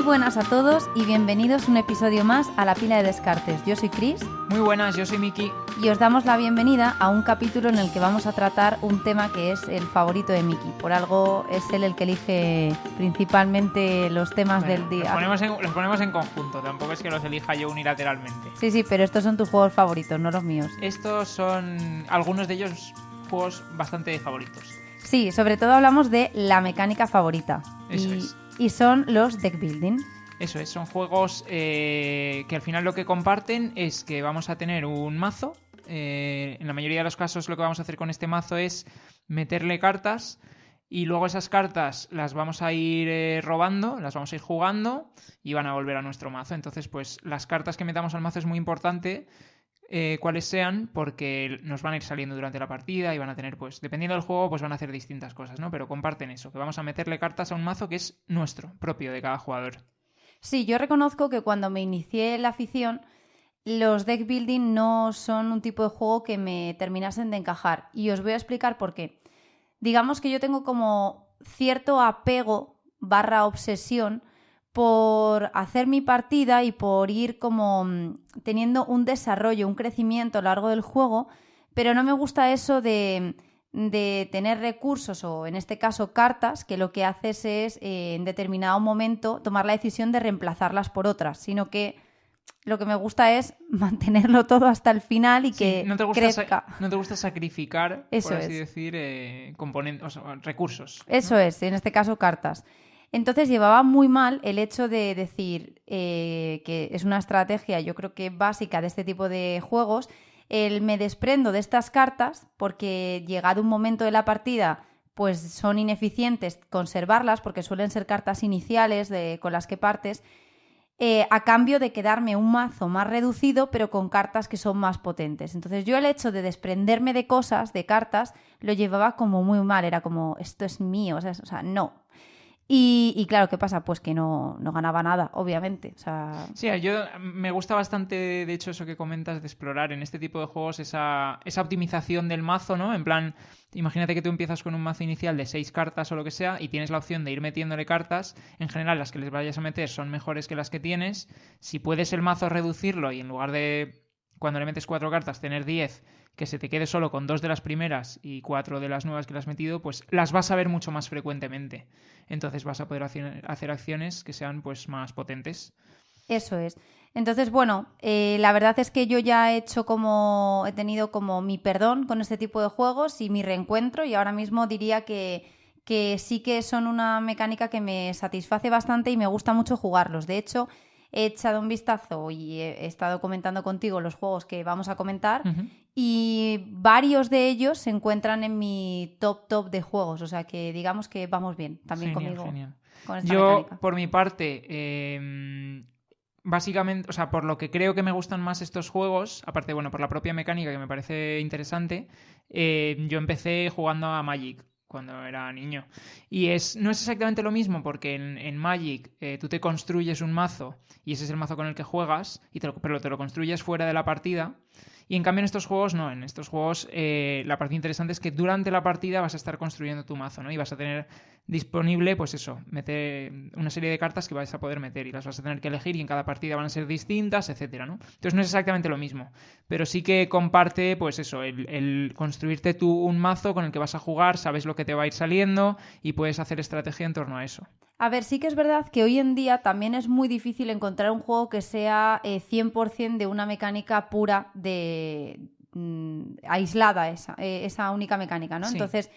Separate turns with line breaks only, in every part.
buenas a todos y bienvenidos un episodio más a La Pila de Descartes. Yo soy Chris.
Muy buenas, yo soy Miki.
Y os damos la bienvenida a un capítulo en el que vamos a tratar un tema que es el favorito de Miki. Por algo es él el que elige principalmente los temas del día.
Los ponemos en conjunto, tampoco es que los elija yo unilateralmente.
Sí, pero estos son tus juegos favoritos, no los míos.
Estos son algunos de ellos juegos bastante favoritos.
Sí, sobre todo hablamos de la mecánica favorita.
Eso es.
Y son los deck building.
Eso es, son juegos que al final lo que comparten es que vamos a tener un mazo. En la mayoría de los casos lo que vamos a hacer con este mazo es meterle cartas y luego esas cartas las vamos a ir robando, las vamos a ir jugando y van a volver a nuestro mazo. Entonces, pues las cartas que metamos al mazo es muy importante cuáles sean, porque nos van a ir saliendo durante la partida y van a tener, pues, dependiendo del juego, pues van a hacer distintas cosas, ¿no? Pero comparten eso, que vamos a meterle cartas a un mazo que es nuestro, propio de cada jugador.
Sí, yo reconozco que cuando me inicié la afición, los deck building no son un tipo de juego que me terminasen de encajar. Y os voy a explicar por qué. Digamos que yo tengo como cierto apego / obsesión por hacer mi partida y por ir como teniendo un desarrollo, un crecimiento a lo largo del juego, pero no me gusta eso de tener recursos o en este caso cartas que lo que haces es en determinado momento tomar la decisión de reemplazarlas por otras, sino que lo que me gusta es mantenerlo todo hasta el final y que crezca.
No te gusta sacrificar,
eso
por así
es.
decir, componentes, o sea, recursos.
Eso, ¿no? Es, en este caso cartas. Entonces llevaba muy mal el hecho de decir que es una estrategia, yo creo que básica de este tipo de juegos, me desprendo de estas cartas porque llegado un momento de la partida pues son ineficientes conservarlas porque suelen ser cartas iniciales con las que partes, a cambio de quedarme un mazo más reducido pero con cartas que son más potentes. Entonces yo el hecho de desprenderme de cosas, de cartas, lo llevaba como muy mal, era como esto es mío, o sea, no. Y claro, ¿qué pasa? Pues que no ganaba nada, obviamente. O sea...
Sí, me gusta bastante, de hecho, eso que comentas de explorar en este tipo de juegos esa optimización del mazo, ¿no? En plan, imagínate que tú empiezas con un mazo inicial de 6 cartas o lo que sea y tienes la opción de ir metiéndole cartas. En general, las que les vayas a meter son mejores que las que tienes. Si puedes el mazo reducirlo y en lugar de, cuando le metes 4 cartas, tener 10... que se te quede solo con 2 de las primeras y 4 de las nuevas que le has metido, pues las vas a ver mucho más frecuentemente. Entonces vas a poder hacer acciones que sean pues más potentes.
Eso es. Entonces, bueno, la verdad es que yo ya he tenido como mi perdón con este tipo de juegos y mi reencuentro, y ahora mismo diría que sí que son una mecánica que me satisface bastante y me gusta mucho jugarlos. De hecho, he echado un vistazo y he estado comentando contigo los juegos que vamos a comentar.
Uh-huh.
Y varios de ellos se encuentran en mi top de juegos. O sea que digamos que vamos bien también conmigo.
Genial.
Con esta
Yo,
mecánica.
por mi parte, básicamente, o sea, por lo que creo que me gustan más estos juegos, aparte, bueno, por la propia mecánica que me parece interesante, yo empecé jugando a Magic cuando era niño. Y no es exactamente lo mismo porque en Magic tú te construyes un mazo y ese es el mazo con el que juegas, pero te lo construyes fuera de la partida. Y en cambio en estos juegos no, en estos juegos la parte interesante es que durante la partida vas a estar construyendo tu mazo, ¿no? Y vas a tener disponible, pues eso, meter una serie de cartas que vas a poder meter y las vas a tener que elegir y en cada partida van a ser distintas, etcétera, ¿no? Entonces no es exactamente lo mismo, pero sí que comparte, pues eso, el construirte tú un mazo con el que vas a jugar, sabes lo que te va a ir saliendo y puedes hacer estrategia en torno a eso.
A ver, sí que es verdad que hoy en día también es muy difícil encontrar un juego que sea 100% de una mecánica pura aislada, esa única mecánica, ¿no?
Sí.
Entonces,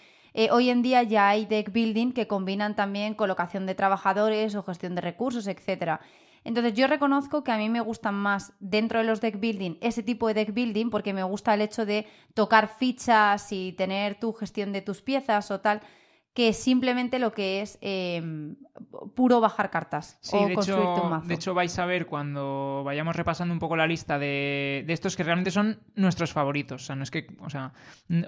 hoy en día ya hay deck building que combinan también colocación de trabajadores o gestión de recursos, etcétera. Entonces, yo reconozco que a mí me gustan más dentro de los deck building ese tipo de deck building porque me gusta el hecho de tocar fichas y tener tu gestión de tus piezas o tal, que simplemente lo que es puro bajar cartas o construirte un mazo.
De hecho, vais a ver cuando vayamos repasando un poco la lista de estos que realmente son nuestros favoritos. O sea, no es que, o sea,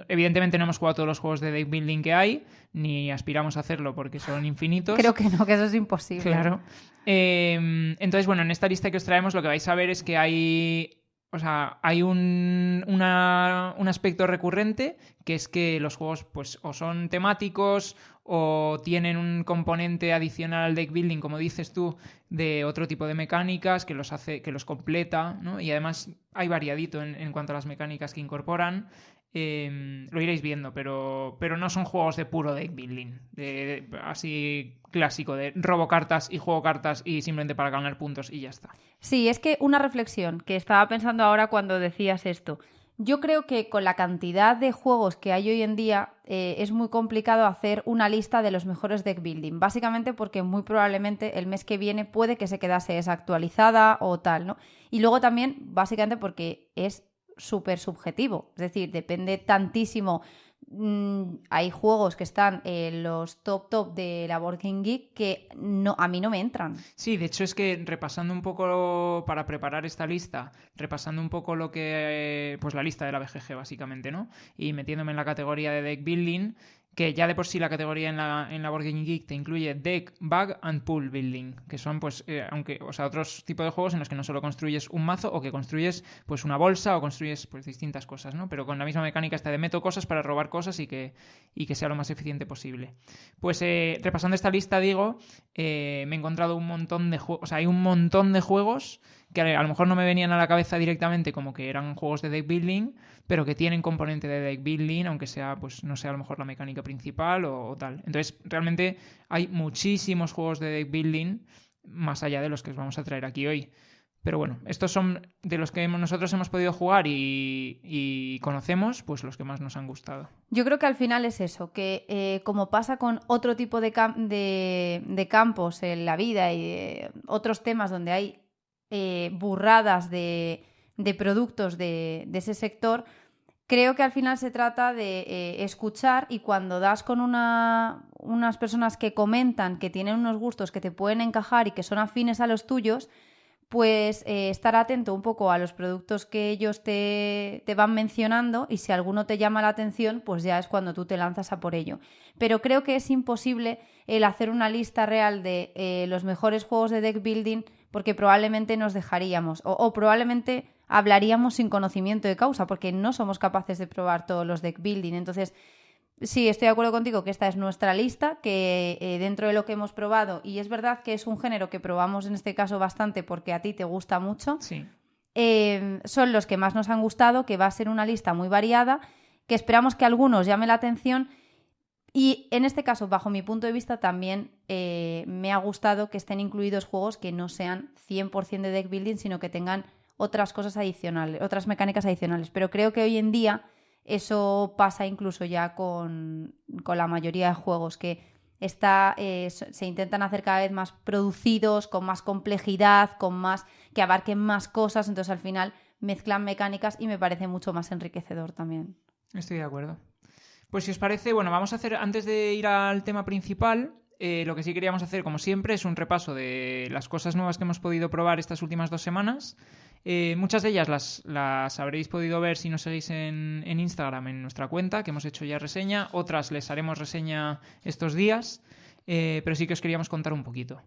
evidentemente no hemos jugado todos los juegos de deck building que hay, ni aspiramos a hacerlo porque son infinitos.
Creo que no, que eso es imposible.
Claro. Entonces, bueno, en esta lista que os traemos lo que vais a ver es que hay O sea, hay un aspecto recurrente que es que los juegos pues o son temáticos o tienen un componente adicional al deck building, como dices tú, de otro tipo de mecánicas que los hace, que los completa, ¿no? Y además hay variadito en cuanto a las mecánicas que incorporan. Lo iréis viendo, pero no son juegos de puro deck building, así clásico, de robo cartas y juego cartas y simplemente para ganar puntos y ya está.
Sí, es que una reflexión que estaba pensando ahora cuando decías esto. Yo creo que con la cantidad de juegos que hay hoy en día es muy complicado hacer una lista de los mejores deck building, básicamente porque muy probablemente el mes que viene puede que se quedase desactualizada o tal, ¿no? Y luego también básicamente porque es súper subjetivo, es decir, depende tantísimo. Hay juegos que están en los top de la Board Game Geek que no, a mí no me entran.
Sí, de hecho es que repasando un poco para preparar esta lista, repasando un poco lo que, pues la lista de la BGG básicamente, ¿no? Y metiéndome en la categoría de deck building, que ya de por sí la categoría en la Board Game Geek te incluye deck, bag and pool building, que son pues, aunque, o sea, otros tipos de juegos en los que no solo construyes un mazo o que construyes pues una bolsa o construyes pues distintas cosas, ¿no? Pero con la misma mecánica esta de meto cosas para robar cosas y que sea lo más eficiente posible. Pues repasando esta lista, digo, me he encontrado un montón de juegos, o sea, hay un montón de juegos que a lo mejor no me venían a la cabeza directamente como que eran juegos de deck building, pero que tienen componente de deck building, aunque sea, pues no sea a lo mejor la mecánica principal o tal. Entonces, realmente hay muchísimos juegos de deck building más allá de los que os vamos a traer aquí hoy. Pero bueno, estos son de los que nosotros hemos podido jugar y conocemos, pues los que más nos han gustado.
Yo creo que al final es eso, que como pasa con otro tipo de campos en la vida y otros temas donde hay burradas de productos de ese sector, creo que al final se trata de escuchar y cuando das con unas personas que comentan que tienen unos gustos que te pueden encajar y que son afines a los tuyos, pues estar atento un poco a los productos que ellos te van mencionando y si alguno te llama la atención, pues ya es cuando tú te lanzas a por ello. Pero creo que es imposible el hacer una lista real de los mejores juegos de deck building porque probablemente nos dejaríamos o probablemente hablaríamos sin conocimiento de causa porque no somos capaces de probar todos los deck building. Entonces, sí, estoy de acuerdo contigo que esta es nuestra lista, que dentro de lo que hemos probado, y es verdad que es un género que probamos en este caso bastante porque a ti te gusta mucho,
Sí.
son los que más nos han gustado, que va a ser una lista muy variada, que esperamos que algunos llame la atención y en este caso, bajo mi punto de vista, también me ha gustado que estén incluidos juegos que no sean 100% de deck building, sino que tengan otras cosas adicionales, otras mecánicas adicionales. Pero creo que hoy en día eso pasa incluso ya con la mayoría de juegos, que se intentan hacer cada vez más producidos, con más complejidad, que abarquen más cosas, entonces al final mezclan mecánicas y me parece mucho más enriquecedor también.
Estoy de acuerdo. Pues si os parece, bueno, vamos a hacer, antes de ir al tema principal, lo que sí queríamos hacer, como siempre, es un repaso de las cosas nuevas que hemos podido probar estas últimas 2 semanas. Muchas de ellas las habréis podido ver si nos seguís en Instagram, en nuestra cuenta, que hemos hecho ya reseña. Otras les haremos reseña estos días, pero sí que os queríamos contar un poquito.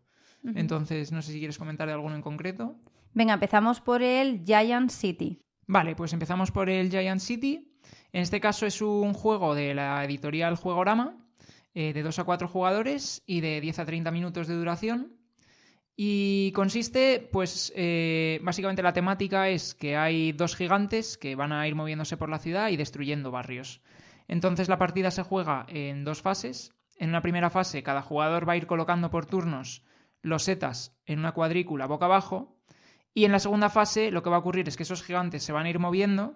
Uh-huh. Entonces, no sé si quieres comentar de alguno en concreto.
Venga, empezamos por el Giant City.
Vale, pues empezamos por el Giant City. En este caso es un juego de la editorial Juegorama, de 2 a 4 jugadores y de 10 a 30 minutos de duración. Y consiste, pues, básicamente la temática es que hay 2 gigantes que van a ir moviéndose por la ciudad y destruyendo barrios. Entonces la partida se juega en 2 fases. En una primera fase cada jugador va a ir colocando por turnos losetas en una cuadrícula boca abajo. Y en la segunda fase lo que va a ocurrir es que esos gigantes se van a ir moviendo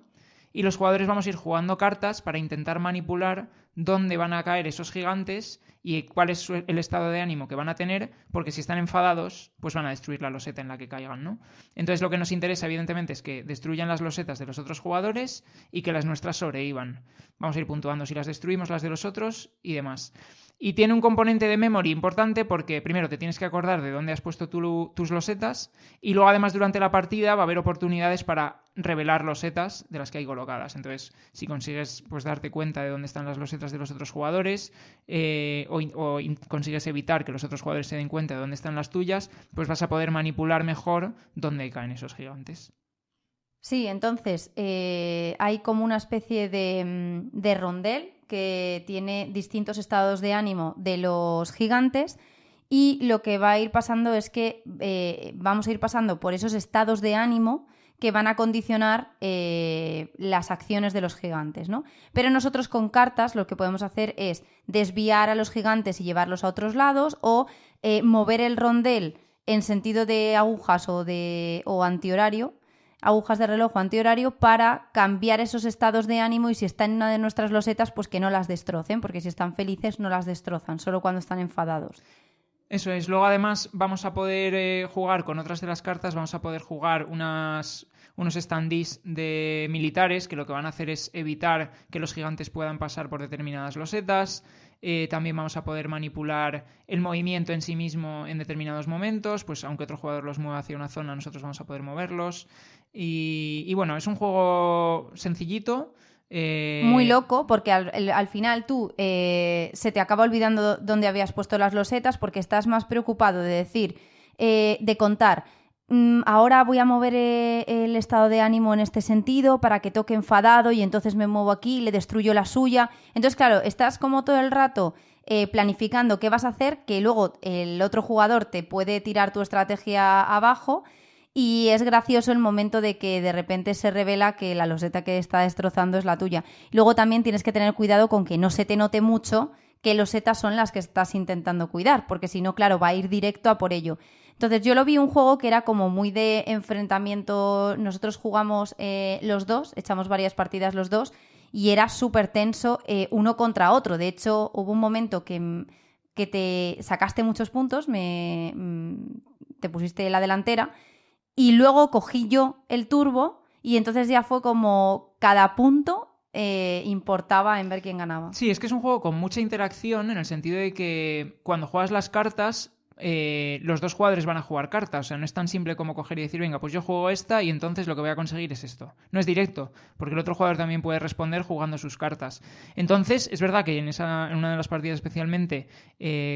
y los jugadores vamos a ir jugando cartas para intentar manipular dónde van a caer esos gigantes y cuál es el estado de ánimo que van a tener, porque si están enfadados, pues van a destruir la loseta en la que caigan, ¿no? Entonces lo que nos interesa, evidentemente, es que destruyan las losetas de los otros jugadores y que las nuestras sobrevivan. Vamos a ir puntuando si las destruimos, las de los otros y demás. Y tiene un componente de memory importante porque primero te tienes que acordar de dónde has puesto tus losetas y luego además durante la partida va a haber oportunidades para revelar losetas de las que hay colocadas. Entonces, si consigues pues darte cuenta de dónde están las losetas de los otros jugadores o consigues evitar que los otros jugadores se den cuenta de dónde están las tuyas, pues vas a poder manipular mejor dónde caen esos gigantes.
Sí, entonces hay como una especie de rondel que tiene distintos estados de ánimo de los gigantes y lo que va a ir pasando es que vamos a ir pasando por esos estados de ánimo que van a condicionar las acciones de los gigantes, ¿no? Pero nosotros con cartas lo que podemos hacer es desviar a los gigantes y llevarlos a otros lados o mover el rondel en sentido de agujas o antihorario, agujas de reloj o antihorario, para cambiar esos estados de ánimo y si están en una de nuestras losetas, pues que no las destrocen, porque si están felices no las destrozan, solo cuando están enfadados.
Eso es. Luego, además, vamos a poder jugar con otras de las cartas, vamos a poder jugar unos standees de militares que lo que van a hacer es evitar que los gigantes puedan pasar por determinadas losetas. También vamos a poder manipular el movimiento en sí mismo en determinados momentos, pues aunque otro jugador los mueva hacia una zona, nosotros vamos a poder moverlos. Y bueno, es un juego sencillito.
Muy loco, porque al final tú se te acaba olvidando dónde habías puesto las losetas porque estás más preocupado de decir, de contar, ahora voy a mover el estado de ánimo en este sentido para que toque enfadado y entonces me muevo aquí y le destruyo la suya. Entonces, claro, estás como todo el rato planificando qué vas a hacer, que luego el otro jugador te puede tirar tu estrategia abajo. Y es gracioso el momento de que de repente se revela que la loseta que está destrozando es la tuya. Luego también tienes que tener cuidado con que no se te note mucho qué losetas son las que estás intentando cuidar, porque si no, claro, va a ir directo a por ello. Entonces yo lo vi un juego que era como muy de enfrentamiento. Nosotros jugamos los dos, echamos varias partidas los dos y era súper tenso uno contra otro. De hecho, hubo un momento que te sacaste muchos puntos, te pusiste la delantera. Y luego cogí yo el turbo y entonces ya fue como cada punto importaba en ver quién ganaba.
Sí, es que es un juego con mucha interacción en el sentido de que cuando juegas las cartas, los dos jugadores van a jugar cartas. O sea, no es tan simple como coger y decir, venga, pues yo juego esta y entonces lo que voy a conseguir es esto. No es directo, porque el otro jugador también puede responder jugando sus cartas. Entonces, es verdad que en una de las partidas especialmente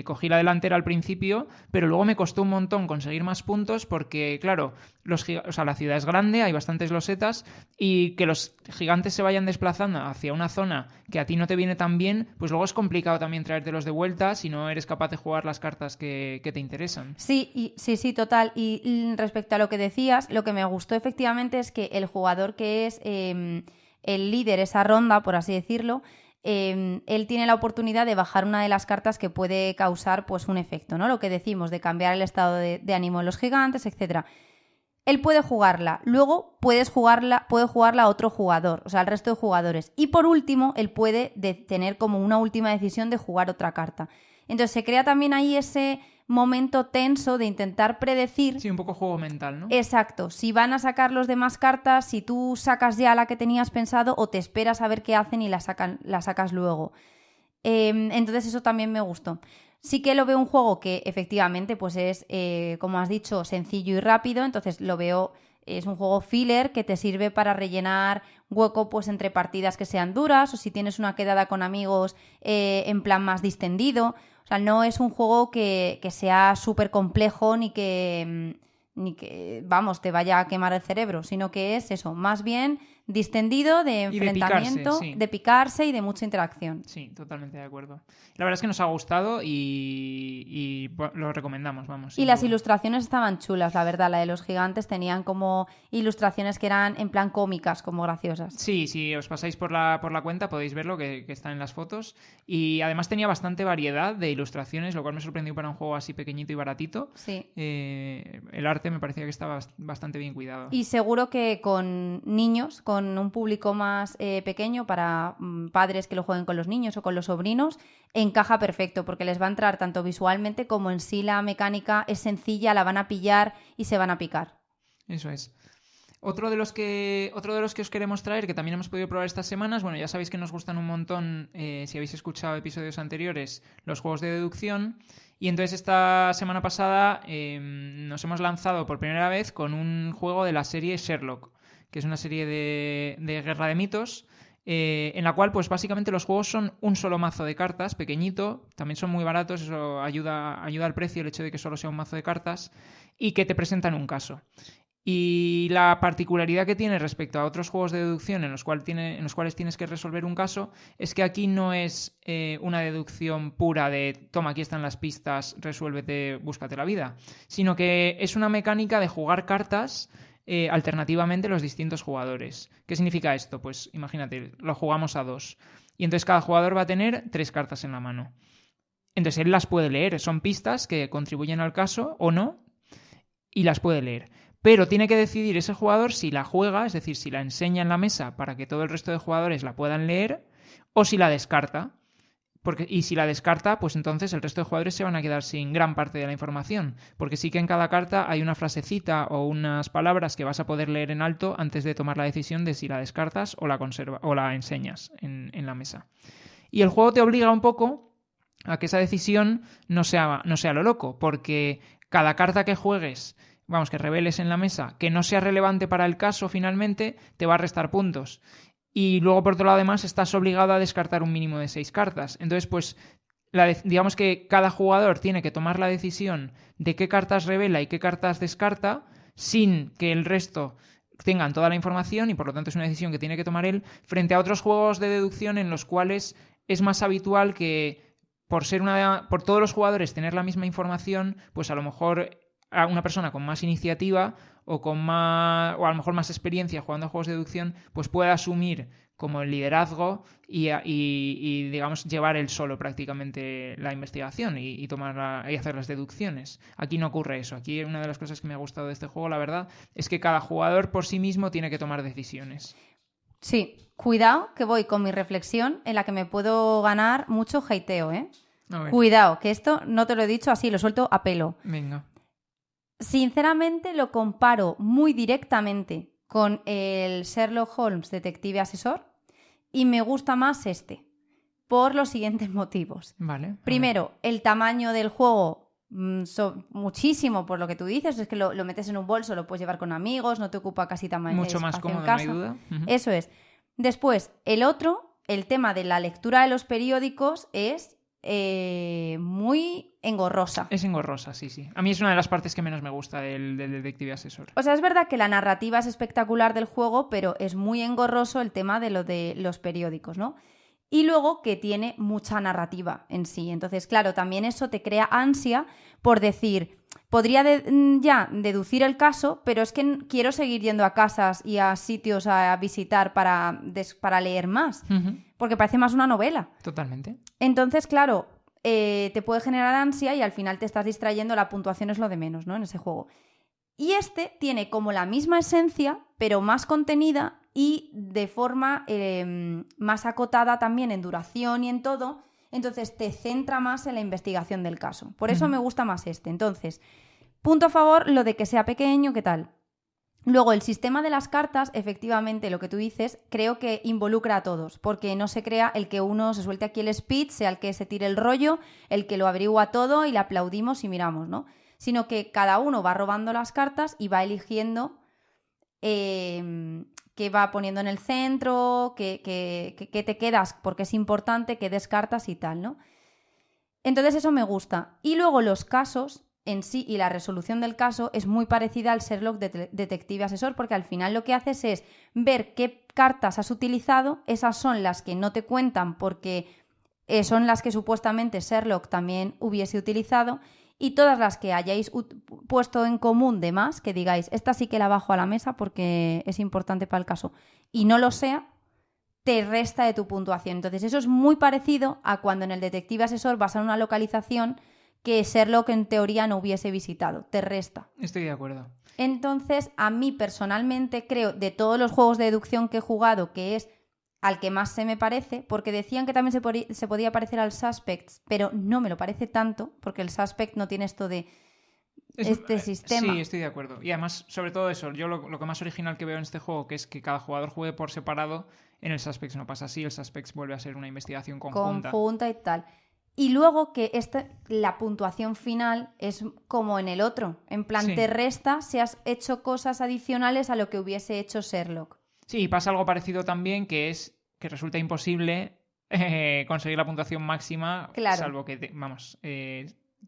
cogí la delantera al principio, pero luego me costó un montón conseguir más puntos porque, claro, la ciudad es grande, hay bastantes losetas y que los gigantes se vayan desplazando hacia una zona que a ti no te viene tan bien, pues luego es complicado también traértelos de vuelta si no eres capaz de jugar las cartas que te interesan.
Sí, sí, total. Y respecto a lo que decías, lo que me gustó efectivamente es que el jugador que es el líder, esa ronda, por así decirlo, él tiene la oportunidad de bajar una de las cartas que puede causar pues un efecto, ¿no? Lo que decimos, de cambiar el estado de ánimo de los gigantes, etcétera. Él puede jugarla, luego puede jugarla otro jugador, o sea, el resto de jugadores. Y por último, él puede tener como una última decisión de jugar otra carta. Entonces se crea también ahí ese momento tenso de intentar predecir.
Sí, un poco juego mental, ¿no?
Exacto, si van a sacar los demás cartas, si tú sacas ya la que tenías pensado o te esperas a ver qué hacen y la sacas luego. Entonces eso también me gustó. Sí que lo veo un juego que efectivamente pues es, como has dicho, sencillo y rápido, entonces lo veo, es un juego filler que te sirve para rellenar hueco pues entre partidas que sean duras o si tienes una quedada con amigos en plan más distendido. O sea, no es un juego que sea súper complejo ni que, vamos, te vaya a quemar el cerebro, sino que es eso, más bien distendido, de enfrentamiento,
de picarse, sí.
de picarse y de mucha interacción.
Sí, totalmente de acuerdo. La verdad es que nos ha gustado y lo recomendamos, vamos.
Y las ilustraciones estaban chulas, la verdad. La de los gigantes tenían como ilustraciones que eran en plan cómicas, como graciosas.
Sí, si os pasáis por la cuenta podéis verlo, que está en las fotos. Y además tenía bastante variedad de ilustraciones, lo cual me sorprendió para un juego así pequeñito y baratito.
Sí.
El arte me parecía que estaba bastante bien cuidado.
Y seguro que con niños, con un público más pequeño, para padres que lo jueguen con los niños o con los sobrinos, encaja perfecto porque les va a entrar tanto visualmente como en sí la mecánica es sencilla, la van a pillar y se van a picar.
Eso es. Otro de los que os queremos traer, que también hemos podido probar estas semanas, bueno, ya sabéis que nos gustan un montón, si habéis escuchado episodios anteriores, los juegos de deducción. Y entonces esta semana pasada nos hemos lanzado por primera vez con un juego de la serie Sherlock, que es una serie de guerra de mitos, en la cual pues básicamente los juegos son un solo mazo de cartas, pequeñito, también son muy baratos, eso ayuda al precio el hecho de que solo sea un mazo de cartas, y que te presentan un caso. Y la particularidad que tiene respecto a otros juegos de deducción en los cuales tienes que resolver un caso es que aquí no es una deducción pura de toma, aquí están las pistas, resuélvete, búscate la vida, sino que es una mecánica de jugar cartas alternativamente los distintos jugadores. ¿Qué significa esto? Pues imagínate, lo jugamos a 2 y entonces cada jugador va a tener 3 cartas en la mano. Entonces él las puede leer, son pistas que contribuyen al caso o no, y las puede leer. Pero tiene que decidir ese jugador si la juega, es decir, si la enseña en la mesa para que todo el resto de jugadores la puedan leer, o si la descarta. Y si la descarta, pues entonces el resto de jugadores se van a quedar sin gran parte de la información. Porque sí que en cada carta hay una frasecita o unas palabras que vas a poder leer en alto antes de tomar la decisión de si la descartas o la enseñas en la mesa. Y el juego te obliga un poco a que esa decisión no sea lo loco, porque cada carta que juegues, que reveles en la mesa, que no sea relevante para el caso finalmente, te va a restar puntos. Y luego, por otro lado, además, estás obligado a descartar un mínimo de 6 cartas. Entonces, pues, digamos que cada jugador tiene que tomar la decisión de qué cartas revela y qué cartas descarta, sin que el resto tengan toda la información, y por lo tanto es una decisión que tiene que tomar él, frente a otros juegos de deducción en los cuales es más habitual que por todos los jugadores tener la misma información, pues a lo mejor a una persona con más iniciativa o a lo mejor más experiencia jugando a juegos de deducción, pues pueda asumir como el liderazgo y digamos llevar él solo prácticamente la investigación y hacer las deducciones. Aquí no ocurre eso. Aquí una de las cosas que me ha gustado de este juego, la verdad, es que cada jugador por sí mismo tiene que tomar decisiones.
Sí, cuidado que voy con mi reflexión en la que me puedo ganar mucho hateo, ¿eh? Cuidado, que esto no te lo he dicho así, lo suelto a pelo.
Venga.
Sinceramente lo comparo muy directamente con el Sherlock Holmes Detective Asesor y me gusta más por los siguientes motivos.
Vale.
Primero, el tamaño del juego, muchísimo por lo que tú dices, es que lo metes en un bolso, lo puedes llevar con amigos, no te ocupa casi tamaño
mucho más cómodo, no hay duda. Uh-huh.
Eso es. Después, el tema de la lectura de los periódicos es muy engorrosa.
Es engorrosa, sí. A mí es una de las partes que menos me gusta del Detective Asesor.
O sea, es verdad que la narrativa es espectacular del juego, pero es muy engorroso el tema de los periódicos, ¿no? Y luego que tiene mucha narrativa en sí. Entonces, claro, también eso te crea ansia por decir, podría ya deducir el caso, pero es que quiero seguir yendo a casas y a sitios a visitar para leer más.
Uh-huh.
Porque parece más una novela.
Totalmente.
Entonces, claro, te puede generar ansia y al final te estás distrayendo, la puntuación es lo de menos, ¿no? En ese juego. Y tiene como la misma esencia, pero más contenida y de forma más acotada también en duración y en todo. Entonces te centra más en la investigación del caso. Por eso me gusta más Entonces, punto a favor, lo de que sea pequeño, ¿qué tal? Luego, el sistema de las cartas, efectivamente, lo que tú dices, creo que involucra a todos, porque no se crea el que uno se suelte aquí el speech, sea el que se tire el rollo, el que lo averigua todo y le aplaudimos y miramos, ¿no? Sino que cada uno va robando las cartas y va eligiendo qué va poniendo en el centro, qué te quedas porque es importante, qué descartas y tal, ¿no? Entonces eso me gusta. Y luego los casos en sí y la resolución del caso es muy parecida al Sherlock Detective Asesor, porque al final lo que haces es ver qué cartas has utilizado, esas son las que no te cuentan porque son las que supuestamente Sherlock también hubiese utilizado, y todas las que hayáis puesto en común de más, que digáis, esta sí que la bajo a la mesa porque es importante para el caso, y no lo sea, te resta de tu puntuación. Entonces eso es muy parecido a cuando en el Detective Asesor vas a una localización que Sherlock en teoría no hubiese visitado, te resta.
Estoy de acuerdo.
Entonces, a mí personalmente creo, de todos los juegos de deducción que he jugado, que es al que más se me parece, porque decían que también se podía parecer al Suspects, pero no me lo parece tanto, porque el Suspect no tiene esto de sistema.
Sí, estoy de acuerdo. Y además, sobre todo eso, yo lo que más original que veo en este juego, que es que cada jugador juegue por separado, en el Suspects no pasa así, el Suspects vuelve a ser una investigación conjunta.
Conjunta y tal. Y luego que la puntuación final es como en el otro. En plan, te resta si has hecho cosas adicionales a lo que hubiese hecho Sherlock.
Sí, pasa algo parecido también, que es que resulta imposible conseguir la puntuación máxima,
claro.
Salvo que,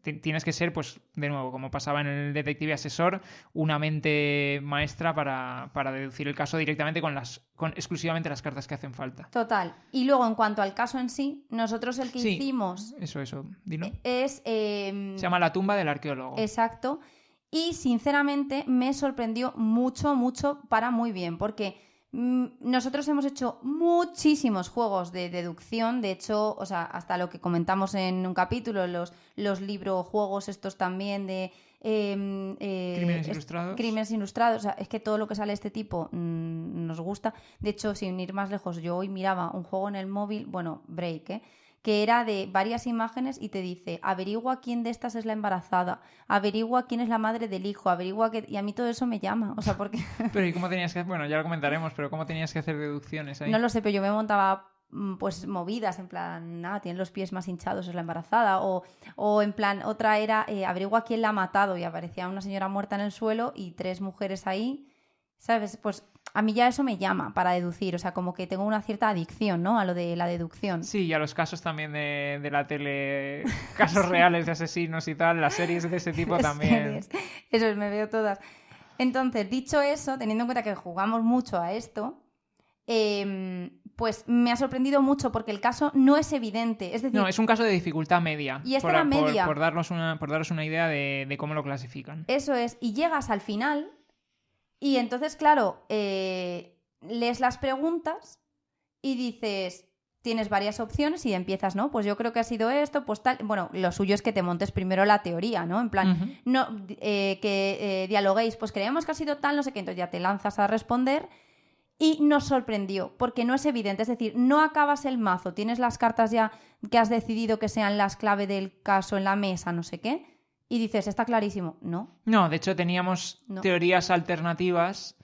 tienes que ser, pues, de nuevo, como pasaba en el detective asesor, una mente maestra para deducir el caso directamente con exclusivamente las cartas que hacen falta.
Total. Y luego, en cuanto al caso en sí, nosotros el que
Sí,
hicimos
eso, dilo.
es...
Se llama La tumba del arqueólogo.
Exacto. Y sinceramente me sorprendió mucho, mucho para muy bien, porque nosotros hemos hecho muchísimos juegos de deducción. De hecho, o sea, hasta lo que comentamos en un capítulo, los librojuegos estos también de
Crímenes ilustrados.
Crímenes ilustrados. O sea, es que todo lo que sale de este tipo nos gusta. De hecho, sin ir más lejos, yo hoy miraba un juego en el móvil, bueno, Break, que era de varias imágenes y te dice, averigua quién de estas es la embarazada, averigua quién es la madre del hijo, averigua que... Y a mí todo eso me llama, o sea, porque...
Pero ¿y cómo tenías que...? Bueno, ya lo comentaremos, pero ¿cómo tenías que hacer deducciones ahí?
No lo sé, pero yo me montaba pues movidas, en plan, nada, tiene los pies más hinchados, es la embarazada, o en plan, otra era, averigua quién la ha matado, y aparecía una señora muerta en el suelo y 3 mujeres ahí, ¿sabes? Pues a mí ya eso me llama para deducir, o sea, como que tengo una cierta adicción, ¿no? A lo de la deducción.
Sí, y a los casos también de la tele, casos reales de asesinos y tal, las series de ese tipo también.
Series. Eso es, me veo todas. Entonces, dicho eso, teniendo en cuenta que jugamos mucho a esto, pues me ha sorprendido mucho porque el caso no es evidente. Es decir,
No, es un caso de dificultad media.
Y esta era media.
Por daros una idea de cómo lo clasifican.
Eso es, y llegas al final y entonces, claro, lees las preguntas y dices, tienes varias opciones y empiezas, ¿no? Pues yo creo que ha sido esto, pues tal. Bueno, lo suyo es que te montes primero la teoría, ¿no? En plan, no, que dialoguéis, pues creemos que ha sido tal, no sé qué, entonces ya te lanzas a responder. Y nos sorprendió, porque no es evidente, es decir, no acabas el mazo, tienes las cartas ya que has decidido que sean las clave del caso en la mesa, no sé qué, y dices, está clarísimo. No.
No, de hecho teníamos teorías alternativas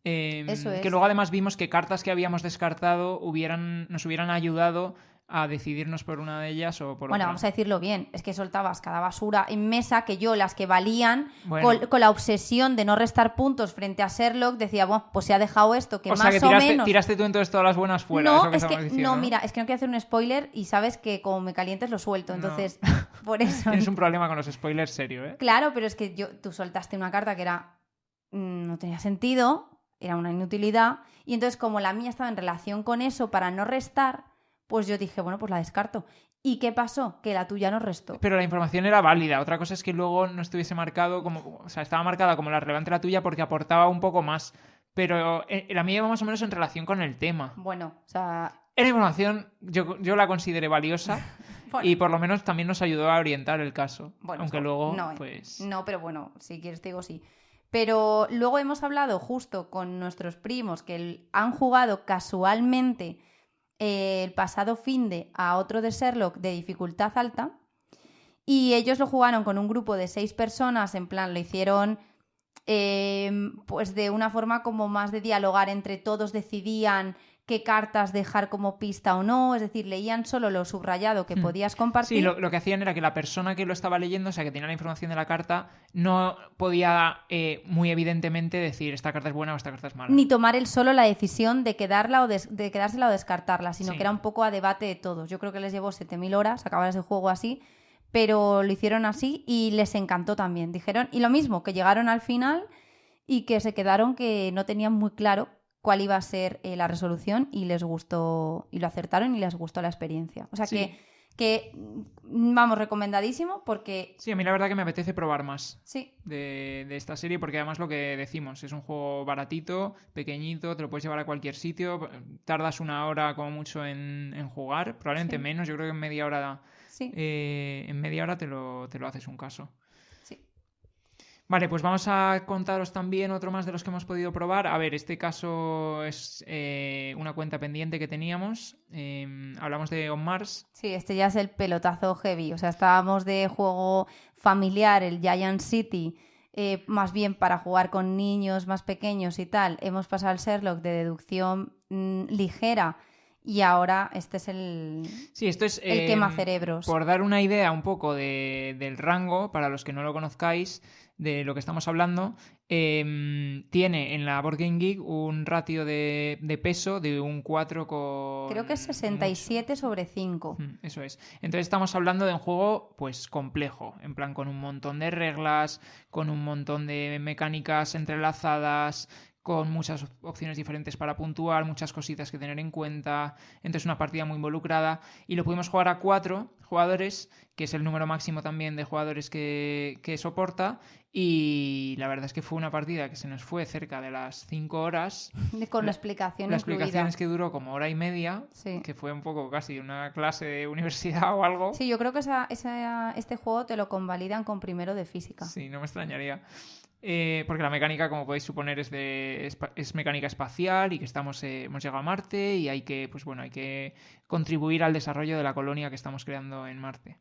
Eso es.
que luego además vimos que cartas que habíamos descartado nos hubieran ayudado a decidirnos por una de ellas o por otra.
Bueno, vamos a decirlo bien, es que soltabas cada basura en mesa que yo, las que valían,
bueno,
con la obsesión de no restar puntos frente a Sherlock, decía, bueno, pues se ha dejado esto, que
o
más
sea, que
o menos...
tiraste tú entonces todas las buenas fuera,
No,
es lo que
es
estamos
que,
diciendo,
no,
¿no?
mira, es que no quiero hacer un spoiler y sabes que como me calientes lo suelto, entonces, por eso...
Tienes un problema con los spoilers serio, ¿eh?
Claro, pero es que tú soltaste una carta que era... no tenía sentido, era una inutilidad, y entonces como la mía estaba en relación con eso para no restar, pues yo dije, bueno, pues la descarto. ¿Y qué pasó? Que la tuya no restó.
Pero la información era válida. Otra cosa es que luego no estuviese marcado como... O sea, estaba marcada como la relevante la tuya porque aportaba un poco más. Pero la mía iba más o menos en relación con el tema.
Bueno, o sea...
Era información, yo la consideré valiosa
Bueno.
y por lo menos también nos ayudó a orientar el caso.
Bueno,
aunque luego,
no,
pues...
No, pero bueno, si quieres te digo sí. Pero luego hemos hablado justo con nuestros primos que han jugado casualmente el pasado finde a otro de Sherlock de dificultad alta y ellos lo jugaron con un grupo de 6 personas, en plan lo hicieron pues de una forma como más de dialogar entre todos, decidían qué cartas dejar como pista o no, es decir, leían solo lo subrayado que podías compartir.
Sí, lo que hacían era que la persona que lo estaba leyendo, o sea, que tenía la información de la carta, no podía muy evidentemente decir esta carta es buena o esta carta es mala.
Ni tomar él solo la decisión de quedársela o descartarla, sino
Sí.
que era un poco a debate de todos. Yo creo que les llevó 7000 horas acabar ese juego así, pero lo hicieron así y les encantó también. Dijeron, y lo mismo, que llegaron al final y que se quedaron que no tenían muy claro cuál iba a ser la resolución y les gustó, y lo acertaron y les gustó la experiencia. O sea
Sí.
que vamos, recomendadísimo porque...
Sí, a mí la verdad que me apetece probar más
Sí.
de esta serie porque además lo que decimos, es un juego baratito, pequeñito, te lo puedes llevar a cualquier sitio, tardas 1 hora como mucho en jugar, probablemente
Sí.
menos, yo creo que en media hora,
Sí.
en media hora te lo haces un caso.
Sí.
Vale, pues vamos a contaros también otro más de los que hemos podido probar. A ver, este caso es una cuenta pendiente que teníamos. Hablamos de On Mars.
Sí, este ya es el pelotazo heavy. O sea, estábamos de juego familiar, el Giant City, más bien para jugar con niños más pequeños y tal. Hemos pasado al Sherlock de deducción ligera y ahora este es el quemacerebros.
Por dar una idea un poco del rango, para los que no lo conozcáis, de lo que estamos hablando, tiene en la Board Game Geek un ratio de peso de un 4 con...
Creo que es 67 sobre 5.
Eso es. Entonces estamos hablando de un juego pues complejo, en plan con un montón de reglas, con un montón de mecánicas entrelazadas, con muchas opciones diferentes para puntuar, muchas cositas que tener en cuenta. Entonces una partida muy involucrada. Y lo pudimos jugar a 4 jugadores, que es el número máximo también de jugadores que soporta. Y la verdad es que fue una partida que se nos fue cerca de las 5 horas.
Con la explicación
La
incluida.
explicación es que duró como hora y media,
Sí.
que fue un poco casi una clase de universidad o algo.
Sí, yo creo que este juego te lo convalidan con primero de física.
Sí, no me extrañaría. Porque la mecánica, como podéis suponer, es mecánica espacial y que hemos llegado a Marte y hay que contribuir al desarrollo de la colonia que estamos creando en Marte.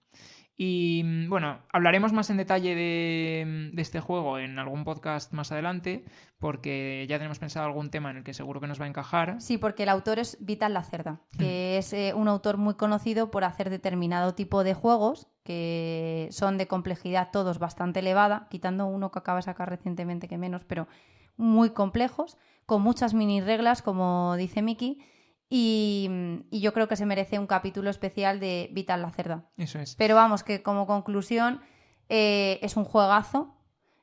Y bueno, hablaremos más en detalle de este juego en algún podcast más adelante, porque ya tenemos pensado algún tema en el que seguro que nos va a encajar.
Sí, porque el autor es Vital Lacerda, que es un autor muy conocido por hacer determinado tipo de juegos que son de complejidad todos bastante elevada, quitando uno que acaba de sacar recientemente que menos, pero muy complejos, con muchas mini reglas, como dice Miki. Y yo creo que se merece un capítulo especial de Vital Lacerda.
Eso es.
Pero vamos, que como conclusión es un juegazo,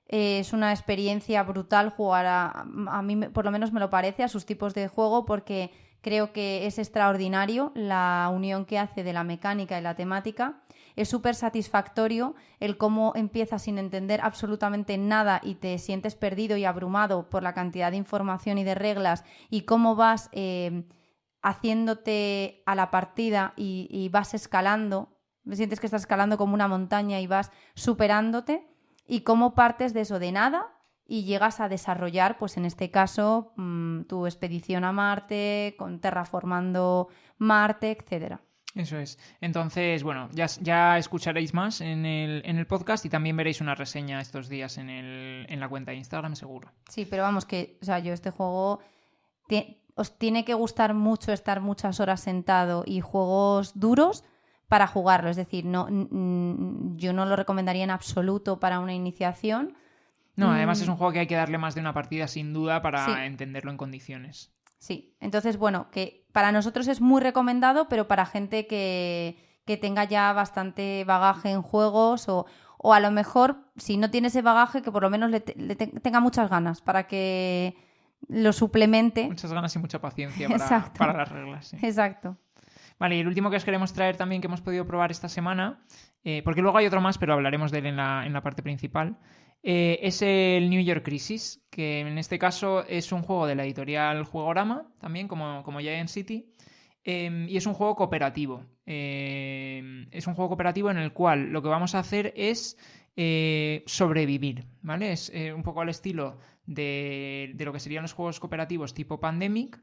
es una experiencia brutal jugar a mí por lo menos me lo parece, a sus tipos de juego, porque creo que es extraordinario la unión que hace de la mecánica y la temática. Es súper satisfactorio el cómo empiezas sin entender absolutamente nada y te sientes perdido y abrumado por la cantidad de información y de reglas y cómo vas... haciéndote a la partida y vas escalando, sientes que estás escalando como una montaña y vas superándote, y cómo partes de eso de nada y llegas a desarrollar, pues en este caso, tu expedición a Marte, con terraformando Marte, etcétera.
Eso es. Entonces, bueno, ya escucharéis más en el podcast y también veréis una reseña estos días en la cuenta de Instagram, seguro.
Sí, pero vamos, que, o sea, yo este juego... os tiene que gustar mucho estar muchas horas sentado y juegos duros para jugarlo. Es decir, yo no lo recomendaría en absoluto para una iniciación.
No, además es un juego que hay que darle más de una partida sin duda para
Sí.
entenderlo en condiciones.
Sí, entonces, bueno, que para nosotros es muy recomendado, pero para gente que tenga ya bastante bagaje en juegos o a lo mejor, si no tiene ese bagaje, que por lo menos tenga muchas ganas para que lo suplemente.
Muchas ganas y mucha paciencia
Exacto.
para las reglas. Sí.
Exacto.
Vale, y el último que os queremos traer también que hemos podido probar esta semana, porque luego hay otro más, pero hablaremos de él en la parte principal, es el New York Crisis, que en este caso es un juego de la editorial Juegorama, también como Giant City, y es un juego cooperativo. Es un juego cooperativo en el cual lo que vamos a hacer es sobrevivir, ¿vale? Es un poco al estilo de lo que serían los juegos cooperativos tipo Pandemic,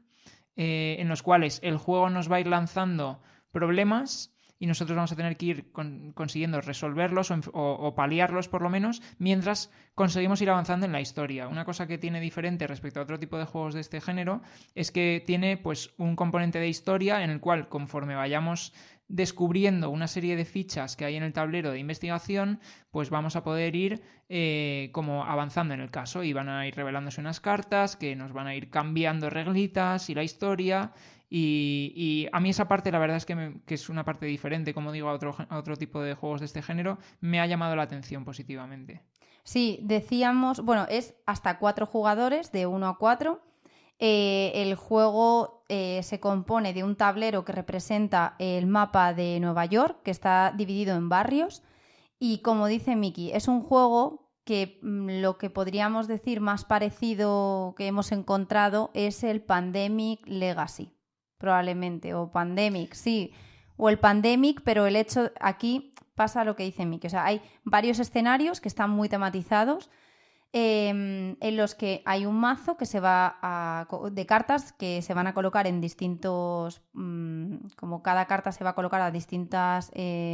en los cuales el juego nos va a ir lanzando problemas y nosotros vamos a tener que ir consiguiendo resolverlos o paliarlos por lo menos, mientras conseguimos ir avanzando en la historia. Una cosa que tiene diferente respecto a otro tipo de juegos de este género es que tiene pues un componente de historia en el cual, conforme vayamos descubriendo una serie de fichas que hay en el tablero de investigación, pues vamos a poder ir como avanzando en el caso y van a ir revelándose unas cartas que nos van a ir cambiando reglitas y la historia. Y a mí esa parte, la verdad es que es una parte diferente, como digo, a otro tipo de juegos de este género, me ha llamado la atención positivamente.
Sí, decíamos, bueno, es hasta 4 jugadores, de 1 a 4. El juego se compone de un tablero que representa el mapa de Nueva York, que está dividido en barrios. Y como dice Miki, es un juego que lo que podríamos decir más parecido que hemos encontrado es el Pandemic Legacy, probablemente, o Pandemic, sí, o el Pandemic, pero el hecho aquí pasa lo que dice Miki, o sea, hay varios escenarios que están muy tematizados, en los que hay un mazo que se va de cartas que se van a colocar en distintos, como cada carta se va a colocar a distintos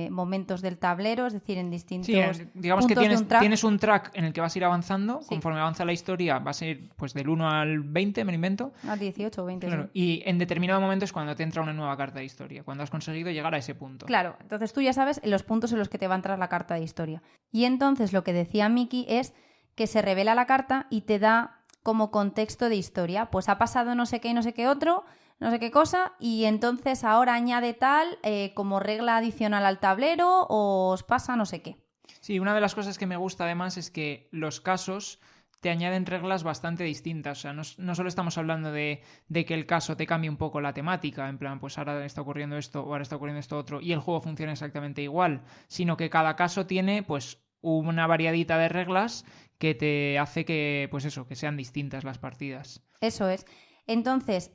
momentos del tablero, es decir, en distintos
digamos que
puntos
tienes un track en el que vas a ir avanzando,
sí.
Conforme avanza la historia va a ser pues del 1 al 20, me lo invento.
A 18 o 20,
claro,
sí.
Y en determinado momento es cuando te entra una nueva carta de historia, cuando has conseguido llegar a ese punto.
Claro, entonces tú ya sabes los puntos en los que te va a entrar la carta de historia. Y entonces lo que decía Miki es que se revela la carta y te da como contexto de historia. Pues ha pasado no sé qué y no sé qué otro, no sé qué cosa, y entonces ahora añade tal como regla adicional al tablero o os pasa no sé qué.
Sí, una de las cosas que me gusta además es que los casos te añaden reglas bastante distintas. O sea, no solo estamos hablando de que el caso te cambie un poco la temática, en plan, pues ahora está ocurriendo esto o ahora está ocurriendo esto otro, y el juego funciona exactamente igual, sino que cada caso tiene, pues, una variadita de reglas que te hace que, pues eso, que sean distintas las partidas.
Eso es. Entonces,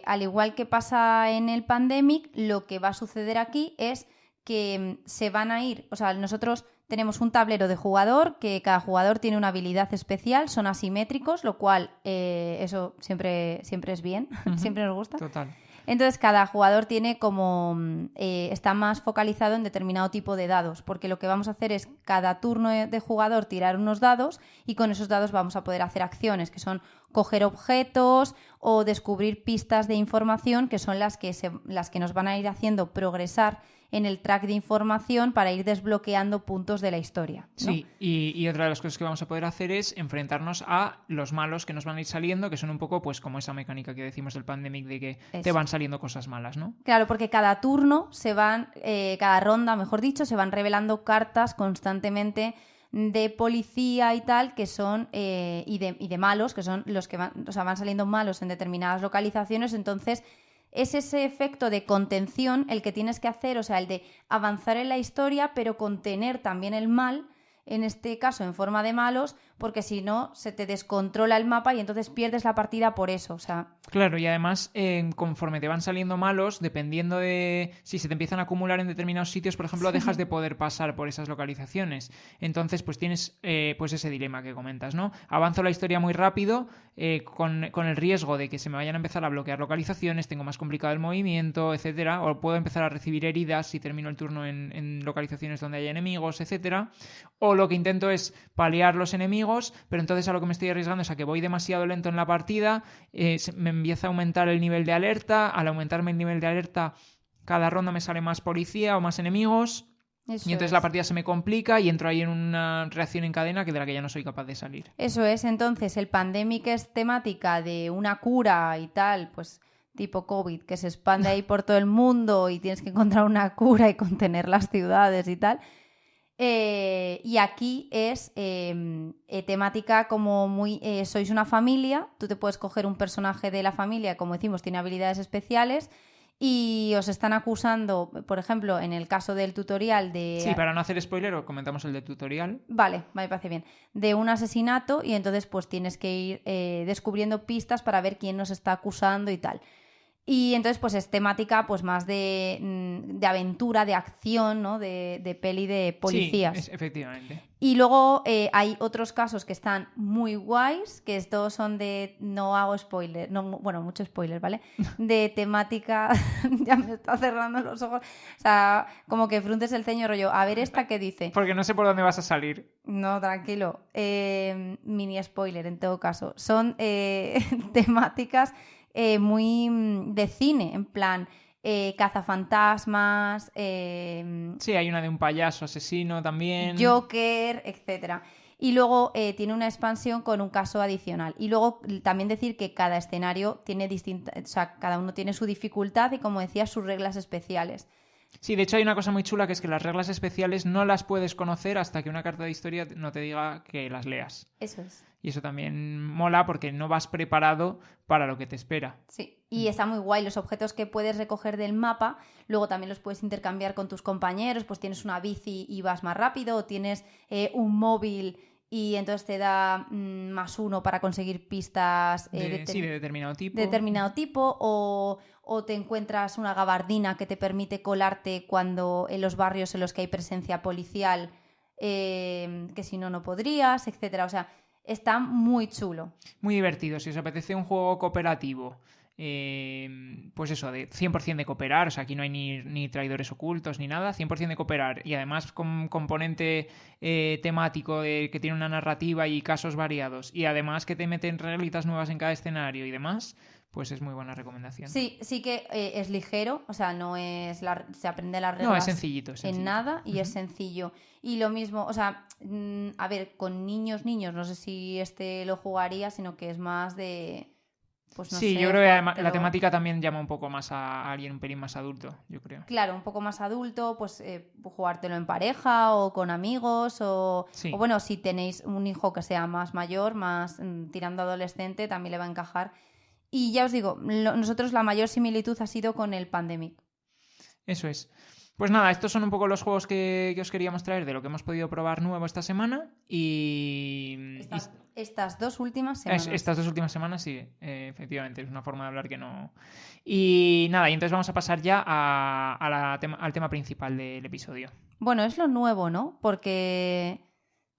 al igual que pasa en el Pandemic, lo que va a suceder aquí es que se van a ir, o sea, nosotros tenemos un tablero de jugador, que cada jugador tiene una habilidad especial, son asimétricos, lo cual eso siempre es bien, siempre nos gusta.
Total.
Entonces cada jugador tiene como está más focalizado en determinado tipo de dados, porque lo que vamos a hacer es cada turno de jugador tirar unos dados y con esos dados vamos a poder hacer acciones que son coger objetos o descubrir pistas de información que son las que nos van a ir haciendo progresar en el track de información para ir desbloqueando puntos de la historia, ¿no?
Sí, y otra de las cosas que vamos a poder hacer es enfrentarnos a los malos que nos van a ir saliendo, que son un poco pues como esa mecánica que decimos del Pandemic de que te van saliendo cosas malas, ¿no?
Claro, porque cada turno cada ronda, mejor dicho, se van revelando cartas constantemente de policía y tal, que son y de malos, que son los que van saliendo malos en determinadas localizaciones. Entonces es ese efecto de contención el que tienes que hacer, o sea, el de avanzar en la historia, pero contener también el mal, en este caso en forma de malos, porque si no se te descontrola el mapa y entonces pierdes la partida por eso, o sea...
Claro, y además conforme te van saliendo malos, dependiendo de si se te empiezan a acumular en determinados sitios, por ejemplo, dejas de poder pasar por esas localizaciones. Entonces, pues tienes pues ese dilema que comentas, ¿no? Avanzo la historia muy rápido con el riesgo de que se me vayan a empezar a bloquear localizaciones, tengo más complicado el movimiento, etcétera, o puedo empezar a recibir heridas si termino el turno en localizaciones donde hay enemigos, etcétera. O lo que intento es paliar los enemigos, pero entonces a lo que me estoy arriesgando es a que voy demasiado lento en la partida, me empieza a aumentar el nivel de alerta, al aumentarme el nivel de alerta cada ronda me sale más policía o más enemigos,
Eso
y entonces
es.
la partida se me complica y entro ahí en una reacción en cadena de la que ya no soy capaz de salir.
Eso es, entonces el Pandemic es temática de una cura y tal, pues tipo COVID, que se expande ahí por todo el mundo y tienes que encontrar una cura y contener las ciudades y tal. Y aquí es temática como muy... sois una familia, tú te puedes coger un personaje de la familia, como decimos, tiene habilidades especiales y os están acusando, por ejemplo, en el caso del tutorial de...
Sí, para no hacer spoiler, comentamos el de tutorial.
Vale, me parece bien. De un asesinato y entonces pues tienes que ir descubriendo pistas para ver quién nos está acusando y tal. Y entonces pues es temática pues más de aventura, de acción, ¿no? De peli de policías.
Sí, efectivamente.
Y luego hay otros casos que están muy guays, que estos son de... No hago spoiler, no, bueno, mucho spoiler, ¿vale? De temática... Ya me está cerrando los ojos. O sea, como que frunces el ceño rollo. A ver esta que dice.
Porque no sé por dónde vas a salir.
No, tranquilo. Mini spoiler en todo caso. Son temáticas muy de cine, en plan... cazafantasmas,
Sí, hay una de un payaso asesino también.
Joker, etcétera. Y luego tiene una expansión con un caso adicional. Y luego también decir que cada escenario tiene o sea, cada uno tiene su dificultad y, como decía, sus reglas especiales.
Sí, de hecho hay una cosa muy chula que es que las reglas especiales no las puedes conocer hasta que una carta de historia no te diga que las leas.
Eso es.
Y eso también mola porque no vas preparado para lo que te espera.
Sí, y está muy guay. Los objetos que puedes recoger del mapa, luego también los puedes intercambiar con tus compañeros. Pues tienes una bici y vas más rápido, o tienes un móvil y entonces te da +1 para conseguir pistas
de determinado tipo.
De determinado tipo, o te encuentras una gabardina que te permite colarte cuando en los barrios en los que hay presencia policial, que si no, no podrías, etcétera. O sea, está muy chulo.
Muy divertido. Si os apetece un juego cooperativo pues eso, de 100% de cooperar, o sea, aquí no hay ni traidores ocultos ni nada, 100% de cooperar y además con un componente temático que tiene una narrativa y casos variados y además que te meten reglitas nuevas en cada escenario y demás, pues es muy buena recomendación.
Sí, sí que es ligero, o sea, no es se aprende las reglas
No, es sencillito.
en nada y es sencillo. Y lo mismo, o sea, a ver, con niños, no sé si lo jugaría, sino que es más de... Pues no
sí,
sé,
yo creo que la temática también llama un poco más a alguien un pelín más adulto, yo creo.
Claro, un poco más adulto, pues jugártelo en pareja o con amigos
Sí.
o bueno, si tenéis un hijo que sea más mayor, más tirando adolescente, también le va a encajar. Y ya os digo, nosotros la mayor similitud ha sido con el Pandemic.
Eso es. Pues nada, estos son un poco los juegos que os queríamos traer de lo que hemos podido probar nuevo esta semana y...
Estas 2 últimas semanas.
Estas 2 últimas semanas, sí, efectivamente, es una forma de hablar que no... Y nada, y entonces vamos a pasar ya al tema principal del episodio.
Bueno, es lo nuevo, ¿no? Porque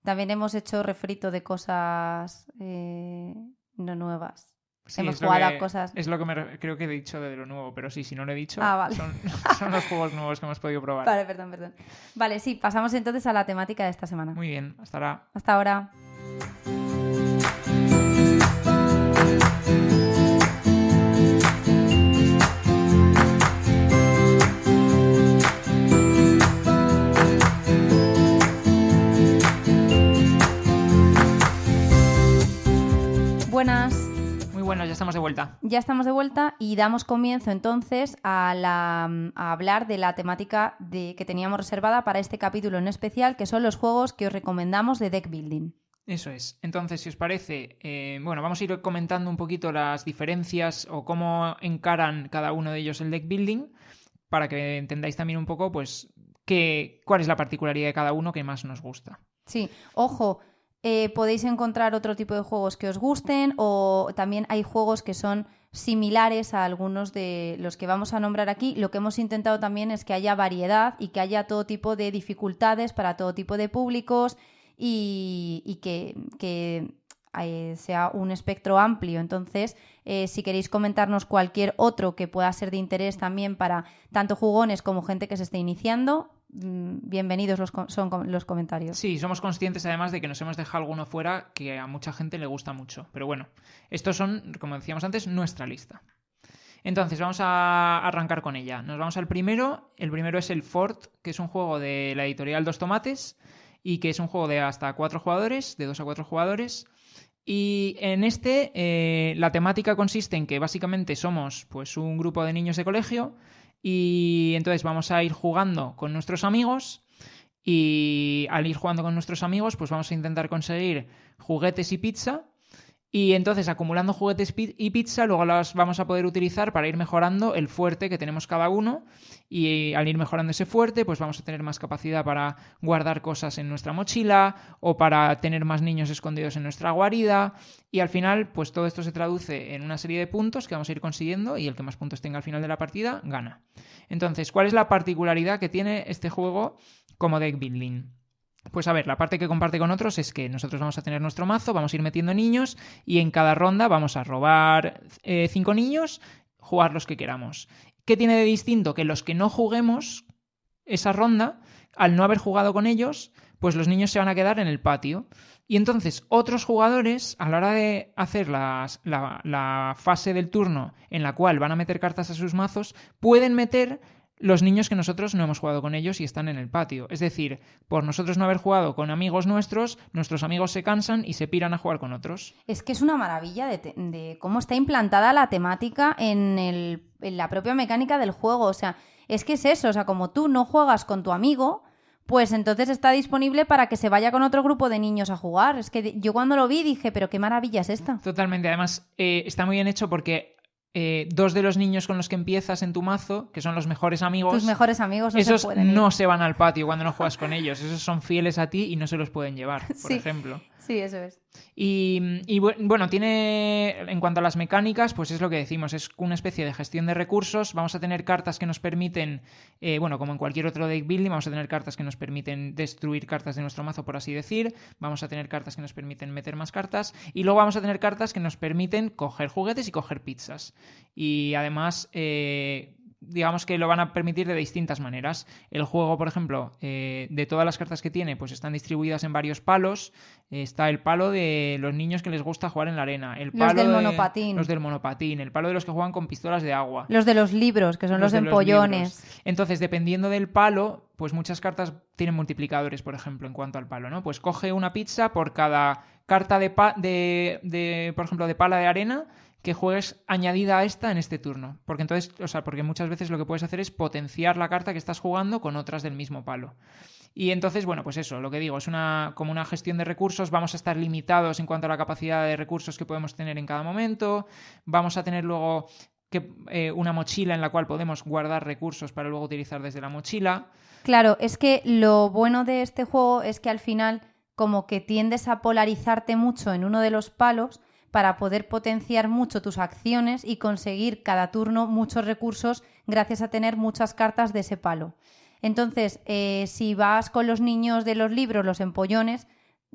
también hemos hecho refrito de cosas no nuevas.
Sí,
hemos jugado a cosas...
Es lo que creo que he dicho de lo nuevo, pero sí, si no lo he dicho,
vale.
son los juegos nuevos que hemos podido probar.
Vale, perdón. Vale, sí, pasamos entonces a la temática de esta semana.
Muy bien, hasta ahora.
Hasta ahora. Buenas.
Muy buenas, ya estamos de vuelta.
Ya estamos de vuelta y damos comienzo entonces a hablar de la temática que teníamos reservada para este capítulo en especial, que son los juegos que os recomendamos de deck building.
Eso es. Entonces, si os parece, bueno, vamos a ir comentando un poquito las diferencias o cómo encaran cada uno de ellos el deck building para que entendáis también un poco, pues, cuál es la particularidad de cada uno que más nos gusta.
Sí, ojo, podéis encontrar otro tipo de juegos que os gusten o también hay juegos que son similares a algunos de los que vamos a nombrar aquí. Lo que hemos intentado también es que haya variedad y que haya todo tipo de dificultades para todo tipo de públicos y que sea un espectro amplio. Entonces, si queréis comentarnos cualquier otro que pueda ser de interés también para tanto jugones como gente que se esté iniciando, bienvenidos son los comentarios.
Sí, somos conscientes además de que nos hemos dejado alguno fuera que a mucha gente le gusta mucho. Pero bueno, estos son, como decíamos antes, nuestra lista. Entonces, vamos a arrancar con ella. Nos vamos al primero. El primero es el Fort, que es un juego de la editorial Dos Tomates y que es un juego de hasta 4 jugadores, de 2 a 4 jugadores. Y en la temática consiste en que básicamente somos pues un grupo de niños de colegio y entonces vamos a ir jugando con nuestros amigos y al ir jugando con nuestros amigos pues vamos a intentar conseguir juguetes y pizza y entonces acumulando juguetes y pizza luego las vamos a poder utilizar para ir mejorando el fuerte que tenemos cada uno y al ir mejorando ese fuerte pues vamos a tener más capacidad para guardar cosas en nuestra mochila o para tener más niños escondidos en nuestra guarida y al final pues todo esto se traduce en una serie de puntos que vamos a ir consiguiendo y el que más puntos tenga al final de la partida gana. Entonces, ¿cuál es la particularidad que tiene este juego como deck building? Pues a ver, la parte que comparte con otros es que nosotros vamos a tener nuestro mazo, vamos a ir metiendo niños y en cada ronda vamos a robar 5 niños, jugar los que queramos. ¿Qué tiene de distinto? Que los que no juguemos esa ronda, al no haber jugado con ellos, pues los niños se van a quedar en el patio. Y entonces otros jugadores, a la hora de hacer la fase del turno en la cual van a meter cartas a sus mazos, pueden meter los niños que nosotros no hemos jugado con ellos y están en el patio. Es decir, por nosotros no haber jugado con amigos nuestros amigos se cansan y se piran a jugar con otros.
Es que es una maravilla de cómo está implantada la temática en la propia mecánica del juego. O sea, es que es eso. O sea, como tú no juegas con tu amigo, pues entonces está disponible para que se vaya con otro grupo de niños a jugar. Es que yo cuando lo vi dije, pero qué maravilla es esta.
Totalmente. Además, está muy bien hecho porque 2 de los niños con los que empiezas en tu mazo, que son los mejores amigos...
Tus mejores amigos
esos
se pueden ir.
no se van al patio cuando no juegas con ellos. Esos son fieles a ti y no se los pueden llevar, por ejemplo.
Sí, eso es.
Y bueno, tiene, en cuanto a las mecánicas, pues es lo que decimos, es una especie de gestión de recursos. Vamos a tener cartas que nos permiten, bueno, como en cualquier otro deck building, vamos a tener cartas que nos permiten destruir cartas de nuestro mazo, por así decir. Vamos a tener cartas que nos permiten meter más cartas. Y luego vamos a tener cartas que nos permiten coger juguetes y coger pizzas. Y además... digamos que lo van a permitir de distintas maneras. El juego, por ejemplo, de todas las cartas que tiene, pues están distribuidas en varios palos. Está el palo de los niños que les gusta jugar en la arena, el palo
Los del
de
monopatín.
los del monopatín, el palo de los que juegan con pistolas de agua.
Los de los libros, que son los
de los
empollones.
libros. Entonces, dependiendo del palo, pues muchas cartas tienen multiplicadores, por ejemplo, en cuanto al palo, ¿no? Pues coge una pizza por cada carta por ejemplo, de pala de arena que juegues añadida a esta en este turno. Porque entonces, o sea, porque muchas veces lo que puedes hacer es potenciar la carta que estás jugando con otras del mismo palo. Y entonces, bueno, pues eso, lo que digo, es como una gestión de recursos. Vamos a estar limitados en cuanto a la capacidad de recursos que podemos tener en cada momento. Vamos a tener luego una mochila en la cual podemos guardar recursos para luego utilizar desde la mochila.
Claro, es que lo bueno de este juego es que al final como que tiendes a polarizarte mucho en uno de los palos para poder potenciar mucho tus acciones y conseguir cada turno muchos recursos gracias a tener muchas cartas de ese palo. Entonces, si vas con los niños de los libros, los empollones,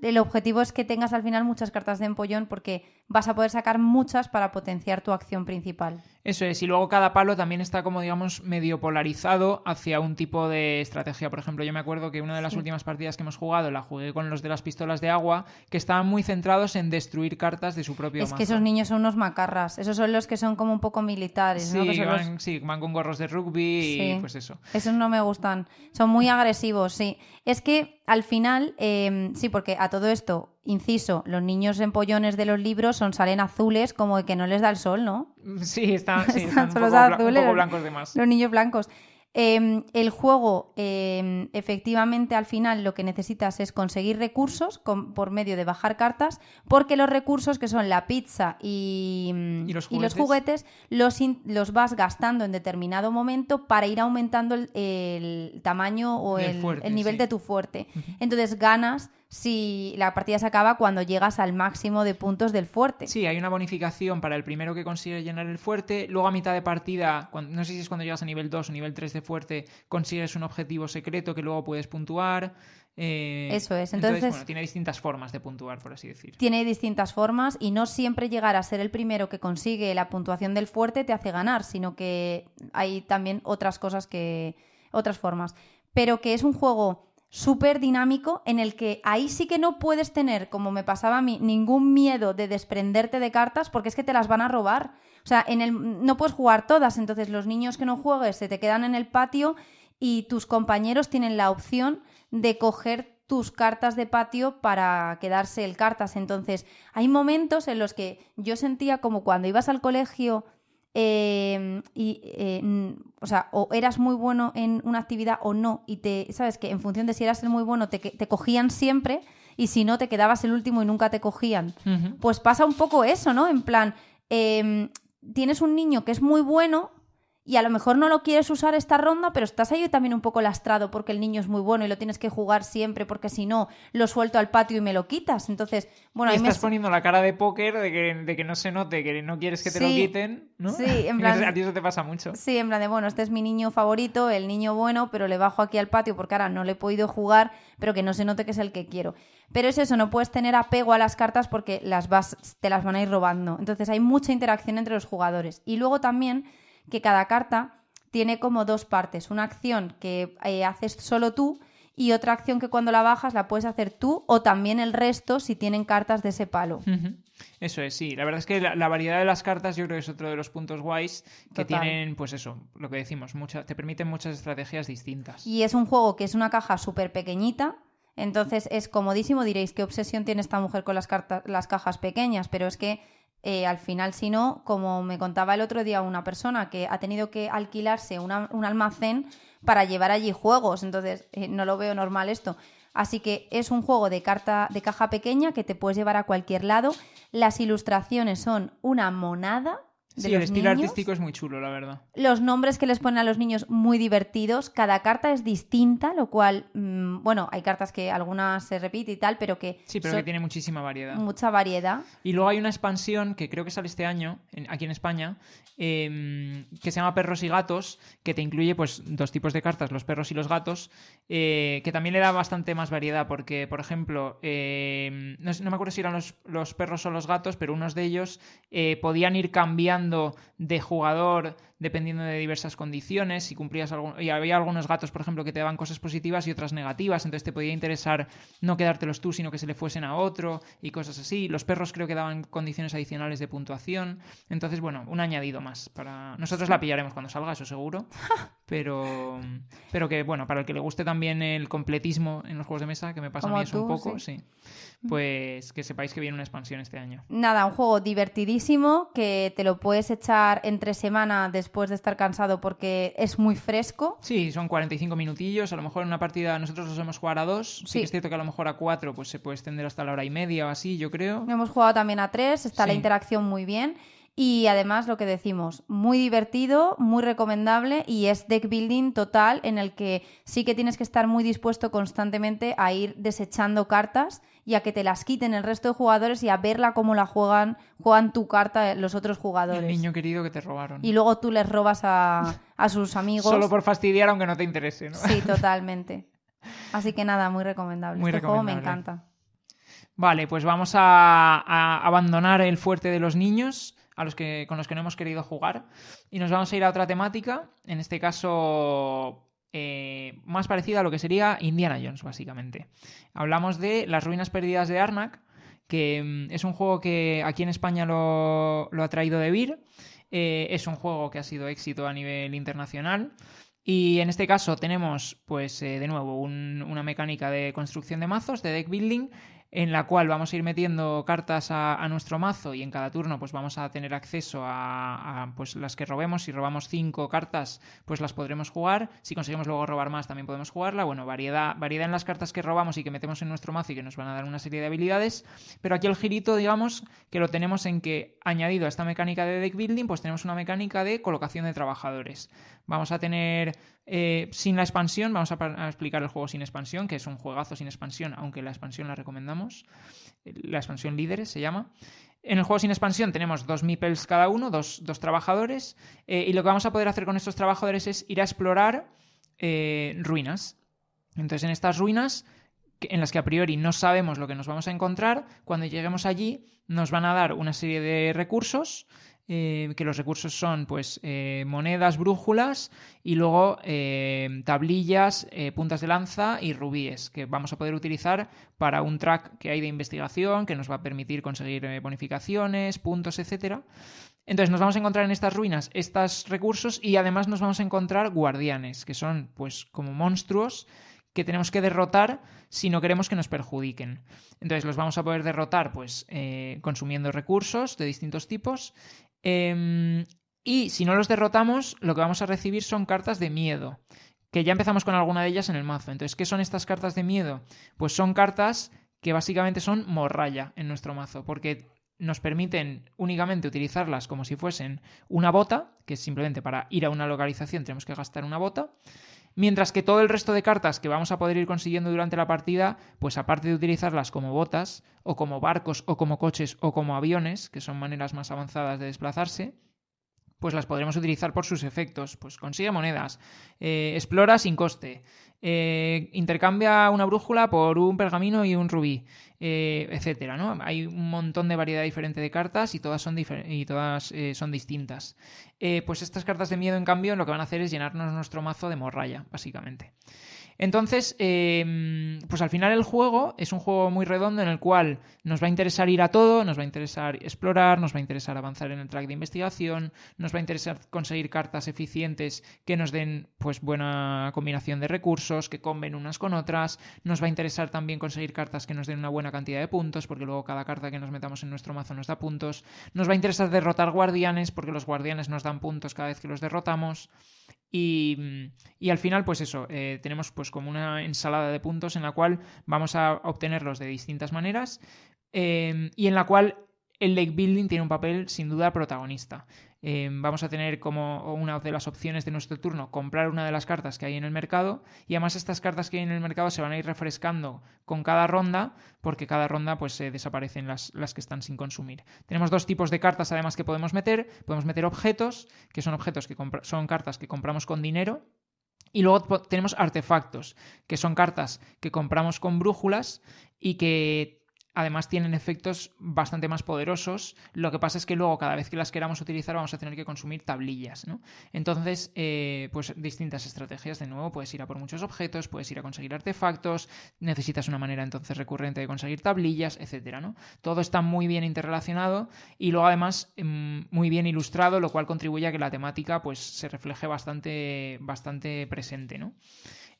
el objetivo es que tengas al final muchas cartas de empollón porque vas a poder sacar muchas para potenciar tu acción principal.
Eso es, y luego cada palo también está como, digamos, medio polarizado hacia un tipo de estrategia. Por ejemplo, yo me acuerdo que una de las últimas partidas que hemos jugado la jugué con los de las pistolas de agua, que estaban muy centrados en destruir cartas de su propio mazo.
Es que esos niños son unos macarras, esos son los que son como un poco militares,
sí,
¿no? Que
sí, van con gorros de rugby
sí,
y pues eso.
Esos no me gustan, son muy agresivos, sí. Es que al final, sí, porque a todo esto, inciso, los niños empollones de los libros salen azules como que no les da el sol, ¿no?
Sí, están un poco blancos de más.
Los niños blancos. El juego, efectivamente, al final lo que necesitas es conseguir recursos por medio de bajar cartas, porque los recursos, que son la pizza y los juguetes, los vas gastando en determinado momento para ir aumentando el tamaño o el nivel de tu fuerte. Entonces ganas si la partida se acaba cuando llegas al máximo de puntos del fuerte.
Sí, hay una bonificación para el primero que consigue llenar el fuerte. Luego a mitad de partida, no sé si es cuando llegas a nivel 2 o nivel 3 de fuerte, consigues un objetivo secreto que luego puedes puntuar.
Eso es.
Entonces, bueno, tiene distintas formas de puntuar, por así decir.
Tiene distintas formas y no siempre llegar a ser el primero que consigue la puntuación del fuerte te hace ganar, sino que hay también otras formas. Pero que es un juego súper dinámico en el que ahí sí que no puedes tener, como me pasaba a mí, ningún miedo de desprenderte de cartas porque es que te las van a robar. O sea, no puedes jugar todas, entonces los niños que no juegues se te quedan en el patio y tus compañeros tienen la opción de coger tus cartas de patio para quedarse el cartas. Entonces, hay momentos en los que yo sentía como cuando ibas al colegio o sea, o eras muy bueno en una actividad o no, y sabes que en función de si eras el muy bueno te cogían siempre, y si no te quedabas el último y nunca te cogían. Uh-huh. Pues pasa un poco eso, ¿no? En plan, tienes un niño que es muy bueno y a lo mejor no lo quieres usar esta ronda, pero estás ahí también un poco lastrado porque el niño es muy bueno y lo tienes que jugar siempre, porque si no, lo suelto al patio y me lo quitas. Entonces, bueno...
Y estás poniendo la cara de póker de que no se note, que no quieres que te lo quiten, ¿no?
Sí, en plan...
A ti eso te pasa mucho.
Sí, en plan de, bueno, este es mi niño favorito, el niño bueno, pero le bajo aquí al patio porque ahora no le he podido jugar, pero que no se note que es el que quiero. Pero es eso, no puedes tener apego a las cartas porque te las van a ir robando. Entonces hay mucha interacción entre los jugadores. Y luego también... que cada carta tiene como dos partes. Una acción que haces solo tú y otra acción que cuando la bajas la puedes hacer tú o también el resto si tienen cartas de ese palo.
Uh-huh. Eso es, sí. La verdad es que la variedad de las cartas yo creo que es otro de los puntos guays que tienen, pues eso, lo que decimos, te permiten muchas estrategias distintas.
Y es un juego que es una caja súper pequeñita, entonces es comodísimo. Diréis, ¿qué obsesión tiene esta mujer con las cajas pequeñas? Pero es que al final, si no, como me contaba el otro día una persona que ha tenido que alquilarse un almacén para llevar allí juegos, entonces no lo veo normal esto. Así que es un juego de caja pequeña que te puedes llevar a cualquier lado. Las ilustraciones son una monada. de
Sí,
los
el estilo
niños.
artístico es muy chulo, la verdad.
Los nombres que les ponen a los niños muy divertidos. Cada carta es distinta, lo cual, bueno, hay cartas que algunas se repite y tal, pero que
Sí, pero que tiene muchísima variedad.
mucha variedad.
Y luego hay una expansión que creo que sale este año, aquí en España, que se llama Perros y Gatos, que te incluye pues 2 tipos de cartas, los perros y los gatos, que también le da bastante más variedad, porque, por ejemplo, no me acuerdo si eran los perros o los gatos, pero unos de ellos podían ir cambiando de jugador dependiendo de diversas condiciones, si cumplías y había algunos gatos, por ejemplo, que te daban cosas positivas y otras negativas, entonces te podía interesar no quedártelos tú, sino que se le fuesen a otro y cosas así. Los perros creo que daban condiciones adicionales de puntuación, entonces, bueno, un añadido más. Nosotros la pillaremos cuando salga, eso seguro, pero que, bueno, para el que le guste también el completismo en los juegos de mesa, que me pasa a mí
Como
eso un
tú,
poco,
sí.
sí, pues que sepáis que viene una expansión este año.
Nada, un juego divertidísimo que te lo puedes echar entre semana después de estar cansado porque es muy fresco.
Sí, son 45 minutillos, a lo mejor en una partida nosotros los hemos jugar a 2, sí que es
Sí.
cierto que a lo mejor a 4 pues se puede extender hasta la hora y media o así, yo creo.
Hemos jugado también a 3, está la
Sí.
interacción muy bien y además lo que decimos, muy divertido, muy recomendable y es deck building total en el que sí que tienes que estar muy dispuesto constantemente a ir desechando cartas y a que te las quiten el resto de jugadores y a verla cómo la juegan tu carta los otros jugadores.
El niño querido que te robaron.
Y luego tú les robas a sus amigos.
Solo por fastidiar aunque no te interese, ¿no?
Sí, totalmente. Así que nada, muy recomendable.
Muy
Este juego me
recomendable.
encanta.
Vale, pues vamos a abandonar el fuerte de los niños, con los que no hemos querido jugar, y nos vamos a ir a otra temática, en este caso más parecida a lo que sería Indiana Jones, básicamente. Hablamos de Las Ruinas Perdidas de Arnak, que es un juego que aquí en España lo ha traído De Beer. Es un juego que ha sido éxito a nivel internacional. Y en este caso tenemos, pues, de nuevo, una mecánica de construcción de mazos, de deck building, en la cual vamos a ir metiendo cartas a nuestro mazo y en cada turno pues vamos a tener acceso a pues, las que robemos. Si robamos 5 cartas, pues las podremos jugar. Si conseguimos luego robar más, también podemos jugarla. Bueno, variedad en las cartas que robamos y que metemos en nuestro mazo y que nos van a dar una serie de habilidades. Pero aquí el girito, digamos, que lo tenemos en que, añadido a esta mecánica de deck building, pues tenemos una mecánica de colocación de trabajadores. Vamos a tener, sin la expansión, vamos a explicar el juego sin expansión, que es un juegazo sin expansión, aunque la expansión la recomendamos. La expansión Líderes se llama. En el juego sin expansión tenemos 2 meeples cada uno, dos trabajadores, y lo que vamos a poder hacer con estos trabajadores es ir a explorar ruinas. Entonces, en estas ruinas, en las que a priori no sabemos lo que nos vamos a encontrar, cuando lleguemos allí nos van a dar una serie de recursos, que los recursos son pues monedas, brújulas y luego tablillas, puntas de lanza y rubíes, que vamos a poder utilizar para un track que hay de investigación que nos va a permitir conseguir bonificaciones, puntos, etcétera. Entonces nos vamos a encontrar en estas ruinas estos recursos y además nos vamos a encontrar guardianes, que son pues como monstruos que tenemos que derrotar si no queremos que nos perjudiquen. Entonces los vamos a poder derrotar pues consumiendo recursos de distintos tipos. Y si no los derrotamos, lo que vamos a recibir son cartas de miedo, que ya empezamos con alguna de ellas en el mazo. Entonces, ¿qué son estas cartas de miedo? Pues son cartas que básicamente son morralla en nuestro mazo, porque nos permiten únicamente utilizarlas como si fuesen una bota, que es simplemente para ir a una localización tenemos que gastar una bota. Mientras que todo el resto de cartas que vamos a poder ir consiguiendo durante la partida, pues aparte de utilizarlas como botas, o como barcos, o como coches, o como aviones, que son maneras más avanzadas de desplazarse, pues las podremos utilizar por sus efectos. Pues consigue monedas, explora sin coste, intercambia una brújula por un pergamino y un rubí, etcétera, ¿no? Hay un montón de variedad diferente de cartas y todas son distintas. Pues estas cartas de miedo, en cambio, lo que van a hacer es llenarnos nuestro mazo de morralla, básicamente. Entonces, pues al final el juego es un juego muy redondo en el cual nos va a interesar ir a todo, nos va a interesar explorar, nos va a interesar avanzar en el track de investigación, nos va a interesar conseguir cartas eficientes que nos den pues buena combinación de recursos, que comben unas con otras, nos va a interesar también conseguir cartas que nos den una buena cantidad de puntos, porque luego cada carta que nos metamos en nuestro mazo nos da puntos, nos va a interesar derrotar guardianes, porque los guardianes nos dan puntos cada vez que los derrotamos. Y al final, pues eso, tenemos pues como una ensalada de puntos en la cual vamos a obtenerlos de distintas maneras, y en la cual el deck building tiene un papel sin duda protagonista. Vamos a tener como una de las opciones de nuestro turno comprar una de las cartas que hay en el mercado, y además estas cartas que hay en el mercado se van a ir refrescando con cada ronda, porque cada ronda pues desaparecen las que están sin consumir. Tenemos 2 tipos de cartas además que podemos meter objetos, que son objetos que son cartas que compramos con dinero, y luego tenemos artefactos, que son cartas que compramos con brújulas y que además tienen efectos bastante más poderosos. Lo que pasa es que luego cada vez que las queramos utilizar vamos a tener que consumir tablillas, ¿no? Entonces, pues distintas estrategias. De nuevo, puedes ir a por muchos objetos, puedes ir a conseguir artefactos, necesitas una manera entonces recurrente de conseguir tablillas, etcétera, ¿no? Todo está muy bien interrelacionado y luego además muy bien ilustrado, lo cual contribuye a que la temática pues se refleje bastante presente, ¿no?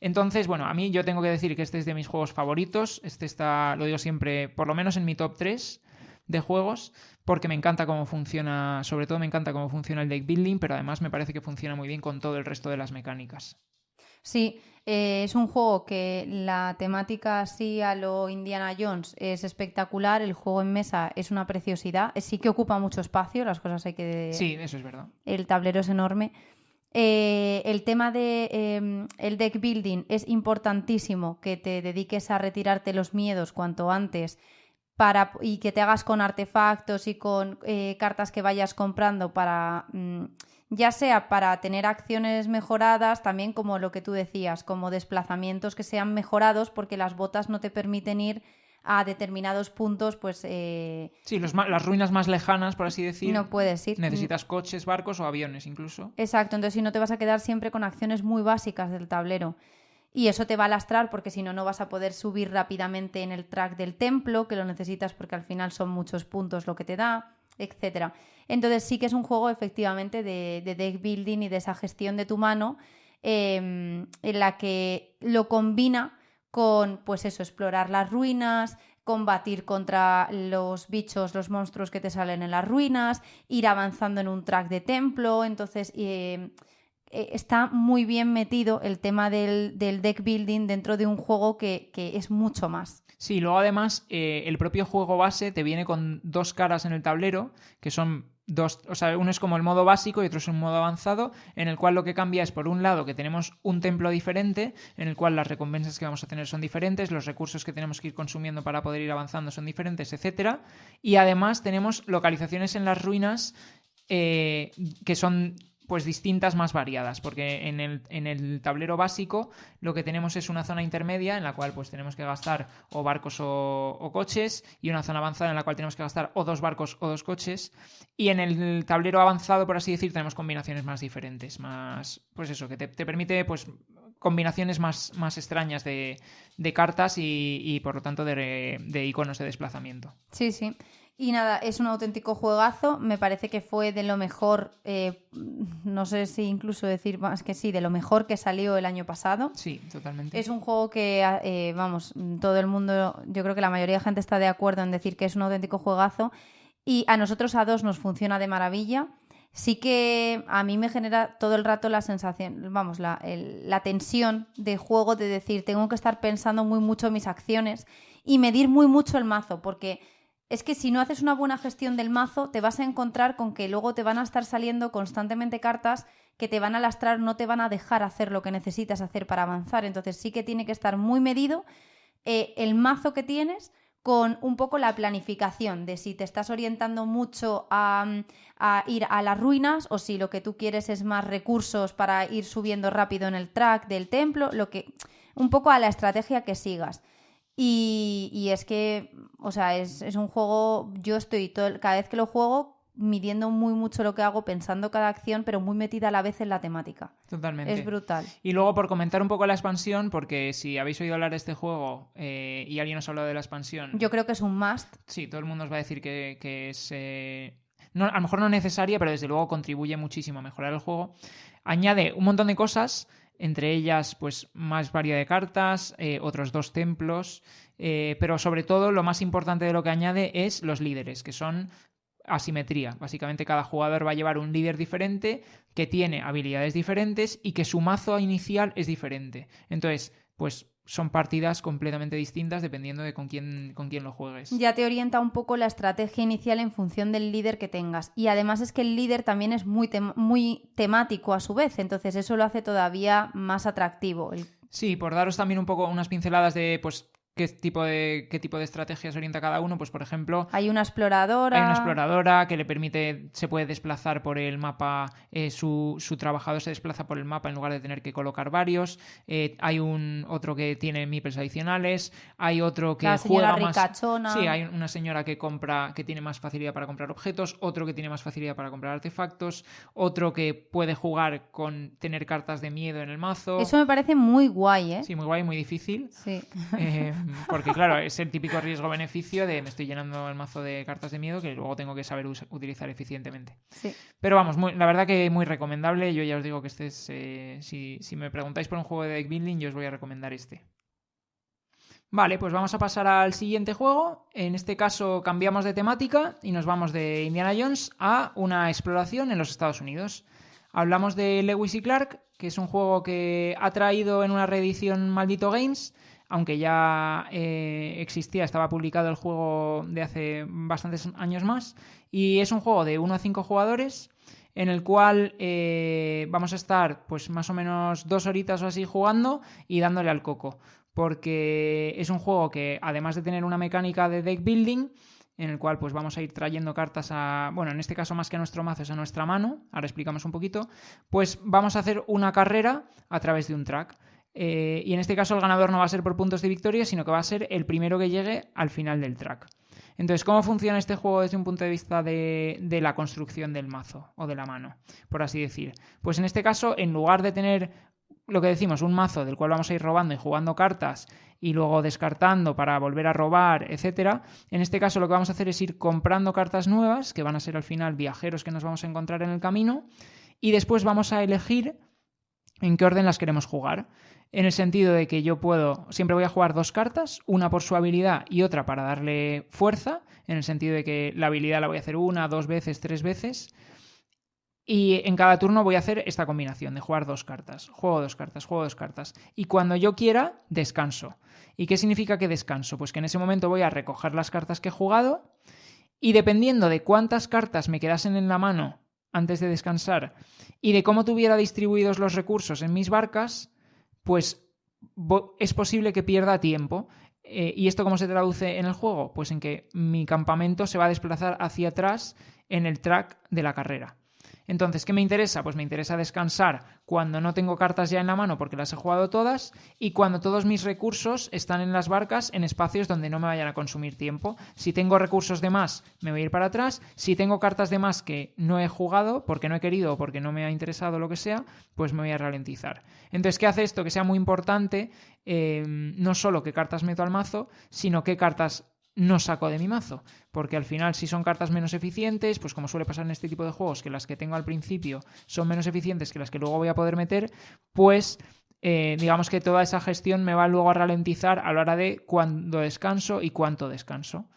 Entonces, bueno, a mí yo tengo que decir que este es de mis juegos favoritos. Este está, lo digo siempre, por lo menos en mi top 3 de juegos, porque me encanta cómo funciona, sobre todo me encanta cómo funciona el deck building, pero además me parece que funciona muy bien con todo el resto de las mecánicas.
Sí, es un juego que la temática así a lo Indiana Jones es espectacular, el juego en mesa es una preciosidad, sí que ocupa mucho espacio, las cosas hay que...
Sí, eso es verdad.
El tablero es enorme. El tema de el deck building es importantísimo, que te dediques a retirarte los miedos cuanto antes y que te hagas con artefactos y con cartas que vayas comprando para ya sea para tener acciones mejoradas, también como lo que tú decías, como desplazamientos que sean mejorados, porque las botas no te permiten ir a determinados puntos, pues...
Sí, las ruinas más lejanas, por así decir.
No puedes ir.
Necesitas coches, barcos o aviones incluso.
Exacto, entonces si no te vas a quedar siempre con acciones muy básicas del tablero. Y eso te va a lastrar porque si no, no vas a poder subir rápidamente en el track del templo, que lo necesitas porque al final son muchos puntos lo que te da, etcétera. Entonces sí que es un juego efectivamente de deck building y de esa gestión de tu mano, en la que lo combina con, pues eso, explorar las ruinas, combatir contra los bichos, los monstruos que te salen en las ruinas, ir avanzando en un track de templo. Entonces está muy bien metido el tema del deck building dentro de un juego que es mucho más.
Sí, luego además el propio juego base te viene con 2 caras en el tablero, que son 2, o sea, uno es como el modo básico y otro es un modo avanzado, en el cual lo que cambia es, por un lado, que tenemos un templo diferente, en el cual las recompensas que vamos a tener son diferentes, los recursos que tenemos que ir consumiendo para poder ir avanzando son diferentes, etcétera. Y además tenemos localizaciones en las ruinas que son pues distintas, más variadas, porque en el tablero básico lo que tenemos es una zona intermedia en la cual pues tenemos que gastar o barcos o coches, y una zona avanzada en la cual tenemos que gastar o 2 barcos o 2 coches, y en el tablero avanzado, por así decir, tenemos combinaciones más diferentes, más, pues eso, que te permite pues combinaciones más extrañas de cartas y por lo tanto de iconos de desplazamiento.
Sí, sí. Y nada, es un auténtico juegazo. Me parece que fue de lo mejor, no sé si incluso decir más que sí, de lo mejor que salió el año pasado.
Sí, totalmente.
Es un juego que, vamos, todo el mundo, yo creo que la mayoría de gente está de acuerdo en decir que es un auténtico juegazo. Y a nosotros a 2 nos funciona de maravilla. Sí que a mí me genera todo el rato la sensación, vamos, la tensión de juego, de decir, tengo que estar pensando muy mucho mis acciones y medir muy mucho el mazo, porque es que si no haces una buena gestión del mazo, te vas a encontrar con que luego te van a estar saliendo constantemente cartas que te van a lastrar, no te van a dejar hacer lo que necesitas hacer para avanzar. Entonces sí que tiene que estar muy medido el mazo que tienes, con un poco la planificación de si te estás orientando mucho a ir a las ruinas, o si lo que tú quieres es más recursos para ir subiendo rápido en el track del templo, un poco a la estrategia que sigas. Y es que, o sea, es un juego, yo estoy cada vez que lo juego midiendo muy mucho lo que hago, pensando cada acción, pero muy metida a la vez en la temática.
Totalmente.
Es brutal.
Y luego, por comentar un poco la expansión, porque si habéis oído hablar de este juego y alguien os ha hablado de la expansión...
Yo creo que es un must.
Sí, todo el mundo os va a decir que es... No, a lo mejor no necesaria, pero desde luego contribuye muchísimo a mejorar el juego. Añade un montón de cosas, entre ellas pues más variedad de cartas, otros 2 templos, pero sobre todo lo más importante de lo que añade es los líderes, que son asimetría. Básicamente cada jugador va a llevar un líder diferente, que tiene habilidades diferentes y que su mazo inicial es diferente. Entonces, pues son partidas completamente distintas dependiendo de con quién lo juegues.
Ya te orienta un poco la estrategia inicial en función del líder que tengas. Y además es que el líder también es muy temático a su vez, entonces eso lo hace todavía más atractivo.
Sí, por daros también un poco unas pinceladas de pues qué tipo de estrategias orienta cada uno, pues por ejemplo...
Hay una exploradora
que le permite, se puede desplazar por el mapa, su trabajador se desplaza por el mapa en lugar de tener que colocar varios. Hay otro que tiene meeples adicionales, hay otro que
la señora
juega
ricachona.
más... Sí, hay una señora que tiene más facilidad para comprar objetos, otro que tiene más facilidad para comprar artefactos, otro que puede jugar con tener cartas de miedo en el mazo.
Eso me parece muy guay, ¿eh?
Sí, muy guay, muy difícil.
Sí.
Porque claro, es el típico riesgo-beneficio de me estoy llenando el mazo de cartas de miedo que luego tengo que saber utilizar eficientemente.
Sí.
Pero vamos, la verdad que muy recomendable. Yo ya os digo que este es... si me preguntáis por un juego de deck building, yo os voy a recomendar este. Vale, pues vamos a pasar al siguiente juego. En este caso cambiamos de temática y nos vamos de Indiana Jones a una exploración en los Estados Unidos. Hablamos de Lewis y Clark, que es un juego que ha traído en una reedición Maldito Games, aunque ya existía, estaba publicado el juego de hace bastantes años más, y es un juego de 1 a 5 jugadores en el cual vamos a estar pues más o menos 2 horitas o así jugando y dándole al coco, porque es un juego que además de tener una mecánica de deck building, en el cual pues vamos a ir trayendo cartas bueno, en este caso más que a nuestro mazo es a nuestra mano, ahora explicamos un poquito, pues vamos a hacer una carrera a través de un track. Y en este caso el ganador no va a ser por puntos de victoria, sino que va a ser el primero que llegue al final del track. Entonces, ¿cómo funciona este juego desde un punto de vista de la construcción del mazo o de la mano, por así decir? Pues en este caso, en lugar de tener lo que decimos, un mazo del cual vamos a ir robando y jugando cartas y luego descartando para volver a robar, etcétera, en este caso lo que vamos a hacer es ir comprando cartas nuevas, que van a ser al final viajeros que nos vamos a encontrar en el camino, y después vamos a elegir en qué orden las queremos jugar. En el sentido de que yo siempre voy a jugar 2 cartas, una por su habilidad y otra para darle fuerza, en el sentido de que la habilidad la voy a hacer 1, 2 veces, 3 veces. Y en cada turno voy a hacer esta combinación de jugar 2 cartas. Juego 2 cartas, juego 2 cartas. Y cuando yo quiera, descanso. ¿Y qué significa que descanso? Pues que en ese momento voy a recoger las cartas que he jugado y dependiendo de cuántas cartas me quedasen en la mano antes de descansar y de cómo tuviera distribuidos los recursos en mis barcas, pues es posible que pierda tiempo. ¿Y esto cómo se traduce en el juego? Pues en que mi campamento se va a desplazar hacia atrás en el track de la carrera. Entonces, ¿qué me interesa? Pues me interesa descansar cuando no tengo cartas ya en la mano porque las he jugado todas y cuando todos mis recursos están en las barcas en espacios donde no me vayan a consumir tiempo. Si tengo recursos de más, me voy a ir para atrás. Si tengo cartas de más que no he jugado porque no he querido o porque no me ha interesado lo que sea, pues me voy a ralentizar. Entonces, ¿qué hace esto? Que sea muy importante no solo qué cartas meto al mazo, sino qué cartas no saco de mi mazo, porque al final si son cartas menos eficientes, pues como suele pasar en este tipo de juegos, que las que tengo al principio son menos eficientes que las que luego voy a poder meter, pues digamos que toda esa gestión me va luego a ralentizar a la hora de cuándo descanso y cuánto descanso.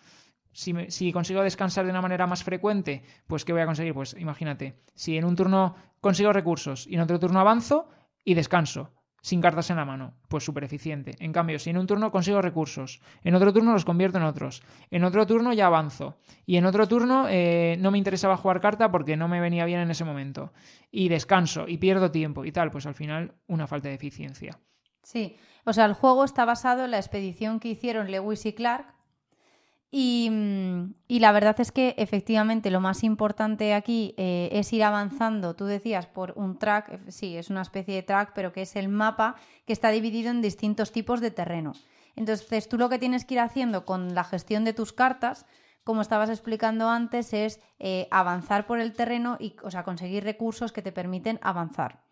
Si consigo descansar de una manera más frecuente, pues ¿qué voy a conseguir? Pues imagínate, si en un turno consigo recursos y en otro turno avanzo y descanso, sin cartas en la mano, pues súper eficiente. En cambio, si en un turno consigo recursos, en otro turno los convierto en otros, en otro turno ya avanzo, y en otro turno no me interesaba jugar carta porque no me venía bien en ese momento, y descanso, y pierdo tiempo, y tal, pues al final una falta de eficiencia.
Sí, o sea, el juego está basado en la expedición que hicieron Lewis y Clark, y la verdad es que efectivamente lo más importante aquí es ir avanzando, tú decías, por un track, sí, es una especie de track, pero que es el mapa que está dividido en distintos tipos de terreno. Entonces tú lo que tienes que ir haciendo con la gestión de tus cartas, como estabas explicando antes, es avanzar por el terreno y, o sea, conseguir recursos que te permiten avanzar.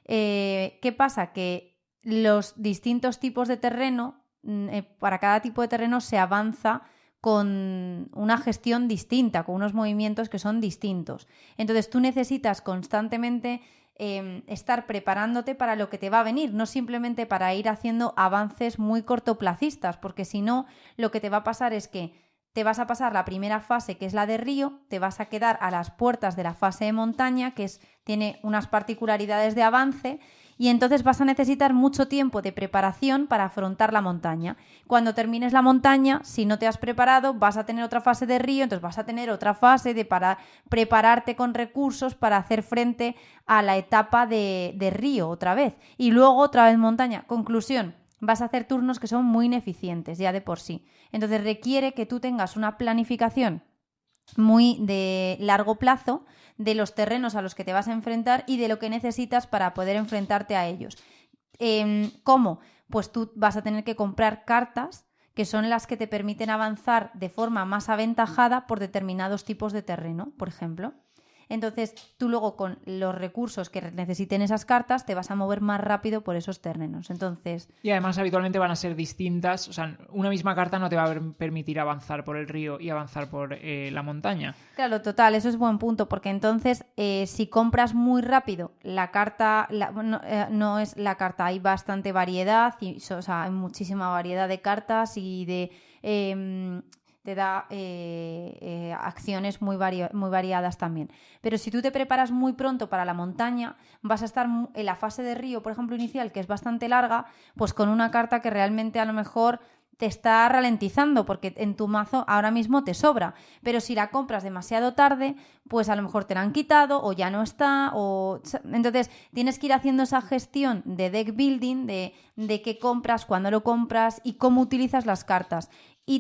¿Qué pasa? Que los distintos tipos de terreno, para cada tipo de terreno se avanza con una gestión distinta, con unos movimientos que son distintos. Entonces tú necesitas constantemente estar preparándote para lo que te va a venir, no simplemente para ir haciendo avances muy cortoplacistas, porque si no, lo que te va a pasar es que te vas a pasar la primera fase, que es la de río, te vas a quedar a las puertas de la fase de montaña, que tiene unas particularidades de avance, Y entonces vas a necesitar mucho tiempo de preparación para afrontar la montaña. Cuando termines la montaña, si no te has preparado, vas a tener otra fase de río, entonces vas a tener otra fase para prepararte con recursos para hacer frente a la etapa de río otra vez. Y luego otra vez montaña. Conclusión, vas a hacer turnos que son muy ineficientes ya de por sí. Entonces requiere que tú tengas una planificación muy de largo plazo de los terrenos a los que te vas a enfrentar y de lo que necesitas para poder enfrentarte a ellos. ¿Cómo? Pues tú vas a tener que comprar cartas que son las que te permiten avanzar de forma más aventajada por determinados tipos de terreno, por ejemplo. Entonces, tú luego con los recursos que necesiten esas cartas te vas a mover más rápido por esos terrenos. Entonces...
Y además habitualmente van a ser distintas. O sea, una misma carta no te va a permitir avanzar por el río y avanzar por la montaña.
Claro, total, eso es buen punto, porque entonces si compras muy rápido la carta, no es la carta, hay bastante variedad, o sea, hay muchísima variedad de cartas y te da acciones muy variadas también. Pero si tú te preparas muy pronto para la montaña, vas a estar en la fase de río, por ejemplo, inicial, que es bastante larga, pues con una carta que realmente a lo mejor te está ralentizando porque en tu mazo ahora mismo te sobra. Pero si la compras demasiado tarde, pues a lo mejor te la han quitado o ya no está. Entonces tienes que ir haciendo esa gestión de deck building, de qué compras, cuándo lo compras y cómo utilizas las cartas. Y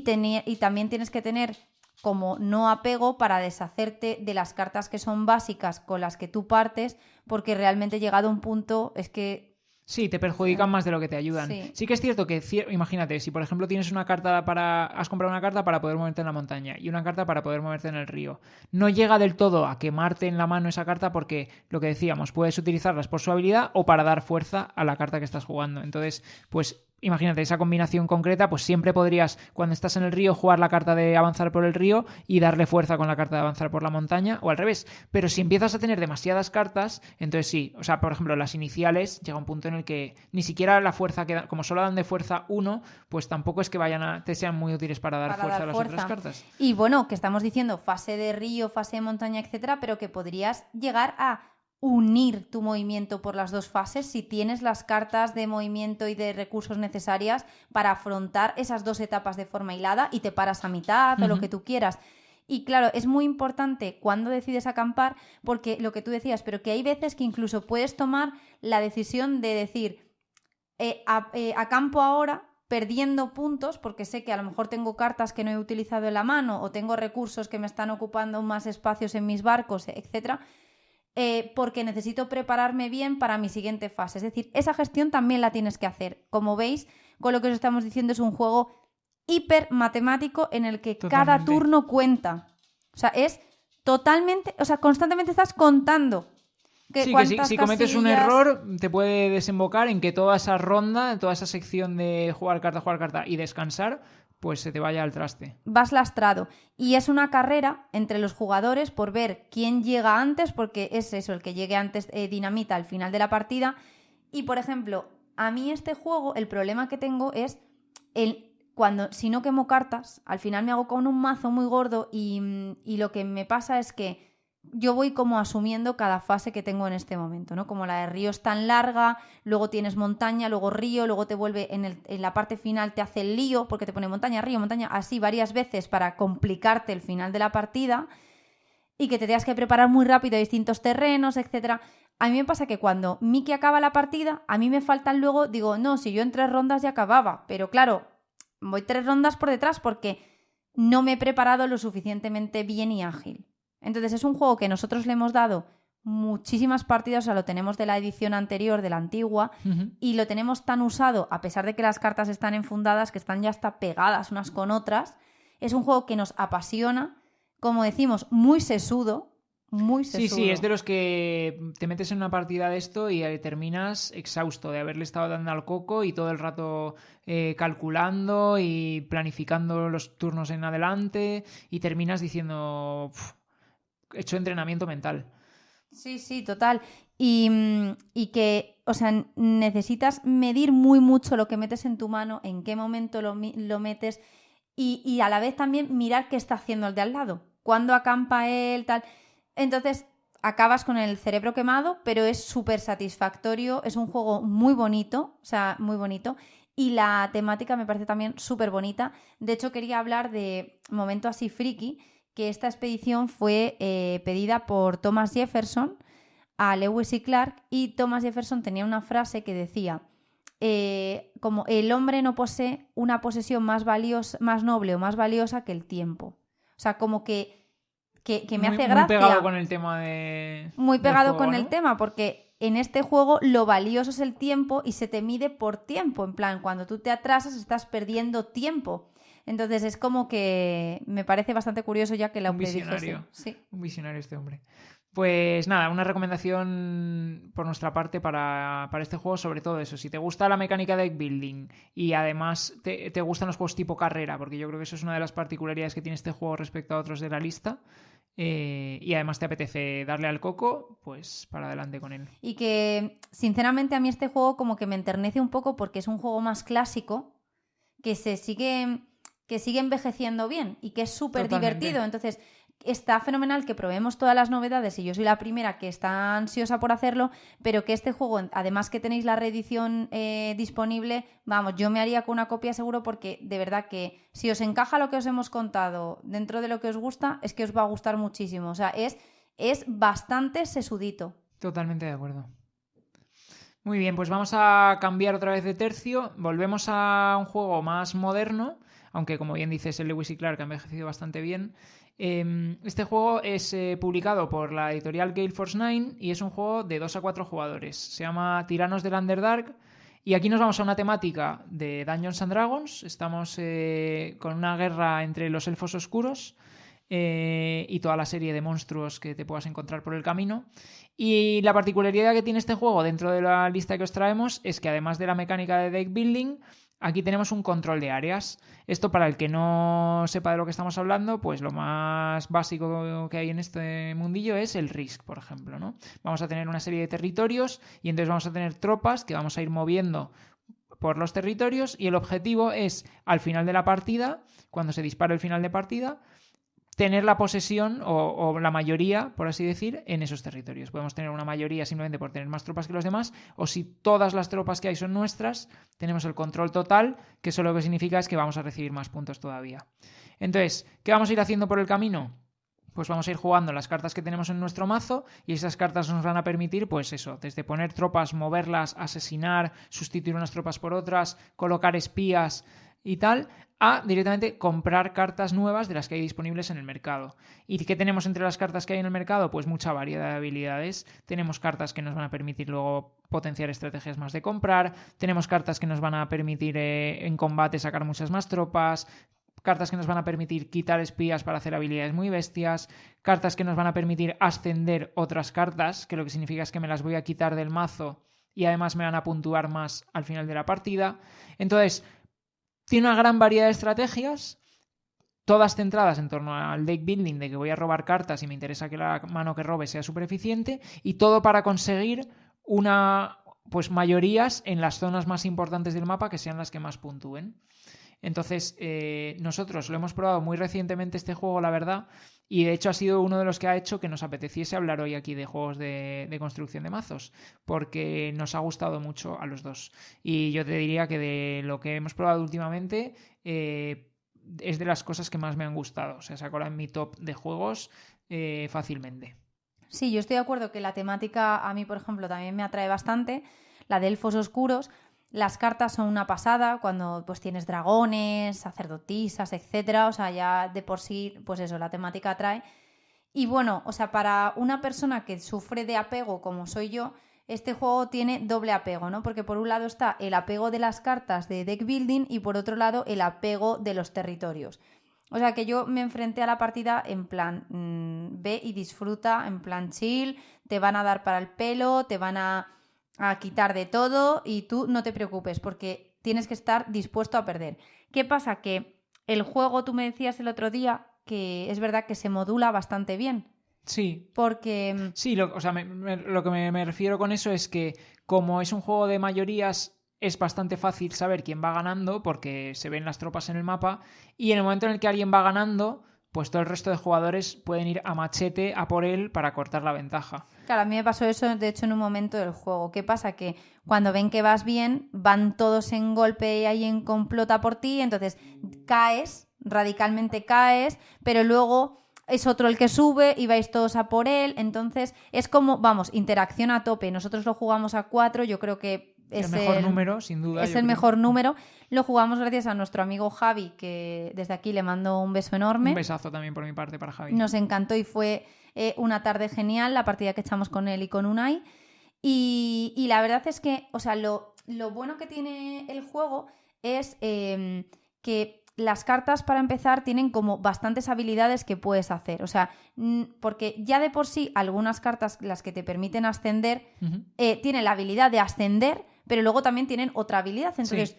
también tienes que tener como no apego para deshacerte de las cartas que son básicas con las que tú partes, porque realmente llegado a un punto es que...
Sí, te perjudican más de lo que te ayudan. Sí que es cierto que, imagínate, si por ejemplo tienes una carta has comprado una carta para poder moverte en la montaña y una carta para poder moverte en el río, no llega del todo a quemarte en la mano esa carta porque, lo que decíamos, puedes utilizarlas por su habilidad o para dar fuerza a la carta que estás jugando. Entonces, pues... imagínate, esa combinación concreta, pues siempre podrías, cuando estás en el río, jugar la carta de avanzar por el río y darle fuerza con la carta de avanzar por la montaña, o al revés. Pero si empiezas a tener demasiadas cartas, entonces sí, o sea, por ejemplo, las iniciales, llega un punto en el que ni siquiera la fuerza queda, como solo dan de fuerza 1, pues tampoco es que te sean muy útiles para dar fuerza a las otras cartas.
Y bueno, que estamos diciendo fase de río, fase de montaña, etcétera, pero que podrías llegar a unir tu movimiento por las dos fases si tienes las cartas de movimiento y de recursos necesarias para afrontar esas dos etapas de forma hilada y te paras a mitad o lo que tú quieras. Y claro, es muy importante cuando decides acampar porque lo que tú decías, pero que hay veces que incluso puedes tomar la decisión de decir acampo ahora perdiendo puntos porque sé que a lo mejor tengo cartas que no he utilizado en la mano o tengo recursos que me están ocupando más espacios en mis barcos, etcétera. Porque necesito prepararme bien para mi siguiente fase. Es decir, esa gestión también la tienes que hacer. Como veis, con lo que os estamos diciendo es un juego hiper matemático en el que cada turno cuenta. O sea, es totalmente... O sea, constantemente estás contando.
Sí, que si cometes un error te puede desembocar en que toda esa ronda, toda esa sección de jugar carta y descansar, pues se te vaya al traste.
Vas lastrado. Y es una carrera entre los jugadores por ver quién llega antes, porque es eso, el que llegue antes dinamita al final de la partida. Y, por ejemplo, a mí este juego, el problema que tengo es si no quemo cartas, al final me hago con un mazo muy gordo y lo que me pasa es que yo voy como asumiendo cada fase que tengo en este momento, ¿no? Como la de río es tan larga, luego tienes montaña, luego río, luego te vuelve en la parte final te hace el lío porque te pone montaña, río, montaña, así varias veces para complicarte el final de la partida y que te tengas que preparar muy rápido a distintos terrenos, etcétera. A mí me pasa que cuando Miki acaba la partida, a mí me faltan luego, digo, no, si yo en 3 rondas ya acababa, pero claro, voy 3 rondas por detrás porque no me he preparado lo suficientemente bien y ágil. Entonces es un juego que nosotros le hemos dado muchísimas partidas, o sea, lo tenemos de la edición anterior, de la antigua, y lo tenemos tan usado, a pesar de que las cartas están enfundadas, que están ya hasta pegadas unas con otras. Es un juego que nos apasiona, como decimos, muy sesudo. Muy sesudo.
Sí, es de los que te metes en una partida de esto y terminas exhausto de haberle estado dando al coco y todo el rato calculando y planificando los turnos en adelante y terminas diciendo... hecho entrenamiento mental.
Sí, total. Y que, o sea, necesitas medir muy mucho lo que metes en tu mano, en qué momento lo metes y a la vez también mirar qué está haciendo el de al lado. Cuándo acampa él, tal. Entonces, acabas con el cerebro quemado, pero es súper satisfactorio, es un juego muy bonito, o sea, muy bonito, y la temática me parece también súper bonita. De hecho, quería hablar de momento así friki, que esta expedición fue pedida por Thomas Jefferson a Lewis y Clark, y Thomas Jefferson tenía una frase que decía, como el hombre no posee una posesión más valiosa, más noble o más valiosa que el tiempo. O sea, como que me
Muy,
hace
muy pegado
gracia,
con el tema
muy
del
pegado
juego,
con el
¿no?
tema, porque en este juego lo valioso es el tiempo y se te mide por tiempo. En plan, cuando tú te atrasas estás perdiendo tiempo. Entonces es como que me parece bastante curioso ya que lo
Un
predijese.
visionario.
Sí.
Un visionario este hombre. Pues nada, una recomendación por nuestra parte para este juego, sobre todo eso. Si te gusta la mecánica de deck building y además te gustan los juegos tipo carrera, porque yo creo que eso es una de las particularidades que tiene este juego respecto a otros de la lista, y además te apetece darle al coco, pues para adelante con él.
Y que, sinceramente, a mí este juego como que me enternece un poco porque es un juego más clásico que que sigue envejeciendo bien y que es súper
Totalmente.
divertido. Entonces, está fenomenal que probemos todas las novedades y yo soy la primera que está ansiosa por hacerlo, pero que este juego, además que tenéis la reedición disponible, vamos, yo me haría con una copia seguro porque de verdad que si os encaja lo que os hemos contado dentro de lo que os gusta, es que os va a gustar muchísimo. O sea, es bastante sesudito.
Totalmente de acuerdo. Muy bien, pues vamos a cambiar otra vez de tercio. Volvemos a un juego más moderno, aunque como bien dices, el Lewis y Clark ha envejecido bastante bien. Este juego es publicado por la editorial Gale Force 9 y es un juego de 2 a 4 jugadores. Se llama Tiranos del Underdark. Y aquí nos vamos a una temática de Dungeons and Dragons. Estamos con una guerra entre los elfos oscuros y toda la serie de monstruos que te puedas encontrar por el camino. Y la particularidad que tiene este juego dentro de la lista que os traemos es que además de la mecánica de deck building, aquí tenemos un control de áreas. Esto, para el que no sepa de lo que estamos hablando, pues lo más básico que hay en este mundillo es el Risk, por ejemplo, ¿no? Vamos a tener una serie de territorios y entonces vamos a tener tropas que vamos a ir moviendo por los territorios, y el objetivo es, al final de la partida, cuando se dispara el final de partida, tener la posesión o la mayoría, por así decir, en esos territorios. Podemos tener una mayoría simplemente por tener más tropas que los demás, o si todas las tropas que hay son nuestras, tenemos el control total, que eso lo que significa es que vamos a recibir más puntos todavía. Entonces, ¿qué vamos a ir haciendo por el camino? Pues vamos a ir jugando las cartas que tenemos en nuestro mazo, y esas cartas nos van a permitir, pues eso, desde poner tropas, moverlas, asesinar, sustituir unas tropas por otras, colocar espías y tal, a directamente comprar cartas nuevas de las que hay disponibles en el mercado. ¿Y qué tenemos entre las cartas que hay en el mercado? Pues mucha variedad de habilidades. Tenemos cartas que nos van a permitir luego potenciar estrategias más de comprar, tenemos cartas que nos van a permitir en combate sacar muchas más tropas, cartas que nos van a permitir quitar espías para hacer habilidades muy bestias, cartas que nos van a permitir ascender otras cartas, que lo que significa es que me las voy a quitar del mazo y además me van a puntuar más al final de la partida. Entonces, tiene una gran variedad de estrategias, todas centradas en torno al deck building, de que voy a robar cartas y me interesa que la mano que robe sea súper eficiente, y todo para conseguir pues mayorías en las zonas más importantes del mapa, que sean las que más puntúen. Entonces, nosotros lo hemos probado muy recientemente este juego, la verdad, y de hecho ha sido uno de los que ha hecho que nos apeteciese hablar hoy aquí de juegos de construcción de mazos, porque nos ha gustado mucho a los dos. Y yo te diría que de lo que hemos probado últimamente, es de las cosas que más me han gustado. O sea, se ha colado en mi top de juegos fácilmente.
Sí, yo estoy de acuerdo que la temática a mí, por ejemplo, también me atrae bastante, la de elfos oscuros. Las cartas son una pasada cuando pues tienes dragones, sacerdotisas, etcétera, o sea, ya de por sí, pues eso, la temática atrae. Y bueno, o sea, para una persona que sufre de apego como soy yo, este juego tiene doble apego, ¿no? Porque por un lado está el apego de las cartas de deck building y por otro lado el apego de los territorios. O sea que yo me enfrenté a la partida en plan ve y disfruta, en plan chill, te van a dar para el pelo, te van a quitar de todo y tú no te preocupes porque tienes que estar dispuesto a perder. ¿Qué pasa? Que el juego, tú me decías el otro día, que es verdad que se modula bastante bien.
Sí,
Porque
sí, o sea, lo que me refiero con eso es que, como es un juego de mayorías, es bastante fácil saber quién va ganando porque se ven las tropas en el mapa, y en el momento en el que alguien va ganando, pues todo el resto de jugadores pueden ir a machete a por él para cortar la ventaja.
Claro, a mí me pasó eso, de hecho, en un momento del juego. ¿Qué pasa? Que cuando ven que vas bien, van todos en golpe y ahí en complota por ti, entonces caes, radicalmente caes, pero luego es otro el que sube y vais todos a por él, entonces es como, vamos, interacción a tope. Nosotros lo jugamos a 4, yo creo que es
el mejor número, sin duda.
Es el mejor número. Lo jugamos gracias a nuestro amigo Javi, que desde aquí le mando un beso enorme.
Un besazo también por mi parte para Javi.
Nos encantó y fue una tarde genial la partida que echamos con él y con Unai. Y la verdad es que, o sea, lo bueno que tiene el juego es que las cartas, para empezar, tienen como bastantes habilidades que puedes hacer. O sea, porque ya de por sí algunas cartas, las que te permiten ascender, tienen la habilidad de ascender, pero luego también tienen otra habilidad. Entonces,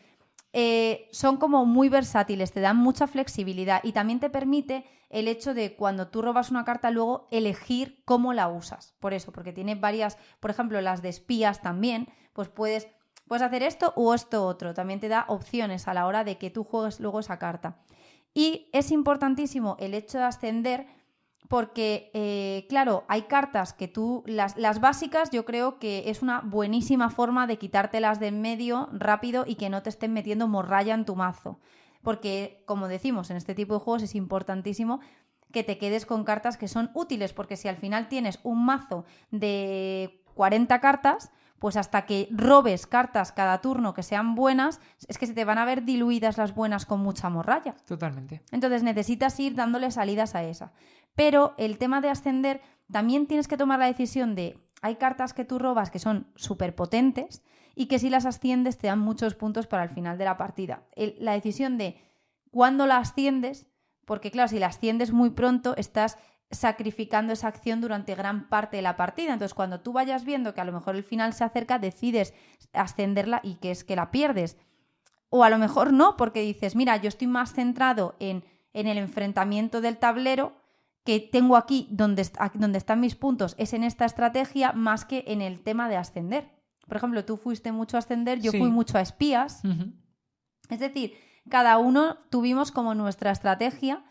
son como muy versátiles, te dan mucha flexibilidad y también te permite el hecho de cuando tú robas una carta luego elegir cómo la usas. Por eso, porque tiene varias, por ejemplo, las de espías también, pues puedes hacer esto o esto otro. También te da opciones a la hora de que tú juegues luego esa carta. Y es importantísimo el hecho de ascender porque, claro, hay cartas que tú... Las básicas yo creo que es una buenísima forma de quitártelas de en medio rápido y que no te estén metiendo morralla en tu mazo. Porque, como decimos, en este tipo de juegos es importantísimo que te quedes con cartas que son útiles, porque si al final tienes un mazo de 40 cartas, pues hasta que robes cartas cada turno que sean buenas, es que se te van a ver diluidas las buenas con mucha morralla.
Totalmente.
Entonces necesitas ir dándole salidas a esa. Pero el tema de ascender, también tienes que tomar la decisión de... Hay cartas que tú robas que son súper potentes y que si las asciendes te dan muchos puntos para el final de la partida. La decisión de cuándo la asciendes, porque claro, si la asciendes muy pronto, estás sacrificando esa acción durante gran parte de la partida. Entonces, cuando tú vayas viendo que a lo mejor el final se acerca, decides ascenderla y que es que la pierdes. O a lo mejor no, porque dices, mira, yo estoy más centrado en el enfrentamiento del tablero, que tengo aquí donde están mis puntos, es en esta estrategia más que en el tema de ascender. Por ejemplo, tú fuiste mucho a ascender, yo fui mucho a espías. Es decir, cada uno tuvimos como nuestra estrategia.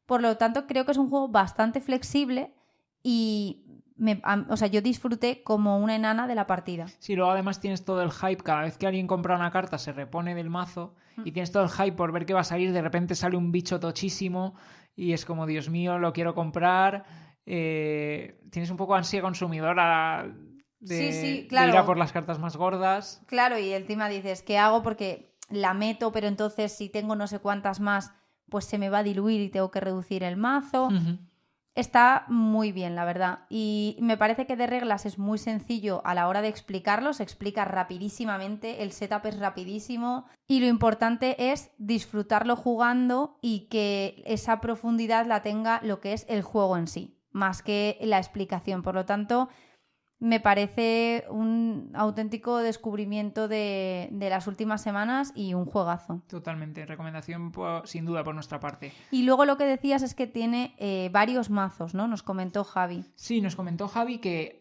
Por lo tanto, creo que es un juego bastante flexible y yo disfruté como una enana de la partida.
Sí, luego además tienes todo el hype. Cada vez que alguien compra una carta se repone del mazo y tienes todo el hype por ver qué va a salir. De repente sale un bicho tochísimo y es como, Dios mío, lo quiero comprar. Tienes un poco ansia consumidora de ir a por las cartas más gordas.
Claro, y encima dices, ¿qué hago? Porque la meto, pero entonces si tengo no sé cuántas más, pues se me va a diluir y tengo que reducir el mazo. Está muy bien, la verdad. Y me parece que de reglas es muy sencillo a la hora de explicarlo. Se explica rapidísimamente, el setup es rapidísimo. Y lo importante es disfrutarlo jugando y que esa profundidad la tenga lo que es el juego en sí, más que la explicación. Por lo tanto, me parece un auténtico descubrimiento de las últimas semanas y un juegazo.
Totalmente, recomendación sin duda por nuestra parte.
Y luego lo que decías es que tiene varios mazos, ¿no? Nos comentó Javi.
Sí, nos comentó Javi que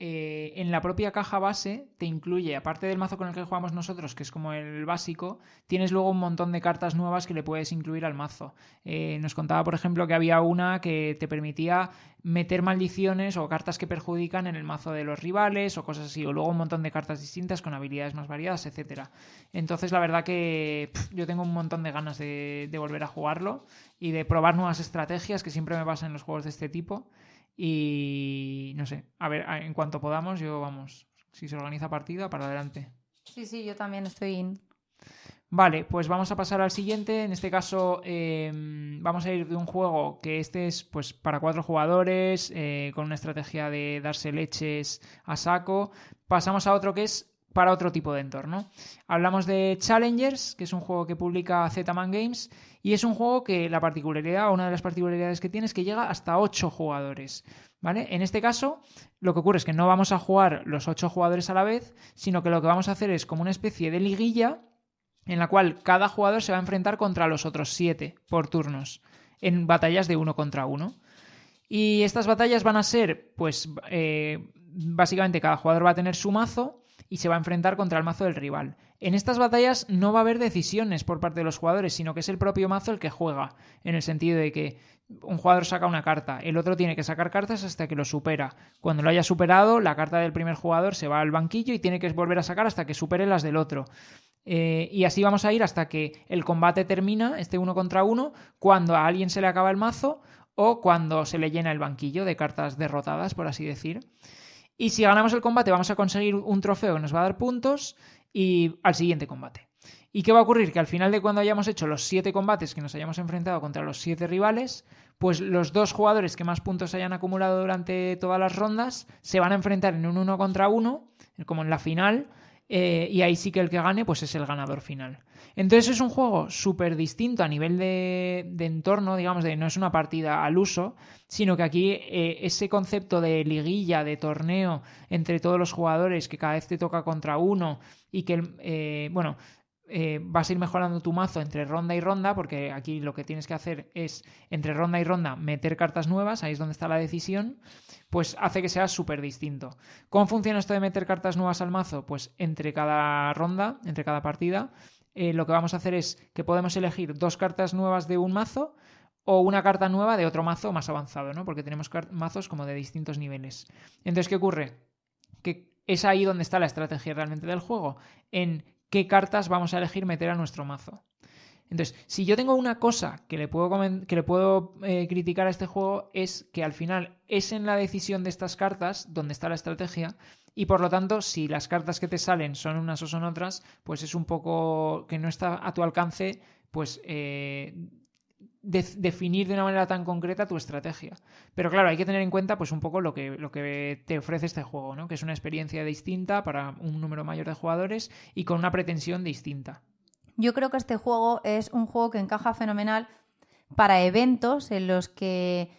en la propia caja base te incluye, aparte del mazo con el que jugamos nosotros, que es como el básico, tienes luego un montón de cartas nuevas que le puedes incluir al mazo. Nos contaba, por ejemplo, que había una que te permitía meter maldiciones o cartas que perjudican en el mazo de los rivales o cosas así, o luego un montón de cartas distintas con habilidades más variadas, etcétera. Entonces la verdad que yo tengo un montón de ganas de volver a jugarlo y de probar nuevas estrategias, que siempre me pasa en los juegos de este tipo. Y no sé, a ver, en cuanto podamos, si se organiza partida, para adelante.
Sí, yo también estoy in.
Vale, pues vamos a pasar al siguiente. En este caso vamos a ir de un juego que este es pues para 4 jugadores, con una estrategia de darse leches a saco. Pasamos a otro que es para otro tipo de entorno. Hablamos de Challengers, que es un juego que publica Z-Man Games, y es un juego que una de las particularidades que tiene es que llega hasta 8 jugadores. ¿Vale? En este caso, lo que ocurre es que no vamos a jugar los 8 jugadores a la vez, sino que lo que vamos a hacer es como una especie de liguilla en la cual cada jugador se va a enfrentar contra los otros 7 por turnos, en batallas de 1 contra 1. Y estas batallas van a ser, pues, básicamente cada jugador va a tener su mazo y se va a enfrentar contra el mazo del rival. En estas batallas no va a haber decisiones por parte de los jugadores, sino que es el propio mazo el que juega, en el sentido de que un jugador saca una carta, el otro tiene que sacar cartas hasta que lo supera. Cuando lo haya superado, la carta del primer jugador se va al banquillo y tiene que volver a sacar hasta que supere las del otro. Y así vamos a ir hasta que el combate termina, este 1 contra 1, cuando a alguien se le acaba el mazo o cuando se le llena el banquillo de cartas derrotadas, por así decir. Y si ganamos el combate vamos a conseguir un trofeo que nos va a dar puntos y al siguiente combate. ¿Y qué va a ocurrir? Que al final de cuando hayamos hecho los 7 combates que nos hayamos enfrentado contra los 7 rivales, pues los 2 jugadores que más puntos hayan acumulado durante todas las rondas se van a enfrentar en un 1 contra 1, como en la final, y ahí sí que el que gane pues es el ganador final. Entonces es un juego súper distinto a nivel de entorno, digamos, no es una partida al uso, sino que aquí ese concepto de liguilla, de torneo entre todos los jugadores, que cada vez te toca contra uno y que, vas a ir mejorando tu mazo entre ronda y ronda, porque aquí lo que tienes que hacer es entre ronda y ronda meter cartas nuevas, ahí es donde está la decisión, pues hace que sea súper distinto. ¿Cómo funciona esto de meter cartas nuevas al mazo? Pues entre cada ronda, entre cada partida, lo que vamos a hacer es que podemos elegir 2 cartas nuevas de un mazo o una carta nueva de otro mazo más avanzado, ¿no? Porque tenemos mazos como de distintos niveles. Entonces, ¿qué ocurre? Que es ahí donde está la estrategia realmente del juego, en qué cartas vamos a elegir meter a nuestro mazo. Entonces, si yo tengo una cosa que le puedo criticar a este juego, es que al final es en la decisión de estas cartas donde está la estrategia, y por lo tanto, si las cartas que te salen son unas o son otras, pues es un poco que no está a tu alcance, pues definir de una manera tan concreta tu estrategia. Pero claro, hay que tener en cuenta pues un poco lo que te ofrece este juego, ¿no? Que es una experiencia distinta para un número mayor de jugadores y con una pretensión distinta.
Yo creo que este juego es un juego que encaja fenomenal para eventos en los que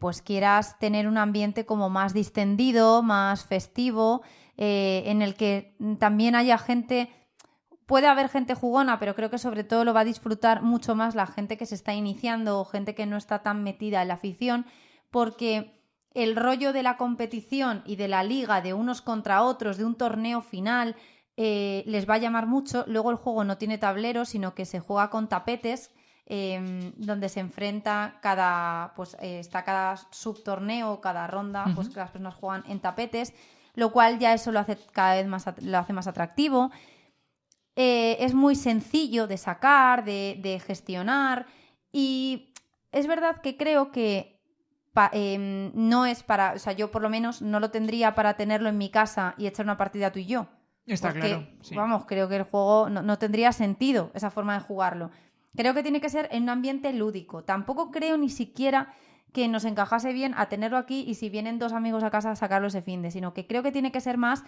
pues quieras tener un ambiente como más distendido, más festivo, en el que también haya gente. Puede haber gente jugona, pero creo que sobre todo lo va a disfrutar mucho más la gente que se está iniciando o gente que no está tan metida en la afición, porque el rollo de la competición y de la liga, de unos contra otros, de un torneo final, les va a llamar mucho. Luego el juego no tiene tablero, sino que se juega con tapetes, donde se enfrenta está cada subtorneo, cada ronda, pues que las personas juegan en tapetes, lo cual ya eso lo hace cada vez lo hace más atractivo. Es muy sencillo de sacar, de gestionar, y es verdad que creo que no es para, o sea, yo por lo menos no lo tendría para tenerlo en mi casa y echar una partida tú y yo.
Está
Porque,
claro. Sí.
vamos, creo que el juego no tendría sentido esa forma de jugarlo. Creo que tiene que ser en un ambiente lúdico. Tampoco creo ni siquiera que nos encajase bien a tenerlo aquí y si vienen 2 amigos a casa a sacarlo ese finde, sino que creo que tiene que ser más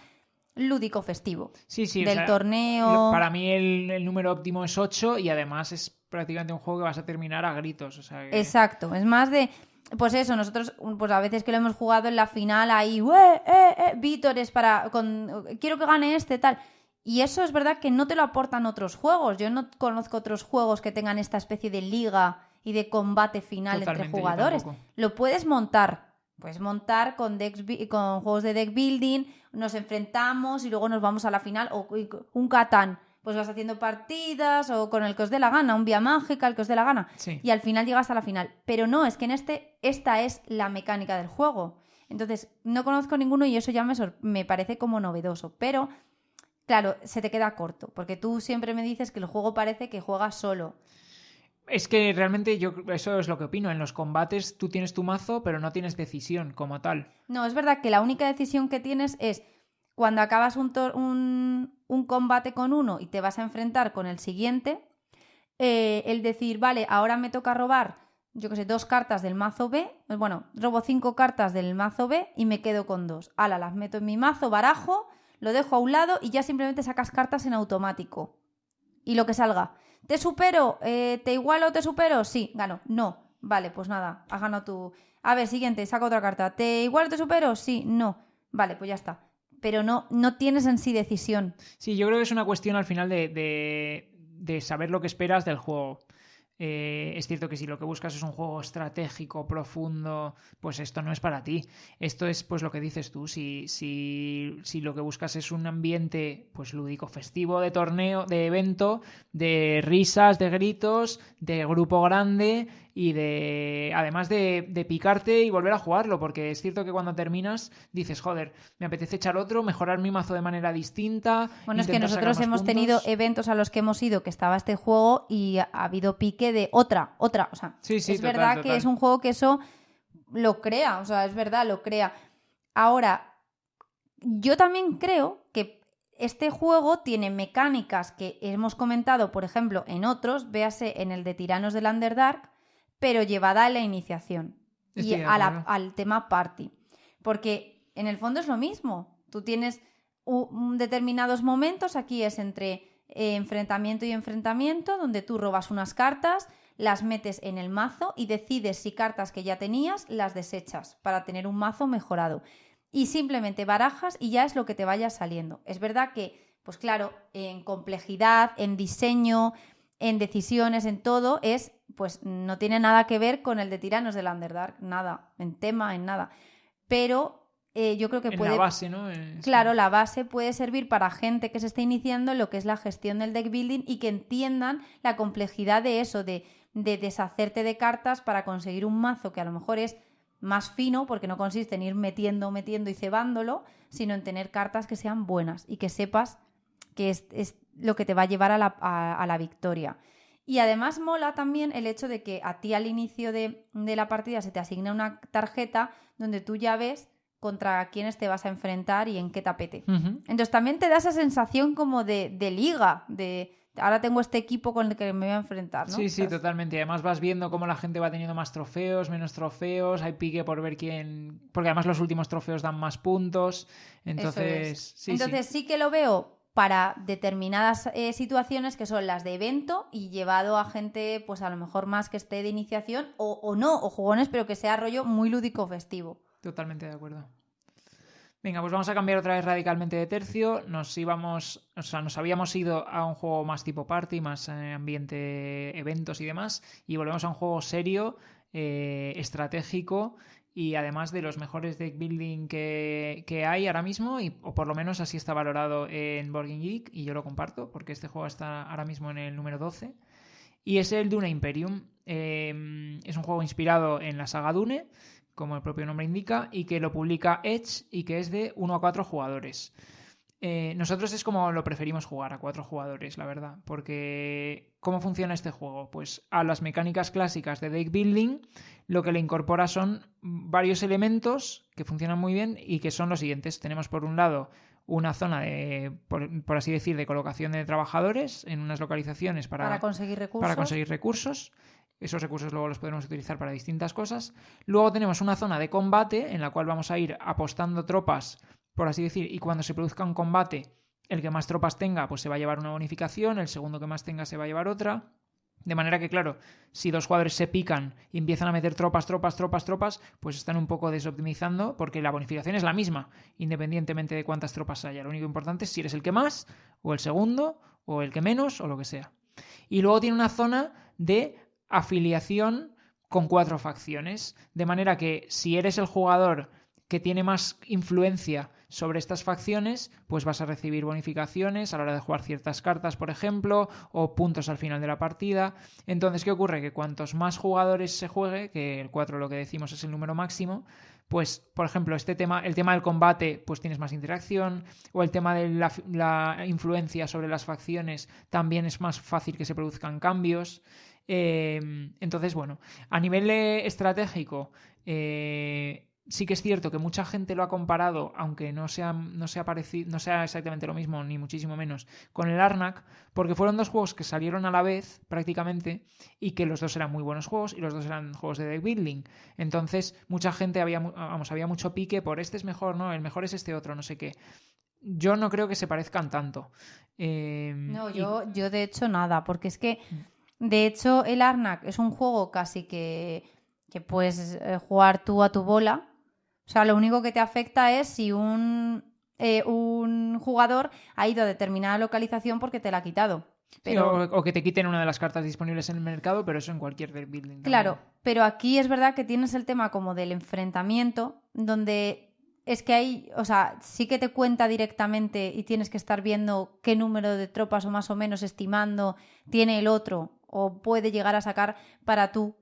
lúdico festivo.
Sí,
del torneo.
Para mí el número óptimo es 8 y además es prácticamente un juego que vas a terminar a gritos. O sea que...
Exacto, es más de. Pues eso, nosotros, pues a veces que lo hemos jugado en la final ahí, vítores quiero que gane este, tal. Y eso es verdad que no te lo aportan otros juegos. Yo no conozco otros juegos que tengan esta especie de liga y de combate final. Totalmente, entre jugadores. Lo puedes montar. Puedes montar con juegos de deck building, nos enfrentamos y luego nos vamos a la final, o un Catán. Pues vas haciendo partidas o con el que os dé la gana, un Vía Mágica, el que os dé la gana.
Sí.
Y al final llegas a la final. Pero no, es que esta es la mecánica del juego. Entonces, no conozco ninguno y eso ya me parece como novedoso. Pero, claro, se te queda corto. Porque tú siempre me dices que el juego parece que juegas solo.
Es que realmente yo eso es lo que opino. En los combates tú tienes tu mazo, pero no tienes decisión como tal.
No, es verdad que la única decisión que tienes es cuando acabas un combate con uno y te vas a enfrentar con el siguiente, el decir, vale, ahora me toca robar, yo qué sé, 2 cartas del mazo B. Bueno, robo 5 cartas del mazo B y me quedo con 2. Ala, las meto en mi mazo, barajo, lo dejo a un lado y ya simplemente sacas cartas en automático. Y lo que salga. ¿Te supero? ¿Te igualo o te supero? Sí, gano. No. Vale, pues nada, has ganado tú. A ver, siguiente, saca otra carta. ¿Te igualo o te supero? Sí, no. Vale, pues ya está. Pero no tienes en sí decisión.
Sí, yo creo que es una cuestión al final de saber lo que esperas del juego. Es cierto que si lo que buscas es un juego estratégico, profundo, pues esto no es para ti. Esto es pues lo que dices tú. Si lo que buscas es un ambiente pues lúdico, festivo, de torneo, de evento, de risas, de gritos, de grupo grande y además de picarte y volver a jugarlo, porque es cierto que cuando terminas dices, joder, me apetece echar otro, mejorar mi mazo de manera distinta,
Bueno, es que
intentar sacar
nosotros
más
hemos tenido
puntos.
eventos a los que hemos ido que estaba este juego y ha habido pique de otra. O sea,
Sí, sí,
es
total,
verdad que es
total.
un juego que eso lo crea, o sea, es verdad, lo crea. Ahora, yo también creo que este juego tiene mecánicas que hemos comentado, por ejemplo, en otros, véase en el de Tiranos del Underdark, pero llevada a la iniciación y
Estoy de acuerdo.
al tema party. Porque en el fondo es lo mismo. Tú tienes determinados momentos, aquí es entre enfrentamiento y enfrentamiento, donde tú robas unas cartas, las metes en el mazo y decides si cartas que ya tenías las desechas para tener un mazo mejorado. Y simplemente barajas y ya es lo que te vaya saliendo. Es verdad que, pues claro, en complejidad, en diseño, en decisiones, en todo, pues no tiene nada que ver con el de Tiranos del Underdark, nada, en tema, en nada. Pero yo creo que
En la
puede,
base, ¿no? Sí.
claro, la base puede servir para gente que se esté iniciando en lo que es la gestión del deck building y que entiendan la complejidad de eso, de deshacerte de cartas para conseguir un mazo que a lo mejor es más fino, porque no consiste en ir metiendo y cebándolo, sino en tener cartas que sean buenas y que sepas que es lo que te va a llevar a la victoria. Y además mola también el hecho de que a ti al inicio de la partida se te asigna una tarjeta donde tú ya ves contra quiénes te vas a enfrentar y en qué tapete. Entonces también te da esa sensación como de liga, de ahora tengo este equipo con el que me voy a enfrentar, ¿no?
Sí,
O sea,
sí, totalmente. Además vas viendo cómo la gente va teniendo más trofeos, menos trofeos, hay pique por ver quién... Porque además los últimos trofeos dan más puntos.
eso es.
Entonces, sí, sí.
Entonces sí que lo veo para determinadas situaciones que son las de evento y llevado a gente, pues a lo mejor más que esté de iniciación o no, o jugones, pero que sea rollo muy lúdico festivo.
Totalmente de acuerdo. Venga, pues vamos a cambiar otra vez radicalmente de tercio. Nos habíamos ido a un juego más tipo party, más ambiente, eventos y demás, y volvemos a un juego serio, estratégico y además de los mejores deck building que hay ahora mismo, o por lo menos así está valorado en Board Game Geek, y yo lo comparto, porque este juego está ahora mismo en el número 12, y es el Dune Imperium. Es un juego inspirado en la saga Dune, como el propio nombre indica, y que lo publica Edge y que es de 1 a 4 jugadores. Nosotros es como lo preferimos jugar, a 4 jugadores, la verdad, porque ¿cómo funciona este juego? Pues a las mecánicas clásicas de deck building lo que le incorpora son varios elementos que funcionan muy bien y que son los siguientes. Tenemos por un lado una zona de, por así decir, de colocación de trabajadores en unas localizaciones
Para conseguir
para
recursos.
conseguir recursos. Esos recursos luego los podremos utilizar para distintas cosas. Luego tenemos una zona de combate en la cual vamos a ir apostando tropas, por así decir, y cuando se produzca un combate, el que más tropas tenga, pues se va a llevar una bonificación, el segundo que más tenga se va a llevar otra. De manera que, claro, si dos jugadores se pican y empiezan a meter tropas, pues están un poco desoptimizando porque la bonificación es la misma, independientemente de cuántas tropas haya. Lo único importante es si eres el que más, o el segundo, o el que menos, o lo que sea. Y luego tiene una zona de afiliación con 4 facciones. De manera que si eres el jugador que tiene más influencia sobre estas facciones, pues vas a recibir bonificaciones a la hora de jugar ciertas cartas, por ejemplo, o puntos al final de la partida. Entonces, ¿qué ocurre? Que cuantos más jugadores se juegue, que el 4 lo que decimos es el número máximo, pues, por ejemplo, el tema del combate, pues tienes más interacción, o el tema de la influencia sobre las facciones, también es más fácil que se produzcan cambios. Entonces, bueno, a nivel estratégico, sí que es cierto que mucha gente lo ha comparado, aunque no sea exactamente lo mismo, ni muchísimo menos, con el Arnak, porque fueron dos juegos que salieron a la vez, prácticamente, y que los dos eran muy buenos juegos, y los dos eran juegos de deck building. Entonces, mucha gente había mucho pique por este es mejor, ¿no? El mejor es este otro, no sé qué. Yo no creo que se parezcan tanto.
No, yo de hecho nada, porque es que de hecho el Arnak es un juego casi que puedes jugar tú a tu bola. O sea, lo único que te afecta es si un jugador ha ido a determinada localización porque te la ha quitado. Pero,
o que te quiten una de las cartas disponibles en el mercado, pero eso en cualquier deck building también.
claro, pero aquí es verdad que tienes el tema como del enfrentamiento, donde es que hay, o sea, sí que te cuenta directamente y tienes que estar viendo qué número de tropas o más o menos estimando tiene el otro o puede llegar a sacar para tú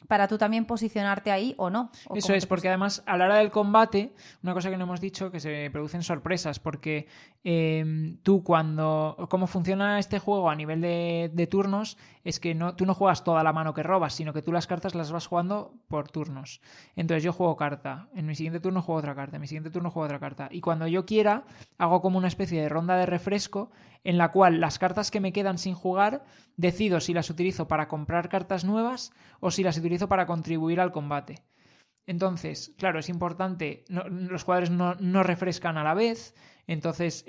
para tú también posicionarte ahí o no. O
Eso
cómo
es,
te
porque además a la hora del combate, una cosa que no hemos dicho, que se producen sorpresas, porque tú cómo funciona este juego a nivel de turnos, es que tú no juegas toda la mano que robas, sino que tú las cartas las vas jugando por turnos. Entonces yo juego carta, en mi siguiente turno juego otra carta, en mi siguiente turno juego otra carta, y cuando yo quiera hago como una especie de ronda de refresco en la cual las cartas que me quedan sin jugar decido si las utilizo para comprar cartas nuevas o si las utilizo para contribuir al combate. Entonces, claro, es importante, los jugadores no refrescan a la vez, entonces,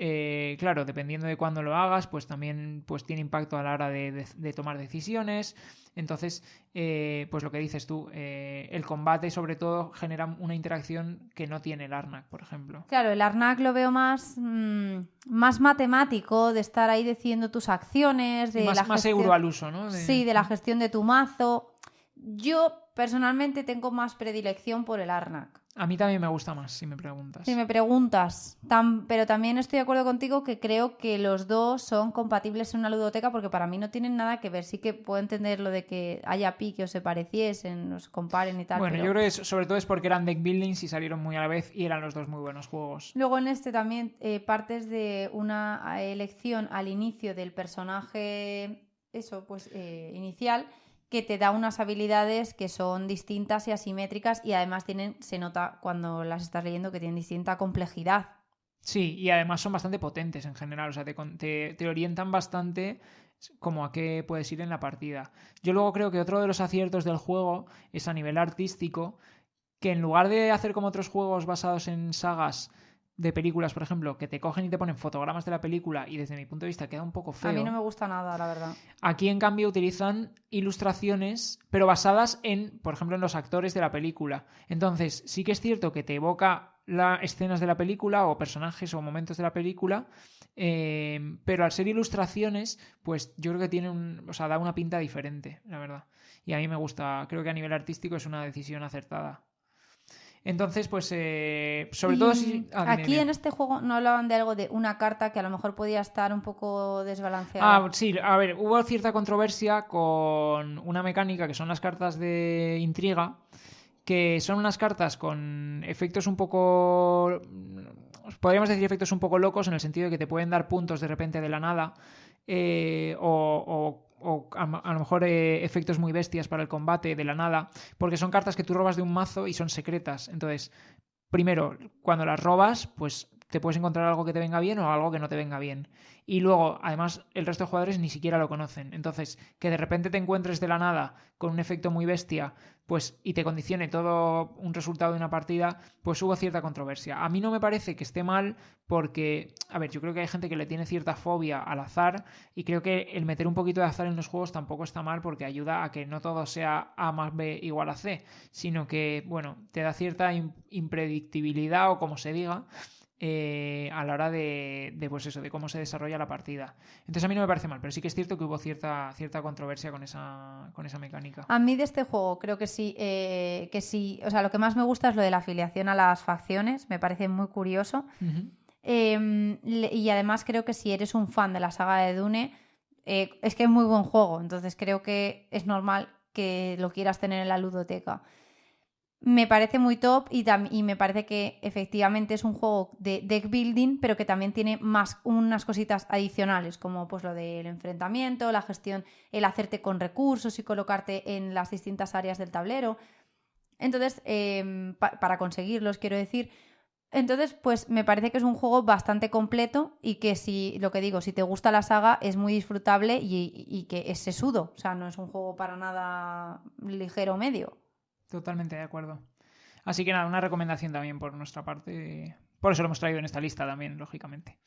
claro, dependiendo de cuándo lo hagas, pues también pues, tiene impacto a la hora de tomar decisiones. Entonces, pues lo que dices tú, el combate sobre todo genera una interacción que no tiene el Arnak, por ejemplo.
Claro, el Arnak lo veo más matemático, de estar ahí decidiendo tus acciones, de la
más
gestión...
euro al uso, ¿no?
Sí, de la gestión de tu mazo. Yo personalmente tengo más predilección por el Arnak.
A mí también me gusta más, si me preguntas.
Si me preguntas, pero también estoy de acuerdo contigo que creo que los dos son compatibles en una ludoteca porque para mí no tienen nada que ver. Sí que puedo entender lo de que haya pique o se pareciesen, o se comparen y tal.
Bueno,
pero...
yo creo que sobre todo es porque eran deck buildings y salieron muy a la vez y eran los dos muy buenos juegos.
Luego en este también partes de una elección al inicio del personaje, eso, pues inicial, que te da unas habilidades que son distintas y asimétricas y además se nota cuando las estás leyendo que tienen distinta complejidad.
Sí, y además son bastante potentes en general, o sea, te orientan bastante como a qué puedes ir en la partida. Yo luego creo que otro de los aciertos del juego es a nivel artístico, que en lugar de hacer como otros juegos basados en sagas de películas, por ejemplo, que te cogen y te ponen fotogramas de la película y desde mi punto de vista queda un poco feo.
A mí no me gusta nada, la verdad.
Aquí, en cambio, utilizan ilustraciones, pero basadas en, por ejemplo, en los actores de la película. Entonces, sí que es cierto que te evoca las escenas de la película o personajes o momentos de la película, pero al ser ilustraciones, pues yo creo que da una pinta diferente, la verdad. Y a mí me gusta, creo que a nivel artístico es una decisión acertada. Entonces, pues, sobre todo si...
Aquí en este juego no hablaban de algo de una carta que a lo mejor podía estar un poco desbalanceada.
Sí, a ver, hubo cierta controversia con una mecánica que son las cartas de intriga, que son unas cartas con efectos un poco... Podríamos decir efectos un poco locos en el sentido de que te pueden dar puntos de repente de la nada o a lo mejor efectos muy bestias para el combate de la nada, porque son cartas que tú robas de un mazo y son secretas. Entonces, primero, cuando las robas, pues te puedes encontrar algo que te venga bien o algo que no te venga bien. Y luego, además, el resto de jugadores ni siquiera lo conocen. Entonces, que de repente te encuentres de la nada con un efecto muy bestia, pues, y te condicione todo un resultado de una partida, pues hubo cierta controversia. A mí no me parece que esté mal porque, a ver, yo creo que hay gente que le tiene cierta fobia al azar y creo que el meter un poquito de azar en los juegos tampoco está mal porque ayuda a que no todo sea A más B igual a C, sino que, bueno, te da cierta impredictibilidad o como se diga, a la hora pues eso, de cómo se desarrolla la partida. Entonces a mí no me parece mal, pero sí que es cierto que hubo cierta controversia con esa mecánica.
A mí de este juego creo que sí, o sea, lo que más me gusta es lo de la afiliación a las facciones, me parece muy curioso.
Uh-huh.
Y además creo que si eres un fan de la saga de Dune, es que es muy buen juego, entonces creo que es normal que lo quieras tener en la ludoteca. Me parece muy top y me parece que efectivamente es un juego de deck building, pero que también tiene unas cositas adicionales, como pues lo del enfrentamiento, la gestión, el hacerte con recursos y colocarte en las distintas áreas del tablero. Entonces, para conseguirlos, quiero decir. Entonces, pues me parece que es un juego bastante completo y que si te gusta la saga es muy disfrutable y que es sesudo. O sea, no es un juego para nada ligero o medio.
Totalmente de acuerdo. Así que nada, una recomendación también por nuestra parte. Por eso lo hemos traído en esta lista también, lógicamente.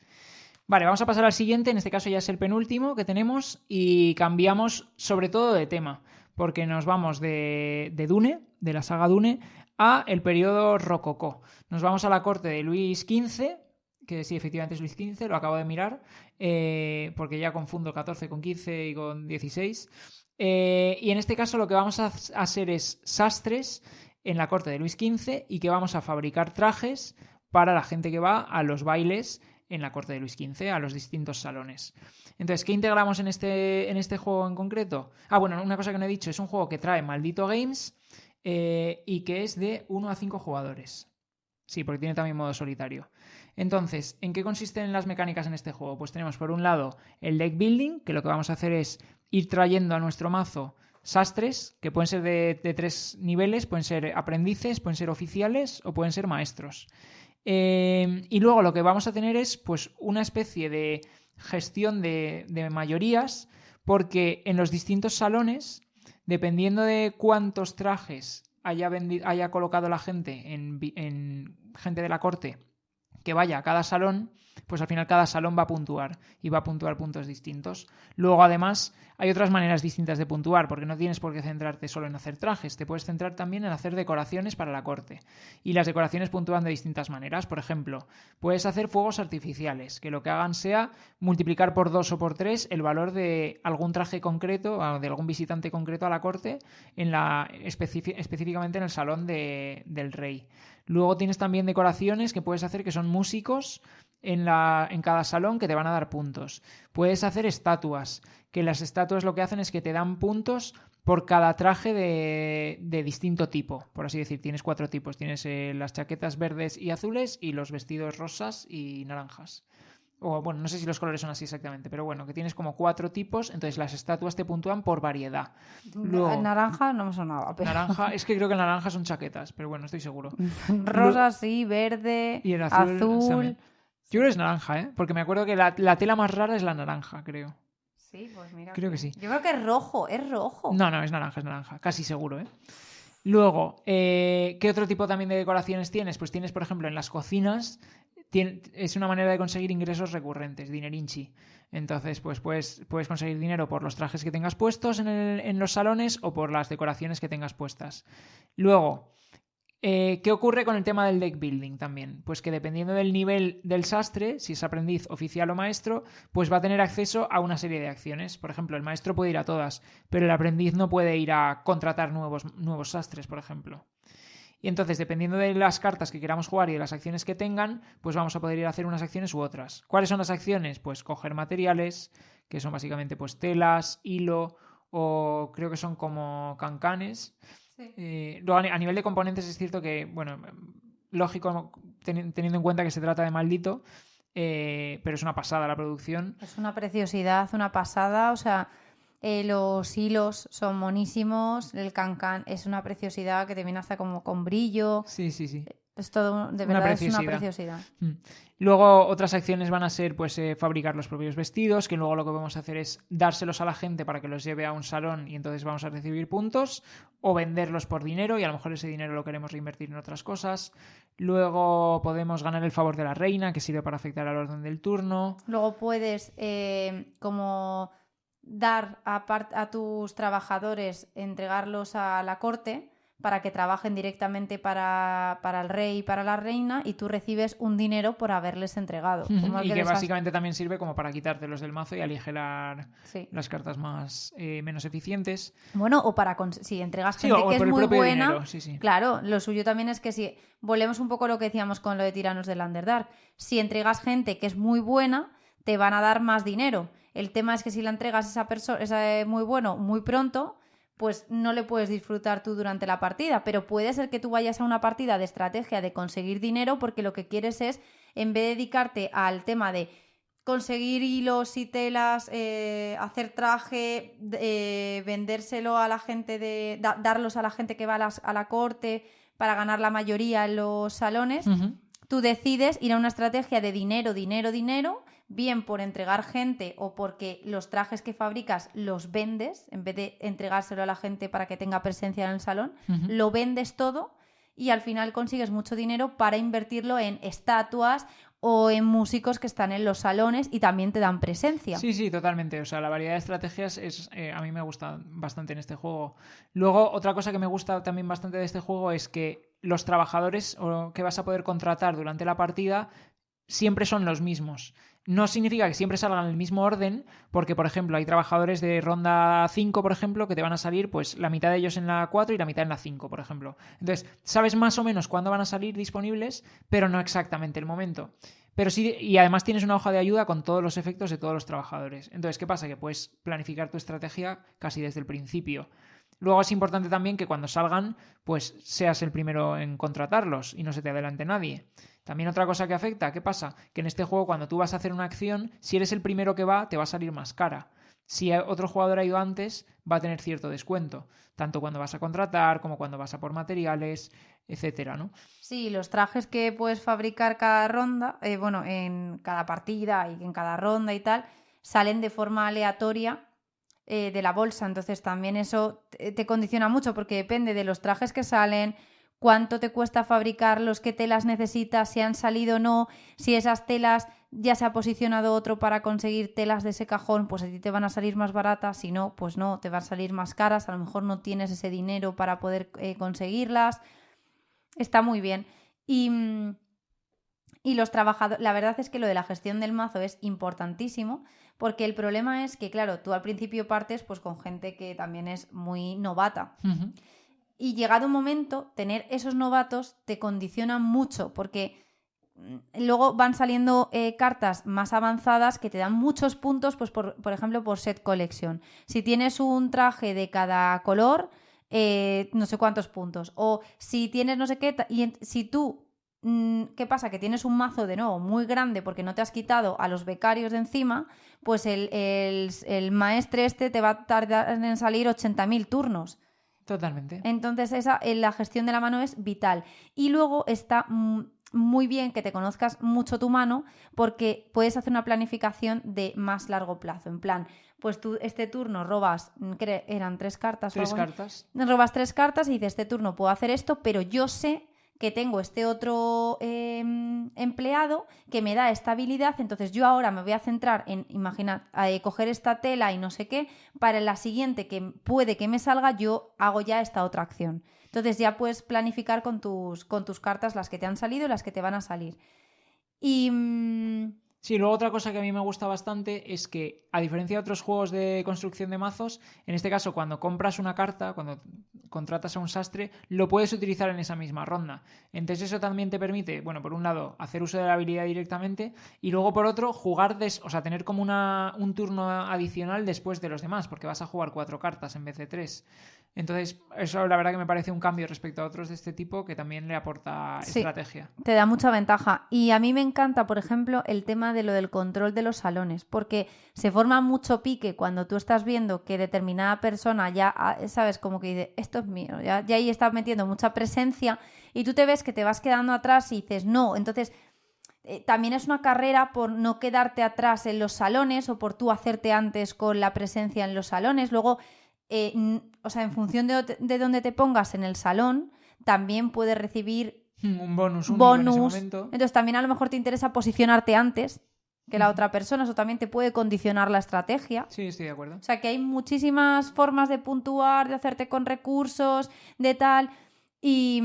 Vale, vamos a pasar al siguiente. En este caso ya es el penúltimo que tenemos y cambiamos sobre todo de tema, porque nos vamos de Dune, de la saga Dune, a el periodo rococó. Nos vamos a la corte de Luis XV que sí, efectivamente es Luis XV, lo acabo de mirar, porque ya confundo 14 con 15 y con 16. Y en este caso lo que vamos a hacer es sastres en la corte de Luis XV y que vamos a fabricar trajes para la gente que va a los bailes en la corte de Luis XV, a los distintos salones. Entonces, ¿qué integramos en este juego en concreto? Bueno, una cosa que no he dicho, es un juego que trae Maldito Games y que es de 1 a 5 jugadores. Sí, porque tiene también modo solitario. Entonces, ¿en qué consisten las mecánicas en este juego? Pues tenemos por un lado el deck building, que lo que vamos a hacer es ir trayendo a nuestro mazo sastres, que pueden ser de 3 niveles, pueden ser aprendices, pueden ser oficiales o pueden ser maestros. Y luego lo que vamos a tener es pues una especie de gestión de mayorías, porque en los distintos salones, dependiendo de cuántos trajes haya colocado la gente en gente de la corte que vaya a cada salón, pues al final cada salón va a puntuar y va a puntuar puntos distintos. Luego, además, hay otras maneras distintas de puntuar, porque no tienes por qué centrarte solo en hacer trajes, te puedes centrar también en hacer decoraciones para la corte. Y las decoraciones puntúan de distintas maneras. Por ejemplo, puedes hacer fuegos artificiales, que lo que hagan sea multiplicar por 2 o por 3 el valor de algún traje concreto, o de algún visitante concreto a la corte, específicamente en el salón del rey. Luego tienes también decoraciones que puedes hacer que son músicos en cada salón que te van a dar puntos. Puedes hacer estatuas, que las estatuas lo que hacen es que te dan puntos por cada traje de distinto tipo, por así decir. Tienes 4 tipos. Tienes las chaquetas verdes y azules y los vestidos rosas y naranjas. O bueno, no sé si los colores son así exactamente, pero bueno, que tienes como 4 tipos, entonces las estatuas te puntúan por variedad.
Luego, naranja no me sonaba. Pero...
Naranja, es que creo que el naranja son chaquetas, pero bueno, estoy seguro.
Rosa sí, verde,
y el
azul.
Yo creo que es naranja, ¿eh? Porque me acuerdo que la tela más rara es la naranja, creo.
Sí, pues mira.
Creo que sí.
Yo creo que es rojo, es rojo.
No, es naranja, casi seguro, ¿eh? Luego, ¿qué otro tipo también de decoraciones tienes? Pues tienes, por ejemplo, en las cocinas, es una manera de conseguir ingresos recurrentes, dinerinchi. Entonces, pues puedes conseguir dinero por los trajes que tengas puestos en los salones o por las decoraciones que tengas puestas. Luego, ¿qué ocurre con el tema del deck building también? Pues que dependiendo del nivel del sastre, si es aprendiz, oficial o maestro, pues va a tener acceso a una serie de acciones. Por ejemplo, el maestro puede ir a todas, pero el aprendiz no puede ir a contratar nuevos sastres, por ejemplo. Y entonces, dependiendo de las cartas que queramos jugar y de las acciones que tengan, pues vamos a poder ir a hacer unas acciones u otras. ¿Cuáles son las acciones? Pues coger materiales, que son básicamente pues telas, hilo o creo que son como cancanes. Sí. Luego, a nivel de componentes es cierto que, bueno, lógico, teniendo en cuenta que se trata de Maldito, pero es una pasada la producción.
Es una preciosidad, una pasada, o sea, los hilos son monísimos, el cancán es una preciosidad que te viene hasta como con brillo.
Sí.
Es todo, de verdad, es una preciosidad.
Luego otras acciones van a ser pues fabricar los propios vestidos, que luego lo que vamos a hacer es dárselos a la gente para que los lleve a un salón y entonces vamos a recibir puntos, o venderlos por dinero y a lo mejor ese dinero lo queremos reinvertir en otras cosas. Luego podemos ganar el favor de la reina, que sirve para afectar al orden del turno.
Luego puedes como dar a tus trabajadores, entregarlos a la corte para que trabajen directamente para el rey y para la reina, y tú recibes un dinero por haberles entregado.
Y que básicamente también sirve como para quitártelos del mazo y aligerar las cartas menos eficientes.
Bueno, o para si entregas gente que es muy buena.
Dinero, sí.
Claro, lo suyo también es que si volvemos un poco a lo que decíamos con lo de Tiranos del Underdark, si entregas gente que es muy buena, te van a dar más dinero. El tema es que si la entregas a esa persona muy bueno muy pronto, pues no le puedes disfrutar tú durante la partida, pero puede ser que tú vayas a una partida de estrategia de conseguir dinero porque lo que quieres es, en vez de dedicarte al tema de conseguir hilos y telas, hacer traje, vendérselo a la gente, darlos a la gente que va a la corte para ganar la mayoría en los salones, tú decides ir a una estrategia de dinero, bien por entregar gente o porque los trajes que fabricas los vendes, en vez de entregárselo a la gente para que tenga presencia en el salón, lo vendes todo y al final consigues mucho dinero para invertirlo en estatuas o en músicos que están en los salones y también te dan presencia.
Sí, totalmente. O sea, la variedad de estrategias a mí me gusta bastante en este juego. Luego, otra cosa que me gusta también bastante de este juego es que los trabajadores que vas a poder contratar durante la partida siempre son los mismos. No significa que siempre salgan en el mismo orden, porque, por ejemplo, hay trabajadores de ronda 5, por ejemplo, que te van a salir pues la mitad de ellos en la 4 y la mitad en la 5, por ejemplo. Entonces, sabes más o menos cuándo van a salir disponibles, pero no exactamente el momento. Pero sí, y además tienes una hoja de ayuda con todos los efectos de todos los trabajadores. Entonces, ¿qué pasa? Que puedes planificar tu estrategia casi desde el principio. Luego es importante también que cuando salgan, pues seas el primero en contratarlos y no se te adelante nadie. También otra cosa que afecta, ¿qué pasa? Que en este juego cuando tú vas a hacer una acción, si eres el primero que va, te va a salir más cara. Si otro jugador ha ido antes, va a tener cierto descuento, tanto cuando vas a contratar como cuando vas a por materiales, etcétera, ¿no?
Sí, los trajes que puedes fabricar cada ronda, bueno, en cada partida y en cada ronda y tal, salen de forma aleatoria de la bolsa. Entonces también eso te condiciona mucho porque depende de los trajes que salen, cuánto te cuesta fabricarlos, qué telas necesitas, si han salido o no, si esas telas ya se ha posicionado otro para conseguir telas de ese cajón, pues a ti te van a salir más baratas, si no, pues no, te van a salir más caras, a lo mejor no tienes ese dinero para poder conseguirlas. Está muy bien. Y los trabajadores, la verdad es que lo de la gestión del mazo es importantísimo, porque el problema es que, claro, tú al principio partes pues con gente que también es muy novata.
Uh-huh.
Y llegado un momento, tener esos novatos te condiciona mucho, porque luego van saliendo cartas más avanzadas que te dan muchos puntos, pues por ejemplo, por set collection. Si tienes un traje de cada color, no sé cuántos puntos. O si tienes no sé qué, y si tú, ¿qué pasa? Que tienes un mazo de nuevo muy grande porque no te has quitado a los becarios de encima, pues el maestre este te va a tardar en salir 80.000 turnos.
Totalmente.
Entonces la gestión de la mano es vital. Y luego está muy bien que te conozcas mucho tu mano porque puedes hacer una planificación de más largo plazo. En plan, pues tú este turno robas, eran 3 cartas.
Tres cartas.
Robas 3 cartas y dices, este turno puedo hacer esto, pero yo sé que tengo este otro empleado que me da esta habilidad, entonces yo ahora me voy a centrar en, imagina, coger esta tela y no sé qué, para la siguiente que puede que me salga, yo hago ya esta otra acción. Entonces ya puedes planificar con tus cartas las que te han salido y las que te van a salir. Y...
Sí, luego otra cosa que a mí me gusta bastante es que, a diferencia de otros juegos de construcción de mazos, en este caso cuando compras una carta, cuando contratas a un sastre, lo puedes utilizar en esa misma ronda. Entonces eso también te permite, bueno, por un lado, hacer uso de la habilidad directamente y luego por otro, jugar, o sea, tener como un turno adicional después de los demás, porque vas a jugar 4 cartas en vez de 3. Entonces, eso la verdad que me parece un cambio respecto a otros de este tipo que también le aporta estrategia.
Te da mucha ventaja. Y a mí me encanta, por ejemplo, el tema de lo del control de los salones, porque se forma mucho pique cuando tú estás viendo que determinada persona ya, sabes, como que dice, esto es mío, ya ahí está metiendo mucha presencia y tú te ves que te vas quedando atrás y dices, no, entonces... también es una carrera por no quedarte atrás en los salones o por tú hacerte antes con la presencia en los salones. Luego, o sea, en función de dónde te pongas en el salón, también puedes recibir
un bonus único en ese momento.
Entonces también a lo mejor te interesa posicionarte antes que la otra persona. Eso también te puede condicionar la estrategia.
Sí, estoy de acuerdo.
O sea, que hay muchísimas formas de puntuar, de hacerte con recursos, de tal. Y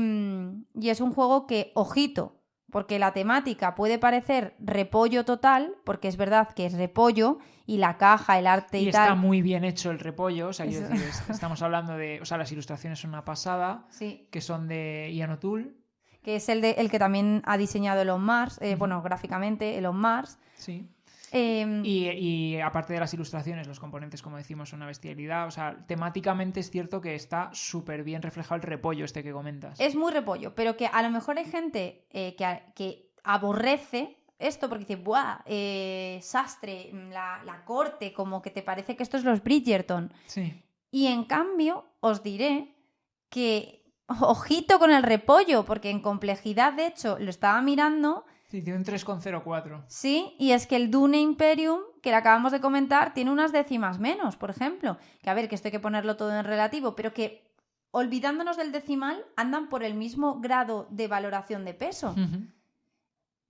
es un juego que, ojito, porque la temática puede parecer repollo total, porque es verdad que es repollo y la caja, el arte y tal.
Está muy bien hecho el repollo, o sea, quiero decir, estamos hablando de, o sea, las ilustraciones son una pasada,
sí.
Que son de Ian O'Toole.
Que es el que también ha diseñado Elon Musk, bueno, gráficamente Elon Musk.
Sí. Y aparte de las ilustraciones, los componentes, como decimos, son una bestialidad. O sea, temáticamente es cierto que está súper bien reflejado el repollo este que comentas.
Es muy repollo, pero que a lo mejor hay gente que aborrece esto porque dice, ¡buah! Sastre, la corte, como que te parece que esto es los Bridgerton.
Sí.
Y en cambio, os diré que ojito con el repollo, porque en complejidad, de hecho, lo estaba mirando.
Sí, tiene un 3,04.
Sí, y es que el Dune Imperium, que le acabamos de comentar, tiene unas décimas menos, por ejemplo. Que a ver, que esto hay que ponerlo todo en relativo, pero que, olvidándonos del decimal, andan por el mismo grado de valoración de peso.
Uh-huh.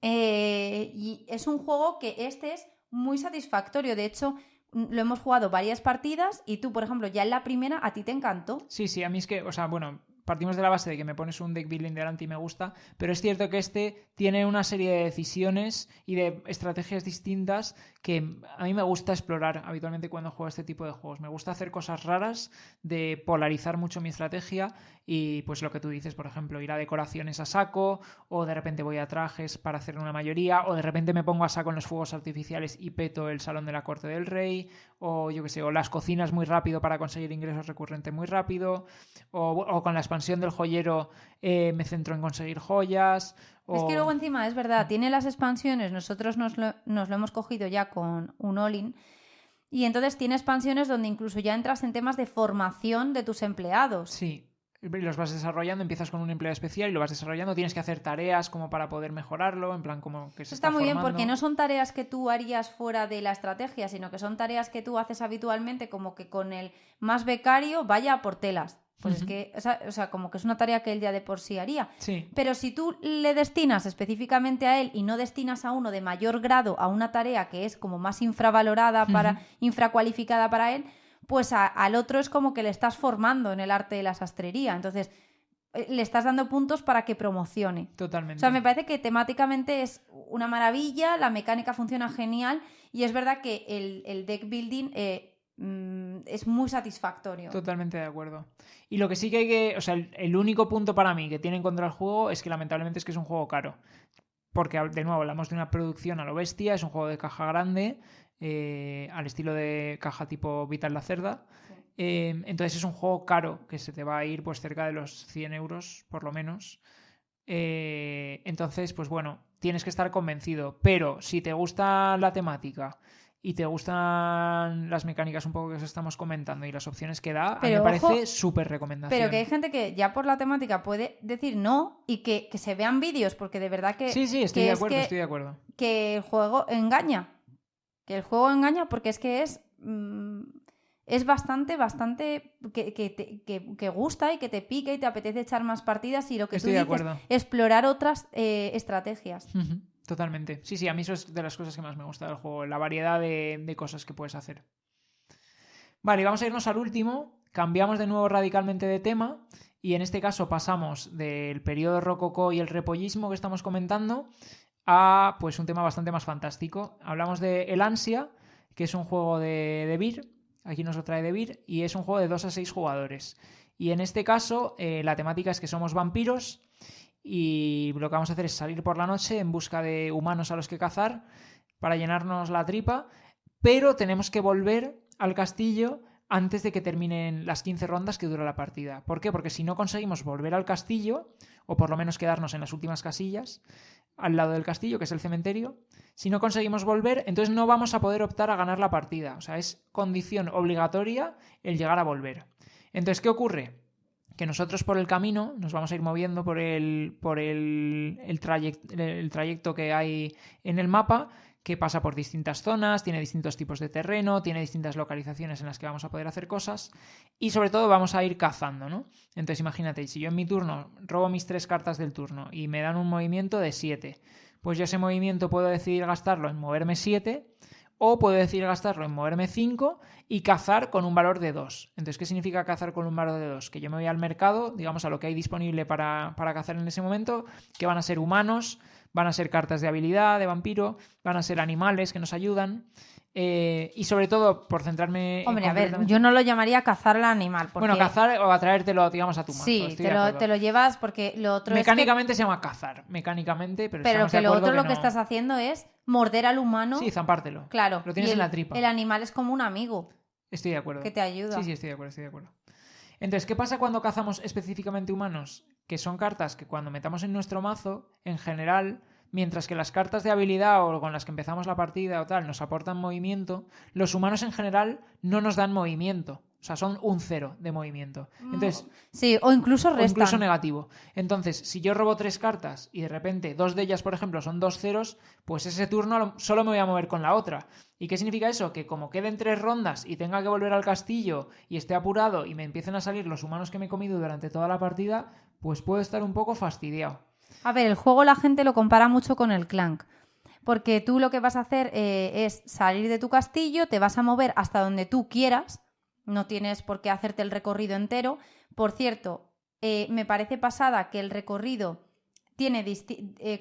Y es un juego que este es muy satisfactorio. De hecho, lo hemos jugado varias partidas y tú, por ejemplo, ya en la primera a ti te encantó.
Sí, a mí es que, o sea, bueno... partimos de la base de que me pones un deck building delante y me gusta, pero es cierto que este tiene una serie de decisiones y de estrategias distintas que a mí me gusta explorar habitualmente cuando juego este tipo de juegos. Me gusta hacer cosas raras, de polarizar mucho mi estrategia y pues lo que tú dices, por ejemplo, ir a decoraciones a saco, o de repente voy a trajes para hacer una mayoría, o de repente me pongo a saco en los fuegos artificiales y peto el salón de la corte del rey, o yo que sé, o las cocinas muy rápido para conseguir ingresos recurrentes muy rápido, o con la expansión del joyero me centro en conseguir joyas.
Es que luego encima, es verdad, tiene las expansiones, nosotros nos lo hemos cogido ya con un all-in, y entonces tiene expansiones donde incluso ya entras en temas de formación de tus empleados.
Sí, y los vas desarrollando, empiezas con un empleado especial y lo vas desarrollando, tienes que hacer tareas como para poder mejorarlo, en plan como que se
Está muy
formando.
bien porque no son tareas que tú harías fuera de la estrategia, sino que son tareas que tú haces habitualmente, como que con el más becario vaya a por telas. Pues es que, o sea, como que es una tarea que él ya de por sí haría.
Sí.
Pero si tú le destinas específicamente a él y no destinas a uno de mayor grado a una tarea que es como más infravalorada, infracualificada para él, pues al otro es como que le estás formando en el arte de la sastrería. Entonces, le estás dando puntos para que promocione.
Totalmente.
O sea, me parece que temáticamente es una maravilla, la mecánica funciona genial y es verdad que el deck building es muy satisfactorio.
Totalmente de acuerdo. Y lo que sí que hay que... O sea, el único punto para mí que tiene en contra el juego es que lamentablemente es que es un juego caro. Porque, de nuevo, hablamos de una producción a lo bestia, es un juego de caja grande, al estilo de caja tipo Vital la Cerda. Sí. Entonces es un juego caro, que se te va a ir pues cerca de los 100 euros, por lo menos. Entonces, pues bueno, tienes que estar convencido. Pero si te gusta la temática y te gustan las mecánicas un poco que os estamos comentando y las opciones que da,
pero,
a mí me parece súper recomendación.
Pero que hay gente que ya por la temática puede decir no y que se vean vídeos, porque de verdad que...
Sí, estoy de acuerdo.
Que el juego engaña. Que el juego engaña porque es que es bastante que gusta y que te pica y te apetece echar más partidas y lo que
estoy
tú dices, explorar otras estrategias.
Totalmente. Sí, a mí eso es de las cosas que más me gusta del juego, la variedad de cosas que puedes hacer. Vale, vamos a irnos al último. Cambiamos de nuevo radicalmente de tema y en este caso pasamos del periodo rococó y el repollismo que estamos comentando a pues un tema bastante más fantástico. Hablamos de El Ansia, que es un juego de Beer. Aquí nos lo trae de Beer y es un juego de 2 a 6 jugadores. Y en este caso la temática es que somos vampiros y lo que vamos a hacer es salir por la noche en busca de humanos a los que cazar para llenarnos la tripa, pero tenemos que volver al castillo antes de que terminen las 15 rondas que dura la partida. ¿Por qué? Porque si no conseguimos volver al castillo, o por lo menos quedarnos en las últimas casillas, al lado del castillo, que es el cementerio, si no conseguimos volver, entonces no vamos a poder optar a ganar la partida. O sea, es condición obligatoria el llegar a volver. Entonces, ¿qué ocurre? Que nosotros por el camino nos vamos a ir moviendo por el trayecto que hay en el mapa, que pasa por distintas zonas, tiene distintos tipos de terreno, tiene distintas localizaciones en las que vamos a poder hacer cosas y sobre todo vamos a ir cazando, ¿no? Entonces imagínate, si yo en mi turno robo mis 3 cartas del turno y me dan un movimiento de 7, pues yo ese movimiento puedo decidir gastarlo en moverme 7 o puedo decidir gastarlo en moverme 5 y cazar con un valor de 2. Entonces, ¿qué significa cazar con un valor de 2? Que yo me voy al mercado, digamos, a lo que hay disponible para cazar en ese momento, que van a ser humanos, van a ser cartas de habilidad, de vampiro, van a ser animales que nos ayudan. Y sobre todo, por centrarme...
Hombre, a ver, yo no lo llamaría cazar al animal. Porque...
Bueno, cazar o atraértelo, digamos, a tu mazo.
Sí, te lo llevas porque lo otro
mecánicamente se llama cazar, mecánicamente, pero
que lo otro lo que estás haciendo es morder al humano.
Sí, zampártelo.
Claro.
Lo tienes en la tripa.
El animal es como un amigo.
Estoy de acuerdo.
Que te ayuda.
Sí, estoy de acuerdo. Entonces, ¿qué pasa cuando cazamos específicamente humanos? Que son cartas que cuando metamos en nuestro mazo, en general... Mientras que las cartas de habilidad o con las que empezamos la partida o tal nos aportan movimiento, los humanos en general no nos dan movimiento. O sea, son un 0 de movimiento. Entonces,
sí, o incluso restan.
O incluso negativo. Entonces, si yo robo 3 cartas y de repente 2 de ellas, por ejemplo, son 2 ceros, pues ese turno solo me voy a mover con la otra. ¿Y qué significa eso? Que como queden 3 rondas y tenga que volver al castillo y esté apurado y me empiecen a salir los humanos que me he comido durante toda la partida, pues puedo estar un poco fastidiado.
A ver, el juego la gente lo compara mucho con el Clank, porque tú lo que vas a hacer es salir de tu castillo, te vas a mover hasta donde tú quieras, no tienes por qué hacerte el recorrido entero. Por cierto, me parece pasada que el recorrido tiene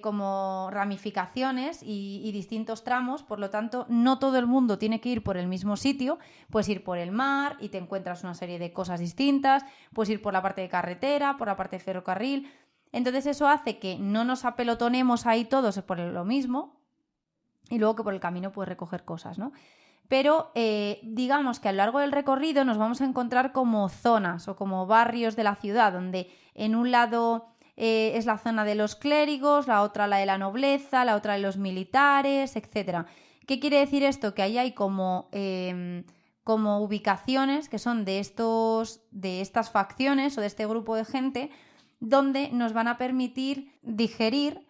como ramificaciones y distintos tramos, por lo tanto, no todo el mundo tiene que ir por el mismo sitio. Puedes ir por el mar y te encuentras una serie de cosas distintas, puedes ir por la parte de carretera, por la parte de ferrocarril. Entonces eso hace que no nos apelotonemos ahí todos por lo mismo y luego que por el camino puedes recoger cosas, ¿no? Pero digamos que a lo largo del recorrido nos vamos a encontrar como zonas o como barrios de la ciudad, donde en un lado es la zona de los clérigos, la otra la de la nobleza, la otra de los militares, etc. ¿Qué quiere decir esto? Que ahí hay como ubicaciones que son de estas facciones o de este grupo de gente donde nos van a permitir digerir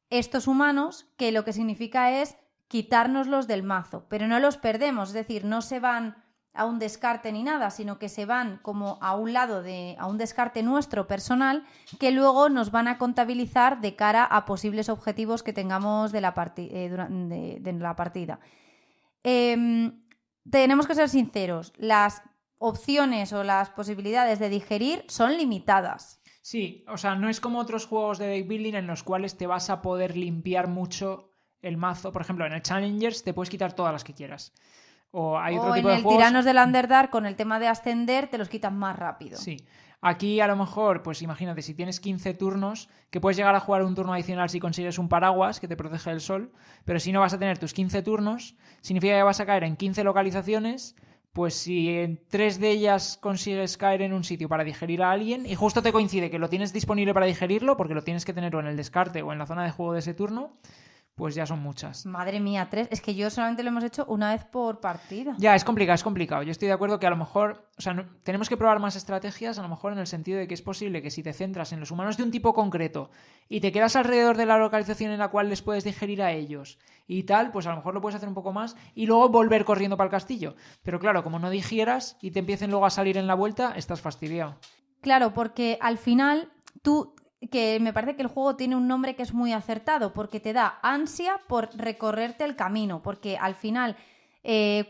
estos humanos, que lo que significa es quitárnoslos del mazo, pero no los perdemos, es decir, no se van a un descarte ni nada, sino que se van como a un lado a un descarte nuestro personal, que luego nos van a contabilizar de cara a posibles objetivos que tengamos de la partida. Tenemos que ser sinceros, las opciones o las posibilidades de digerir son limitadas.
Sí, o sea, no es como otros juegos de deck building en los cuales te vas a poder limpiar mucho el mazo. Por ejemplo, en el Challengers te puedes quitar todas las que quieras. O hay otro tipo de
en el
juegos...
Tiranos del Underdark, con el tema de ascender, te los quitas más rápido.
Sí. Aquí a lo mejor, pues imagínate, si tienes 15 turnos, que puedes llegar a jugar un turno adicional si consigues un paraguas que te protege del sol, pero si no vas a tener tus 15 turnos, significa que vas a caer en 15 localizaciones. Pues si en 3 de ellas consigues caer en un sitio para digerir a alguien y justo te coincide que lo tienes disponible para digerirlo, porque lo tienes que tener o en el descarte o en la zona de juego de ese turno, pues ya son muchas.
Madre mía, 3. Es que yo solamente lo hemos hecho una vez por partida.
Ya, es complicado. Yo estoy de acuerdo que a lo mejor, o sea, tenemos que probar más estrategias, a lo mejor en el sentido de que es posible que si te centras en los humanos de un tipo concreto y te quedas alrededor de la localización en la cual les puedes digerir a ellos y tal, pues a lo mejor lo puedes hacer un poco más y luego volver corriendo para el castillo. Pero claro, como no digieras y te empiecen luego a salir en la vuelta, estás fastidiado.
Claro, porque al final que me parece que el juego tiene un nombre que es muy acertado, porque te da ansia por recorrerte el camino, porque al final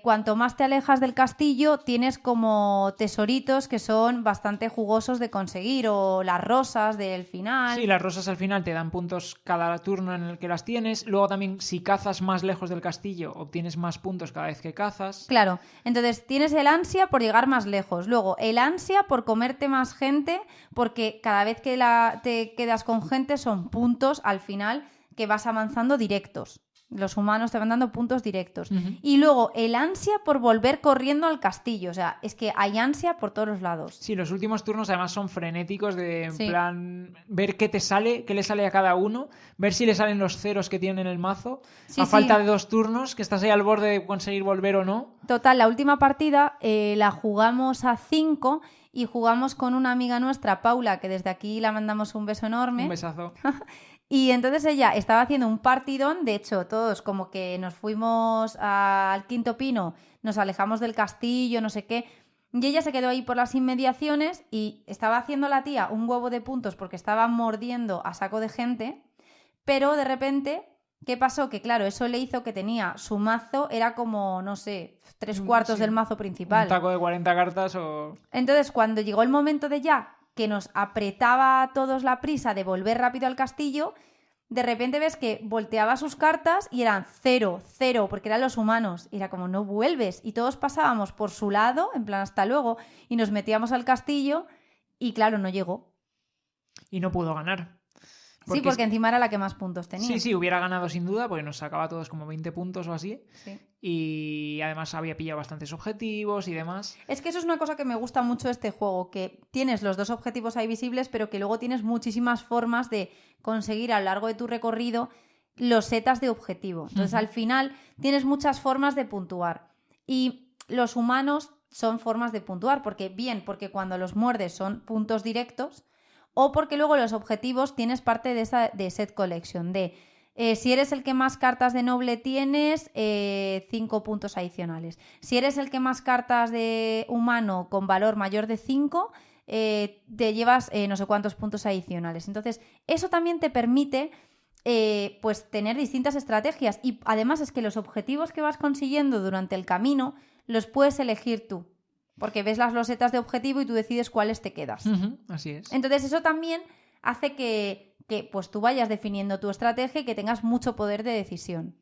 cuanto más te alejas del castillo tienes como tesoritos que son bastante jugosos de conseguir, o las rosas del final.
Sí, las rosas al final te dan puntos cada turno en el que las tienes. Luego también, si cazas más lejos del castillo, obtienes más puntos cada vez que cazas.
Claro, entonces tienes el ansia por llegar más lejos, luego el ansia por comerte más gente, porque cada vez que te quedas con gente son puntos al final que vas avanzando directos. Los humanos te van dando puntos directos.
Uh-huh.
Y luego el ansia por volver corriendo al castillo. O sea, es que hay ansia por todos los lados.
Sí, los últimos turnos además son frenéticos de, en
Sí.
plan, ver qué te sale, qué le sale a cada uno, ver si le salen los ceros que tienen en el mazo,
Sí,
a
sí.
falta de 2 turnos, que estás ahí al borde de conseguir volver o no.
Total, la última partida la jugamos a 5 y jugamos con una amiga nuestra, Paula, que desde aquí la mandamos un beso enorme.
Un besazo.
Y entonces ella estaba haciendo un partidón, de hecho todos como que nos fuimos al Quinto Pino, nos alejamos del castillo, no sé qué, y ella se quedó ahí por las inmediaciones y estaba haciendo la tía un huevo de puntos porque estaba mordiendo a saco de gente, pero de repente, ¿qué pasó? Que claro, eso le hizo que tenía su mazo, era como, no sé, 3/4
Sí,
del mazo principal.
Un taco de 40 cartas o...
Entonces, cuando llegó el momento de ya que nos apretaba a todos la prisa de volver rápido al castillo, de repente ves que volteaba sus cartas y eran 0, 0, porque eran los humanos. Y era como, no vuelves. Y todos pasábamos por su lado, en plan, hasta luego, y nos metíamos al castillo y claro, no llegó.
Y no pudo ganar.
Sí, porque encima era la que más puntos tenía.
Sí, hubiera ganado sin duda, porque nos sacaba a todos como 20 puntos o así.
Sí.
Y además había pillado bastantes objetivos y demás.
Es que eso es una cosa que me gusta mucho de este juego, que tienes los 2 objetivos ahí visibles, pero que luego tienes muchísimas formas de conseguir a lo largo de tu recorrido los setas de objetivo. Entonces, al final, tienes muchas formas de puntuar. Y los humanos son formas de puntuar, porque cuando los muerdes son puntos directos, o porque luego los objetivos tienes parte de set collection, si eres el que más cartas de noble tienes, 5 puntos adicionales. Si eres el que más cartas de humano con valor mayor de 5, te llevas no sé cuántos puntos adicionales. Entonces, eso también te permite pues tener distintas estrategias. Y además es que los objetivos que vas consiguiendo durante el camino los puedes elegir tú. porque ves las losetas de objetivo y tú decides cuáles te quedas.
Así es.
Entonces eso también hace que pues tú vayas definiendo tu estrategia y que tengas mucho poder de decisión.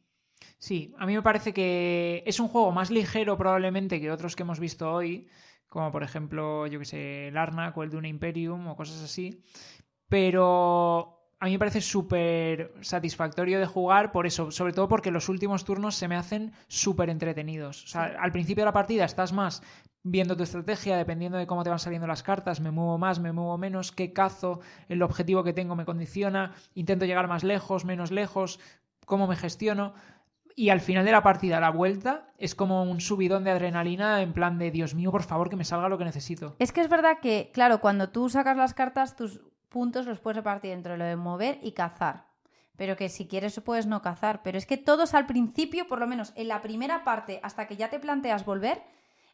Sí, a mí me parece que es un juego más ligero probablemente que otros que hemos visto hoy, como por ejemplo, yo que sé, el Arnak o el Dune Imperium o cosas así, pero a mí me parece súper satisfactorio de jugar por eso, sobre todo porque los últimos turnos se me hacen súper entretenidos. O sea, al principio de la partida estás más viendo tu estrategia, dependiendo de cómo te van saliendo las cartas, me muevo más, me muevo menos, qué cazo, el objetivo que tengo me condiciona, intento llegar más lejos, menos lejos, cómo me gestiono. Y al final de la partida, a la vuelta, es como un subidón de adrenalina en plan de Dios mío, por favor, que me salga lo que necesito.
Es que es verdad que, claro, cuando tú sacas las cartas, tus puntos los puedes repartir entre lo de mover y cazar. Pero que si quieres puedes no cazar. Pero es que todos al principio, por lo menos en la primera parte, hasta que ya te planteas volver,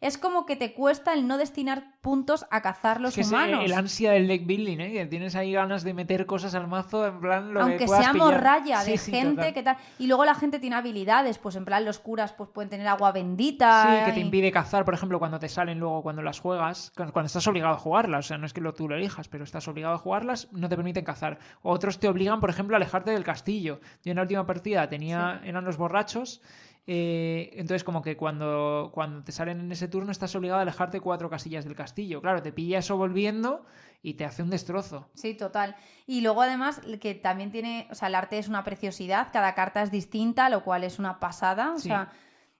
es como que te cuesta el no destinar puntos a cazar los humanos.
Es el ansia del deck building, ¿eh? Que tienes ahí ganas de meter cosas al mazo, en plan lo
aunque
que puedas
sea
pillar.
morralla de
Sí,
gente
total.
que tal. Y luego la gente tiene habilidades, pues en plan los curas pues pueden tener agua bendita.
Sí, que te impide cazar, por ejemplo, cuando te salen luego cuando las juegas, cuando estás obligado a jugarlas, o sea, no es que tú lo elijas, pero estás obligado a jugarlas, no te permiten cazar. Otros te obligan, por ejemplo, a alejarte del castillo. Yo en la última partida eran los borrachos. Entonces como que cuando te salen en ese turno estás obligado a alejarte 4 casillas del castillo. Claro, te pilla eso volviendo y te hace un destrozo.
Sí, total. Y luego además que también tiene, o sea, el arte es una preciosidad, cada carta es distinta, lo cual es una pasada, o sea,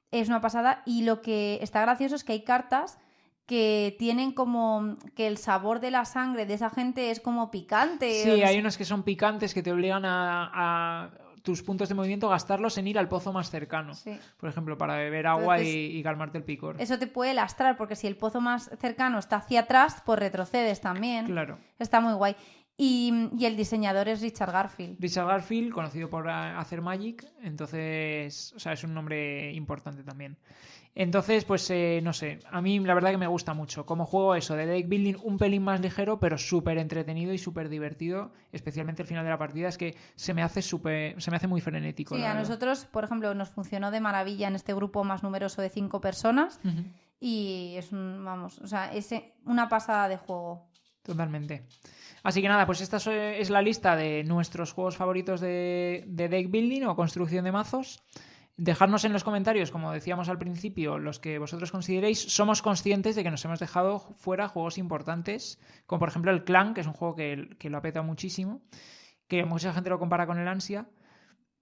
es una pasada. Y lo que está gracioso es que hay cartas que tienen como que el sabor de la sangre de esa gente es como picante.
Sí, hay unos que son picantes que te obligan a tus puntos de movimiento gastarlos en ir al pozo más cercano. Sí. Por ejemplo, para beber agua y calmarte el picor.
Eso te puede lastrar porque si el pozo más cercano está hacia atrás, pues retrocedes también.
Claro.
Está muy guay. Y el diseñador es Richard Garfield.
Richard Garfield, conocido por hacer Magic, entonces, o sea, es un nombre importante también. Entonces, pues no sé, a mí la verdad que me gusta mucho. Como juego eso, de deck building un pelín más ligero, pero súper entretenido y súper divertido, especialmente al final de la partida, es que se me hace muy frenético.
Sí, a nosotros, por ejemplo, nos funcionó de maravilla en este grupo más numeroso de 5 personas y es una pasada de juego.
Totalmente. Así que nada, pues esta es la lista de nuestros juegos favoritos de deck building o construcción de mazos. Dejadnos en los comentarios, como decíamos al principio, los que vosotros consideréis. Somos conscientes de que nos hemos dejado fuera juegos importantes, como por ejemplo el Clan, que es un juego que lo ha petado muchísimo, que mucha gente lo compara con el Ansia,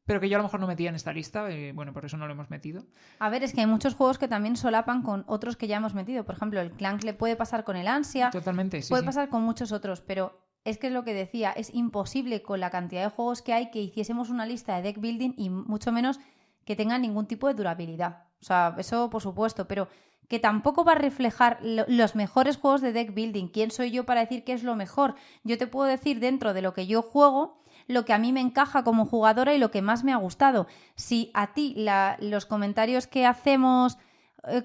pero que yo a lo mejor no metía en esta lista, bueno, por eso no lo hemos metido.
A ver, es que hay muchos juegos que también solapan con otros que ya hemos metido. Por ejemplo, el Clan le puede pasar con el Ansia.
Totalmente, sí.
Puede pasar con muchos otros, pero es que es lo que decía, es imposible con la cantidad de juegos que hay que hiciésemos una lista de deck building y mucho menos que tengan ningún tipo de durabilidad. O sea, eso por supuesto, pero que tampoco va a reflejar los mejores juegos de deck building. ¿Quién soy yo para decir qué es lo mejor? Yo te puedo decir dentro de lo que yo juego, lo que a mí me encaja como jugadora y lo que más me ha gustado. Si a ti los comentarios que hacemos,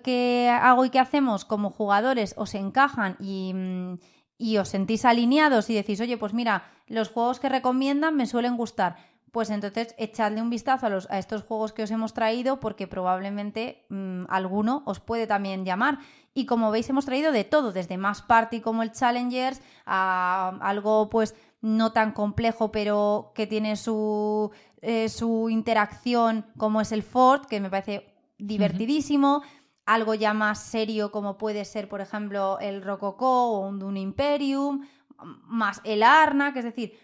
que hago y que hacemos como jugadores os encajan y os sentís alineados y decís, oye, pues mira, los juegos que recomiendan me suelen gustar, pues entonces echadle un vistazo a estos juegos que os hemos traído porque probablemente alguno os puede también llamar. Y como veis hemos traído de todo, desde más party como el Challengers a algo pues no tan complejo pero que tiene su interacción como es el Fort, que me parece divertidísimo. Algo ya más serio como puede ser, por ejemplo, el Rococó o un Dune Imperium, más el Arnak, es decir,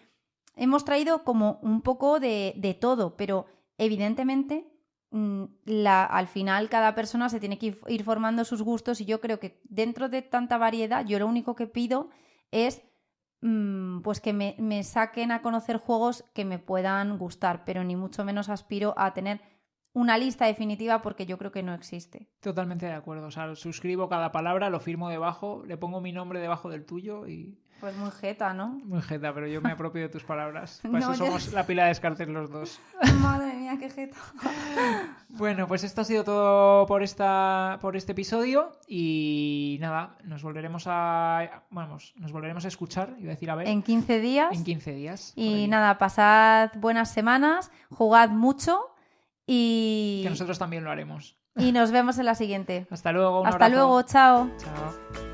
hemos traído como un poco de todo, pero evidentemente al final cada persona se tiene que ir formando sus gustos y yo creo que dentro de tanta variedad yo lo único que pido es pues que me saquen a conocer juegos que me puedan gustar, pero ni mucho menos aspiro a tener una lista definitiva porque yo creo que no existe.
Totalmente de acuerdo. O sea, suscribo cada palabra, lo firmo debajo, le pongo mi nombre debajo del tuyo y...
Pues muy jeta, ¿no?
Muy jeta, pero yo me apropio de tus palabras. Por eso somos la pila de Descartes los dos.
Madre mía, qué jeta.
Bueno, pues esto ha sido todo por este episodio y nada, nos volveremos a escuchar, iba a decir a ver.
En 15 días.
En 15 días.
Y nada, pasad buenas semanas, jugad mucho Y...
Que nosotros también lo haremos.
Y nos vemos en la siguiente.
Hasta luego. Un
Hasta
abrazo.
luego, chao.
Chao.